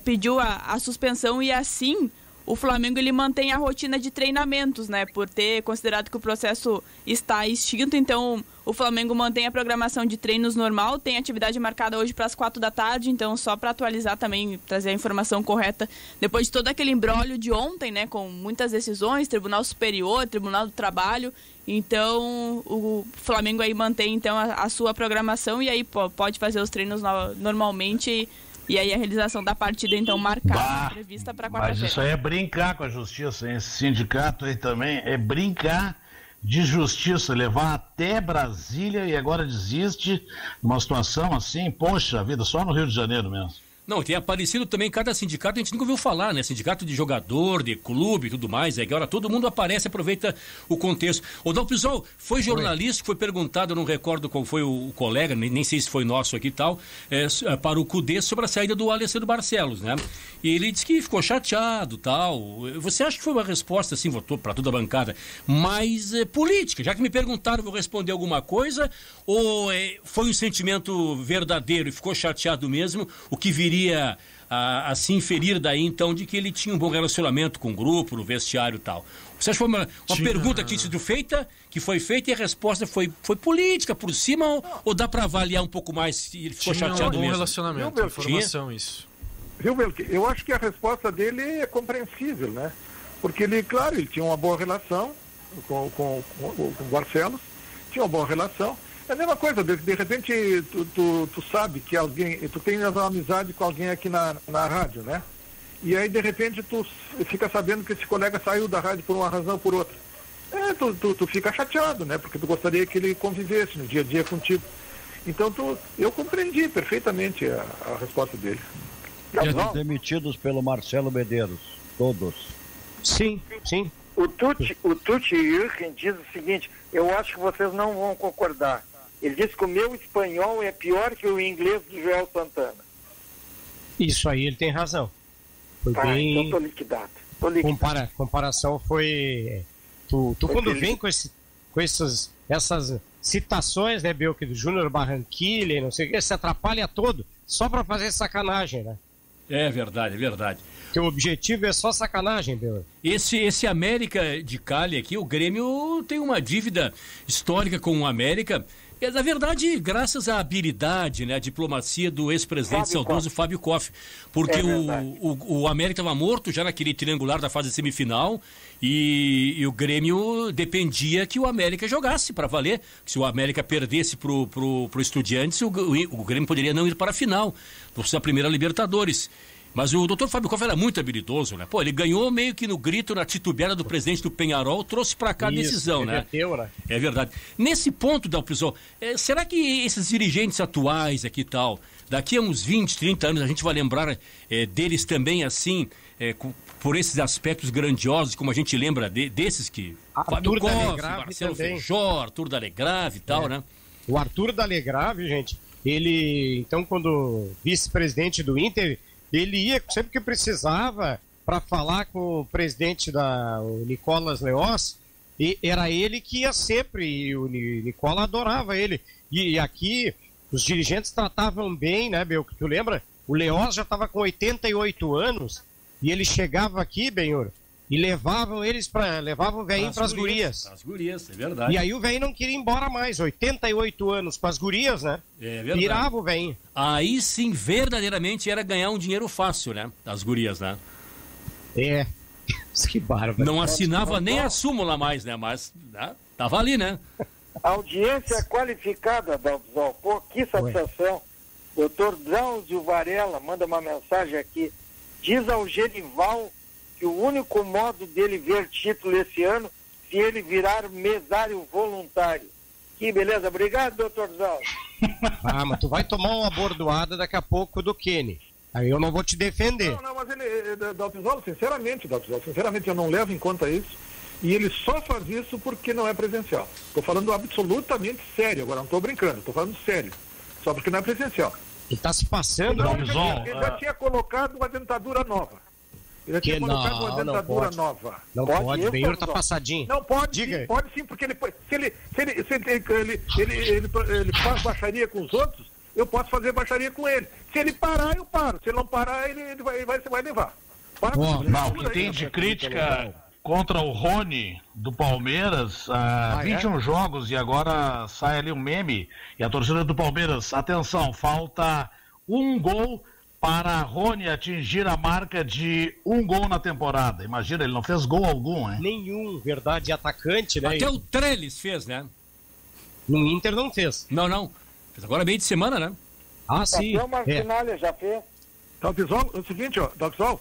[SPEAKER 8] pediu a suspensão, e assim o Flamengo ele mantém a rotina de treinamentos, né? Por ter considerado que o processo está extinto, então o Flamengo mantém a programação de treinos normal, tem atividade marcada hoje para as 4 da tarde, então só para atualizar também, trazer a informação correta, depois de todo aquele imbróglio de ontem, né? Com muitas decisões, Tribunal Superior, Tribunal do Trabalho, então o Flamengo aí mantém então a sua programação e aí pode fazer os treinos normalmente. E aí a realização da partida, então, marcada, prevista para quarta-feira.
[SPEAKER 6] Mas isso aí é brincar com a justiça, hein? Esse sindicato aí também é brincar de justiça, levar até Brasília e agora desiste numa situação assim, poxa vida, só no Rio de Janeiro mesmo.
[SPEAKER 1] Não, tem aparecido também cada sindicato, a gente nunca ouviu falar, né? Sindicato de jogador, de clube e tudo mais. Agora todo mundo aparece, aproveita o contexto. O Dalpisol foi jornalista, foi perguntado, eu não recordo qual foi o colega, nem sei se foi nosso aqui e tal, para o CUDE sobre a saída do Alessandro Barcelos, né? E ele disse que ficou chateado tal. Você acha que foi uma resposta, assim, votou para toda a bancada, mais política? Já que me perguntaram, vou responder alguma coisa, ou foi um sentimento verdadeiro e ficou chateado mesmo, o que viria a se inferir daí, então, de que ele tinha um bom relacionamento com o grupo, no vestiário e tal. Você acha que foi uma pergunta que tinha sido feita, que foi feita e a resposta foi política por cima, ou dá para avaliar um pouco mais se ele ficou chateado mesmo?
[SPEAKER 2] Tinha um relacionamento, informação, isso.
[SPEAKER 7] Viu, Belke? Eu acho que a resposta dele é compreensível, né? Porque ele, claro, ele tinha uma boa relação com o Barcelos, tinha uma boa relação. É a mesma coisa, de repente tu sabe que alguém, tu tem uma amizade com alguém aqui na rádio, né? E aí de repente tu fica sabendo que esse colega saiu da rádio por uma razão ou por outra. Tu fica chateado, né? Porque tu gostaria que ele convivesse no dia a dia contigo. Então eu compreendi perfeitamente a resposta dele.
[SPEAKER 5] Todos demitidos pelo Marcelo Medeiros, todos.
[SPEAKER 3] Sim.
[SPEAKER 4] O Tucci Jürgen diz o seguinte, eu acho que vocês não vão concordar. Ele disse que o meu espanhol é pior que o inglês do Joel Santana.
[SPEAKER 3] Isso aí ele tem razão. Foi bem...
[SPEAKER 4] Então tô liquidado.
[SPEAKER 3] Comparação foi... Tu quando vem com essas citações, né, Belke, do Júnior Barranquilla e não sei o que, se atrapalha todo só para fazer sacanagem, né?
[SPEAKER 1] É verdade.
[SPEAKER 3] Teu objetivo é só sacanagem, Belke.
[SPEAKER 1] Esse América de Cali aqui, o Grêmio tem uma dívida histórica com o América. Na verdade, graças à habilidade, né, a diplomacia do ex-presidente saudoso Fábio Koff, porque o América estava morto já naquele triangular da fase semifinal e o Grêmio dependia que o América jogasse para valer. Se o América perdesse pro Estudiantes, o Grêmio poderia não ir para a final, por ser a primeira Libertadores. Mas o doutor Fábio Koff era muito habilidoso, né? Ele ganhou meio que no grito, na titubeada do presidente do Penharol, trouxe para cá a decisão, né? É verdade. Nesse ponto, Dalpisol, será que esses dirigentes atuais aqui e tal, daqui a uns 20, 30 anos, a gente vai lembrar deles também assim, por esses aspectos grandiosos, como a gente lembra desses que... Fábio Koff, Marcelo Feijó, Arthur Dalegrave e tal, né?
[SPEAKER 3] O Arthur Dalegrave, gente, ele, então, quando vice-presidente do Inter... Ele ia sempre que precisava para falar com o presidente o Nicolas Leoz, e era ele que ia sempre, e o Nicola adorava ele. E aqui os dirigentes tratavam bem, né, Belke? Tu lembra? O Leoz já estava com 88 anos e ele chegava aqui, Benhor, e levavam o velhinho para as gurias.
[SPEAKER 1] As gurias, é verdade.
[SPEAKER 3] E aí o velhinho não queria ir embora mais, 88 anos com as gurias, né?
[SPEAKER 1] É verdade.
[SPEAKER 3] Virava o velhinho.
[SPEAKER 1] Aí sim, verdadeiramente era ganhar um dinheiro fácil, né? As gurias, né?
[SPEAKER 3] Que bárbaro.
[SPEAKER 1] Não assinava nem a súmula mais, né? Mas tava ali, né?
[SPEAKER 4] A audiência qualificada, Dalpisol. Pô, que satisfação. Doutor Drauzio Varela manda uma mensagem aqui. Diz ao Genival que o único modo dele ver título esse ano, se ele virar mesário voluntário. Que beleza. Obrigado, doutor Zão.
[SPEAKER 3] Mas tu vai tomar uma bordoada daqui a pouco do Kenny. Aí eu não vou te defender.
[SPEAKER 7] Não, mas ele, Dalpisol, sinceramente, eu não levo em conta isso. E ele só faz isso porque não é presencial. Estou falando absolutamente sério, agora não estou brincando, estou falando sério. Só porque não é presencial.
[SPEAKER 3] Ele está se passando,
[SPEAKER 7] Dalpisol. Ele já tinha colocado uma dentadura nova. Ele tinha colocado uma dentadura nova.
[SPEAKER 3] Não pode, o Benhor tá passadinho.
[SPEAKER 7] Não pode, sim, pode sim, porque se ele faz baixaria com os outros, eu posso fazer baixaria com ele. Se ele parar, eu paro. Se ele não parar, ele vai levar.
[SPEAKER 6] Não, que tem de crítica contra o Rony do Palmeiras, 21 jogos, e agora sai ali um meme, e a torcida do Palmeiras, atenção, falta um gol para Rony atingir a marca de um gol na temporada. Imagina, ele não fez gol algum, hein?
[SPEAKER 3] Nenhum, verdade, atacante, né?
[SPEAKER 1] Até o Trellis fez, né?
[SPEAKER 3] No Inter não fez.
[SPEAKER 1] Não. Fez agora meio de semana, né?
[SPEAKER 3] Sim.
[SPEAKER 4] Até o Martinalha já fez.
[SPEAKER 7] Dalpisol, é o seguinte, ó, Dalpisol,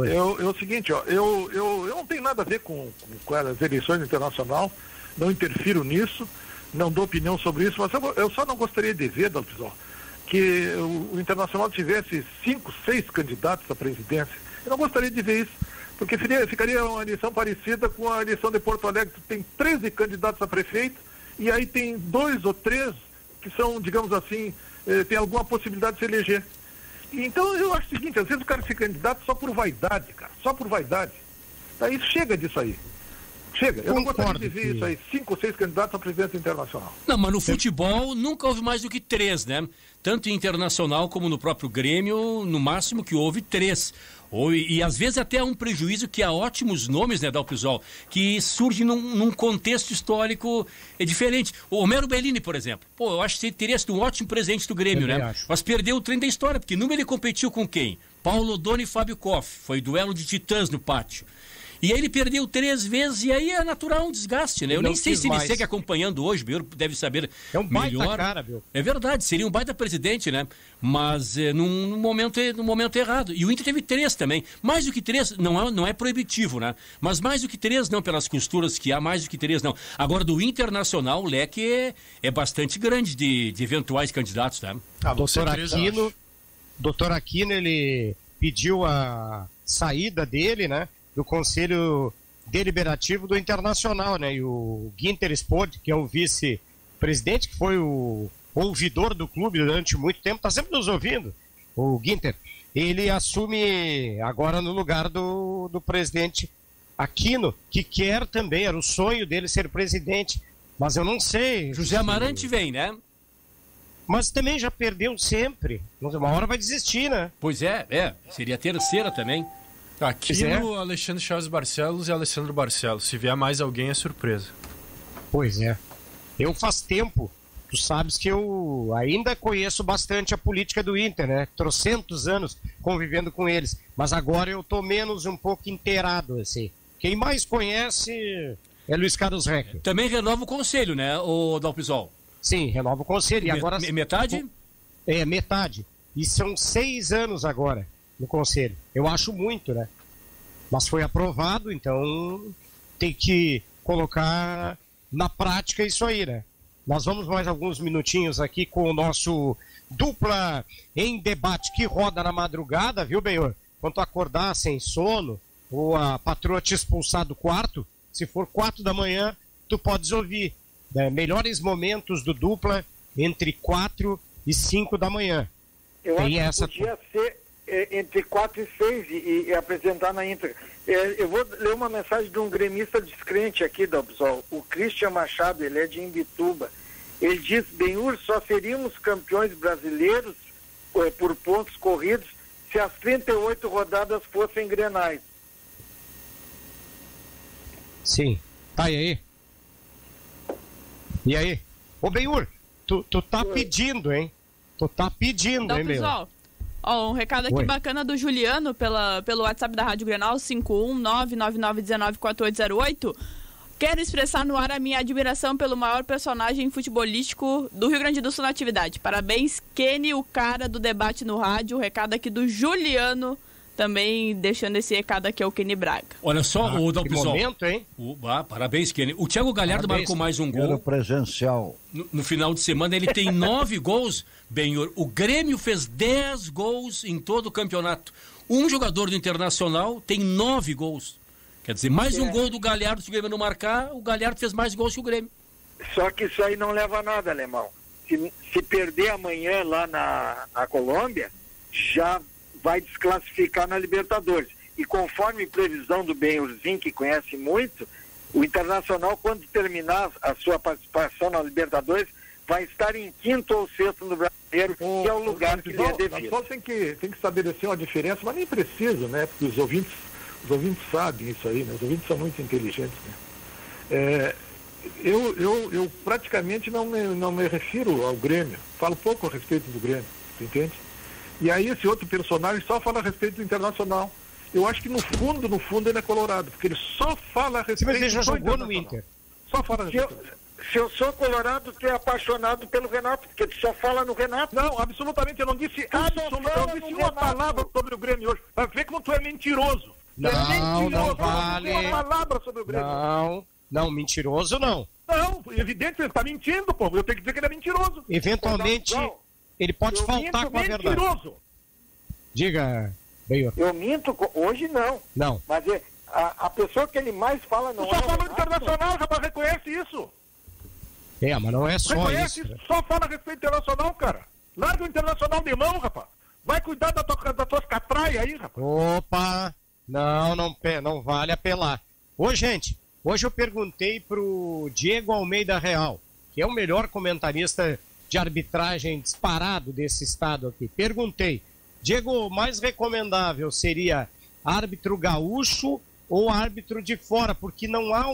[SPEAKER 7] é o seguinte, ó, eu não tenho nada a ver com as eleições internacionais, não interfiro nisso, não dou opinião sobre isso, mas eu só não gostaria de ver, Dalpisol, que o Internacional tivesse 5, 6 candidatos à presidência. Eu não gostaria de ver isso, porque ficaria uma eleição parecida com a eleição de Porto Alegre. Tem 13 candidatos a prefeito, e aí tem 2 ou 3 que são, digamos assim, tem alguma possibilidade de se eleger. Então eu acho o seguinte, às vezes o cara se candidata só por vaidade, cara, só por vaidade. Daí chega disso aí. Chega, eu não gostaria de ver isso aí, 5 ou 6 candidatos a presidente internacional.
[SPEAKER 1] Não, mas no futebol nunca houve mais do que 3, né? Tanto em Internacional como no próprio Grêmio, no máximo que houve 3. E às vezes até há um prejuízo que há ótimos nomes, né, Dalpisol, que surgem num contexto histórico diferente. O Homero Bellini, por exemplo. Pô, eu acho que teria sido um ótimo presidente do Grêmio, né? Mas perdeu o trem da história, porque nunca ele competiu com quem? Paulo Odoni e Fábio Koff. Foi duelo de titãs no pátio. E aí ele perdeu 3 vezes, e aí é natural um desgaste, né? Eu nem sei se ele segue acompanhando hoje, o Bior deve saber melhor.
[SPEAKER 3] Baita cara, Bior.
[SPEAKER 1] É verdade, seria um baita presidente, né? Mas num momento errado. E o Inter teve 3 também. Mais do que 3, não é proibitivo, né? Mas mais do que 3 não, pelas costuras que há, mais do que 3 não. Agora, do Internacional, o leque é bastante grande de eventuais candidatos, né?
[SPEAKER 3] Doutor Aquino, ele pediu a saída dele, né? Do Conselho Deliberativo do Internacional, né? E o Ginter Sport, que é o vice-presidente, que foi o ouvidor do clube durante muito tempo, está sempre nos ouvindo, o Ginter, ele assume agora no lugar do presidente Aquino, que quer também, era o sonho dele ser presidente, mas eu não sei.
[SPEAKER 1] José Amarante vem, né?
[SPEAKER 3] Mas também já perdeu sempre. Uma hora vai desistir, né?
[SPEAKER 1] Pois seria a terceira também.
[SPEAKER 2] Aquino, Alexandre Chaves Barcelos e Alessandro Barcelos. Se vier mais alguém, é surpresa.
[SPEAKER 3] Pois é. Eu faz tempo, tu sabes que eu ainda conheço bastante a política do Inter, né? Trocentos anos convivendo com eles. Mas agora eu tô menos um pouco inteirado, assim. Quem mais conhece é Luiz Carlos Recker.
[SPEAKER 1] Também renova o conselho, né, o Dalpisol?
[SPEAKER 3] Sim, renova o conselho. E agora...
[SPEAKER 1] Metade?
[SPEAKER 3] É, metade. E são 6 anos agora no conselho. Eu acho muito, né? Mas foi aprovado, então tem que colocar na prática isso aí, né? Nós vamos mais alguns minutinhos aqui com o nosso Dupla em Debate, que roda na madrugada, viu, Benhor? Quando tu acordar sem sono, ou a patroa te expulsar do quarto, se for 4 da manhã, tu podes ouvir, né? Melhores momentos do Dupla entre 4 e 5 da manhã.
[SPEAKER 4] Eu acho que podia ser entre 4 e 6 e apresentar na íntegra. Eu vou ler uma mensagem de um gremista descrente aqui, Dalpisol. O Christian Machado, ele é de Imbituba. Ele diz: Benhur, só seríamos campeões brasileiros por pontos corridos se as 38 rodadas fossem grenais.
[SPEAKER 3] Sim. Tá, e aí? E aí? Ô, Benhur, tu tá pedindo, hein? Tu tá pedindo, hein, Benhur?
[SPEAKER 8] Ó, um recado aqui bacana do Juliano pelo WhatsApp da Rádio Grenal, 51999194808. Quero expressar no ar a minha admiração pelo maior personagem futebolístico do Rio Grande do Sul na atividade. Parabéns, Kenny, o cara do debate no rádio. O recado aqui do Juliano, também deixando esse recado aqui ao Kenny Braga.
[SPEAKER 1] Olha só, o Dalpisol.
[SPEAKER 3] Que momento, hein?
[SPEAKER 1] Parabéns, Kenny. O Thiago Galhardo marcou mais um gol.
[SPEAKER 5] Presencial.
[SPEAKER 1] No final de semana ele tem 9 gols, Benhor. O Grêmio fez 10 gols em todo o campeonato. Um jogador do Internacional tem 9 gols. Quer dizer, mais um gol do Galhardo, se o Grêmio não marcar, o Galhardo fez mais gols que o Grêmio.
[SPEAKER 4] Só que isso aí não leva a nada, Alemão. Se perder amanhã lá na Colômbia, já vai desclassificar na Libertadores. E conforme previsão do Benhurzinho, que conhece muito, o Internacional, quando terminar a sua participação na Libertadores, vai estar em quinto ou sexto no Brasileiro, que é o lugar que lhe é devido.
[SPEAKER 7] Só tem que estabelecer uma diferença, mas nem precisa, né? Porque os ouvintes sabem isso aí, né? Os ouvintes são muito inteligentes, né? Eu praticamente não me refiro ao Grêmio, falo pouco a respeito do Grêmio, entende? E aí esse outro personagem só fala a respeito do Internacional. Eu acho que no fundo ele é colorado, porque ele só fala a respeito do Internacional.
[SPEAKER 3] Mas ele já jogou no Inter.
[SPEAKER 7] Só fala a respeito.
[SPEAKER 4] Se eu sou colorado, tu é apaixonado pelo Renato, porque tu só fala no Renato.
[SPEAKER 7] Não, absolutamente, eu não disse absolutamente. Eu disse uma palavra sobre o Grêmio hoje. Vai ver como tu é mentiroso.
[SPEAKER 3] Não vale.
[SPEAKER 7] Uma palavra sobre o Grêmio.
[SPEAKER 3] Não, mentiroso não.
[SPEAKER 7] Não, evidente, ele está mentindo, pô. Eu tenho que dizer que ele é mentiroso.
[SPEAKER 3] Eventualmente, ele pode faltar com a verdade.
[SPEAKER 7] Mentiroso.
[SPEAKER 3] Diga, Benhor.
[SPEAKER 4] Eu minto, hoje não.
[SPEAKER 3] Não.
[SPEAKER 4] Mas a pessoa que ele mais fala não é.
[SPEAKER 7] Só fala do Internacional, rapaz, reconhece isso.
[SPEAKER 3] Mas não é só
[SPEAKER 7] reconhece
[SPEAKER 3] isso.
[SPEAKER 7] Só fala a respeito do Internacional, cara. Larga o Internacional de mão, rapaz. Vai cuidar das tuas catraias aí, rapaz.
[SPEAKER 3] Opa, não vale apelar. Gente, hoje eu perguntei pro Diego Almeida Real, que é o melhor comentarista de arbitragem disparado desse estado aqui. Perguntei, Diego, mais recomendável seria árbitro gaúcho ou árbitro de fora? Porque não há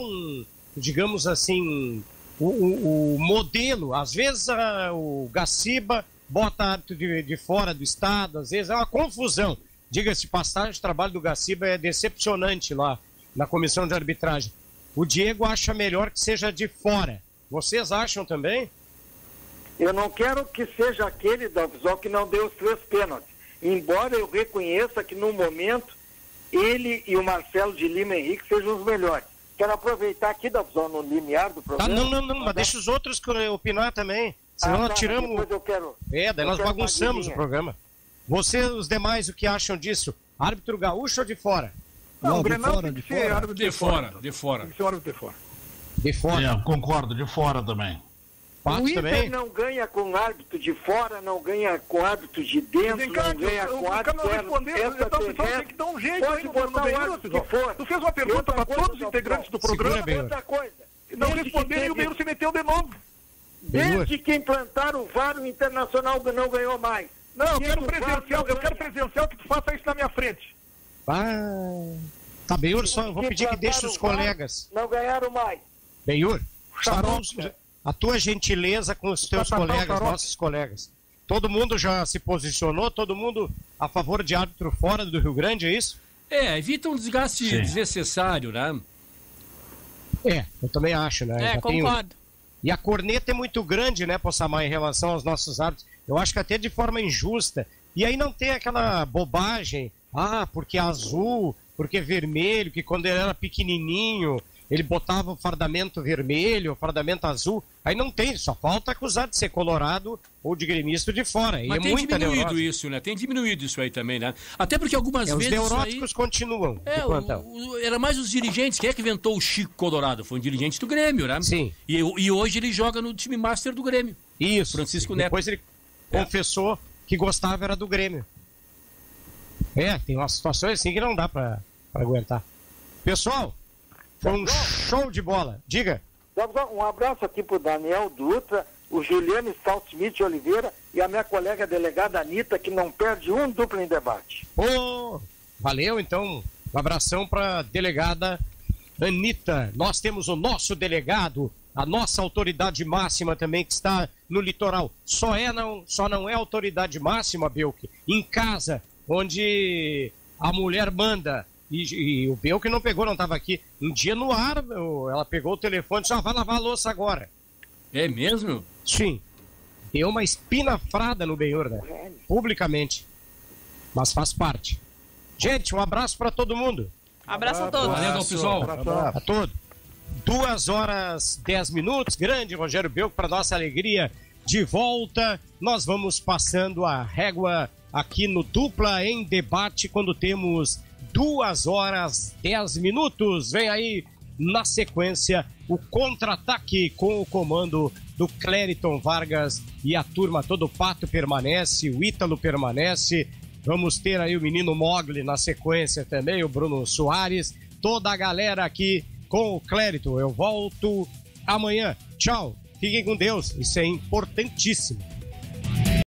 [SPEAKER 3] digamos assim, o modelo. Às vezes o Gaciba bota árbitro de fora do estado, às vezes é uma confusão. Diga-se de passagem, o trabalho do Gaciba é decepcionante lá na comissão de arbitragem. O Diego acha melhor que seja de fora. Vocês acham também?
[SPEAKER 4] Eu não quero que seja aquele da Visual que não deu os 3 pênaltis. Embora eu reconheça que no momento ele e o Marcelo de Lima Henrique sejam os melhores. Quero aproveitar aqui da Visual no limiar do programa.
[SPEAKER 3] Não, mas deixa os outros opinar também. Senão nós tiramos.
[SPEAKER 4] Depois eu quero.
[SPEAKER 3] Daí nós bagunçamos o programa. Vocês, os demais, o que acham disso? Árbitro gaúcho ou de fora?
[SPEAKER 7] Não, o Grenal tem que ser árbitro
[SPEAKER 1] de fora.
[SPEAKER 7] Tem que ser árbitro de fora.
[SPEAKER 3] De fora?
[SPEAKER 6] Concordo, de fora também.
[SPEAKER 4] O Inter não ganha com árbitro de fora, não ganha com árbitro de dentro, não ganha com árbitro
[SPEAKER 7] externo. Tem que dar um jeito aí no Benhur. Tu fez uma pergunta para todos os integrantes do programa.
[SPEAKER 4] Outra coisa.
[SPEAKER 7] Não responderam e o Benhur se meteu de novo.
[SPEAKER 4] Desde que implantaram o VAR, o Internacional não ganhou mais.
[SPEAKER 7] Não, eu quero presencial que tu faça isso na minha frente.
[SPEAKER 3] Tá, Benhur, só vou pedir que deixe os colegas.
[SPEAKER 4] Não ganharam mais.
[SPEAKER 3] Benhur, a tua gentileza com os teus colegas, nossos colegas. Todo mundo já se posicionou? Todo mundo a favor de árbitro fora do Rio Grande, é isso?
[SPEAKER 1] Evita um desgaste desnecessário, né?
[SPEAKER 3] Eu também acho, né?
[SPEAKER 8] Concordo.
[SPEAKER 3] E a corneta é muito grande, né, Possamar, em relação aos nossos árbitros. Eu acho que até de forma injusta. E aí não tem aquela bobagem, porque é azul, porque é vermelho, que quando ele era pequenininho, ele botava o fardamento vermelho, o fardamento azul. Aí não tem, só falta acusar de ser colorado ou de gremista de fora.
[SPEAKER 1] Mas tem diminuído isso, né? Tem diminuído isso aí também, né? Até porque algumas vezes...
[SPEAKER 3] Os neuróticos continuam.
[SPEAKER 1] Era mais os dirigentes. Quem é que inventou o Chico Colorado? Foi um dirigente do Grêmio, né?
[SPEAKER 3] Sim.
[SPEAKER 1] E hoje ele joga no time master do Grêmio.
[SPEAKER 3] Isso.
[SPEAKER 1] Francisco Neto.
[SPEAKER 3] Depois ele confessou que gostava era do Grêmio. Tem umas situações assim que não dá pra aguentar. Pessoal, foi um show de bola. Diga.
[SPEAKER 4] Um abraço aqui pro Daniel Dutra, o Juliano Staltschmidt Oliveira e a minha colega delegada Anitta, que não perde um duplo em debate.
[SPEAKER 3] Valeu, então. Um abração pra delegada Anitta. Nós temos o nosso delegado, a nossa autoridade máxima também, que está no litoral. Só não é autoridade máxima, Belk, em casa, onde a mulher manda. E o Belk não pegou, não estava aqui. Um dia no ar, ela pegou o telefone e disse, vai lavar a louça agora.
[SPEAKER 1] É mesmo?
[SPEAKER 3] Sim. Deu uma espinafrada no Benhur, né? Publicamente. Mas faz parte. Gente, um abraço para todo mundo.
[SPEAKER 8] Abraço a todos.
[SPEAKER 1] Valeu, pessoal.
[SPEAKER 3] A todos. 2h10. Grande Rogério Belk, para nossa alegria. De volta, nós vamos passando a régua aqui no Dupla em Debate, quando temos 2h10. Vem aí, na sequência, o contra-ataque com o comando do Clériton Vargas e a turma toda. O Pato permanece, o Ítalo permanece. Vamos ter aí o menino Mogli na sequência também, o Bruno Soares. Toda a galera aqui com o Clériton. Eu volto amanhã. Tchau. Fiquem com Deus, isso é importantíssimo.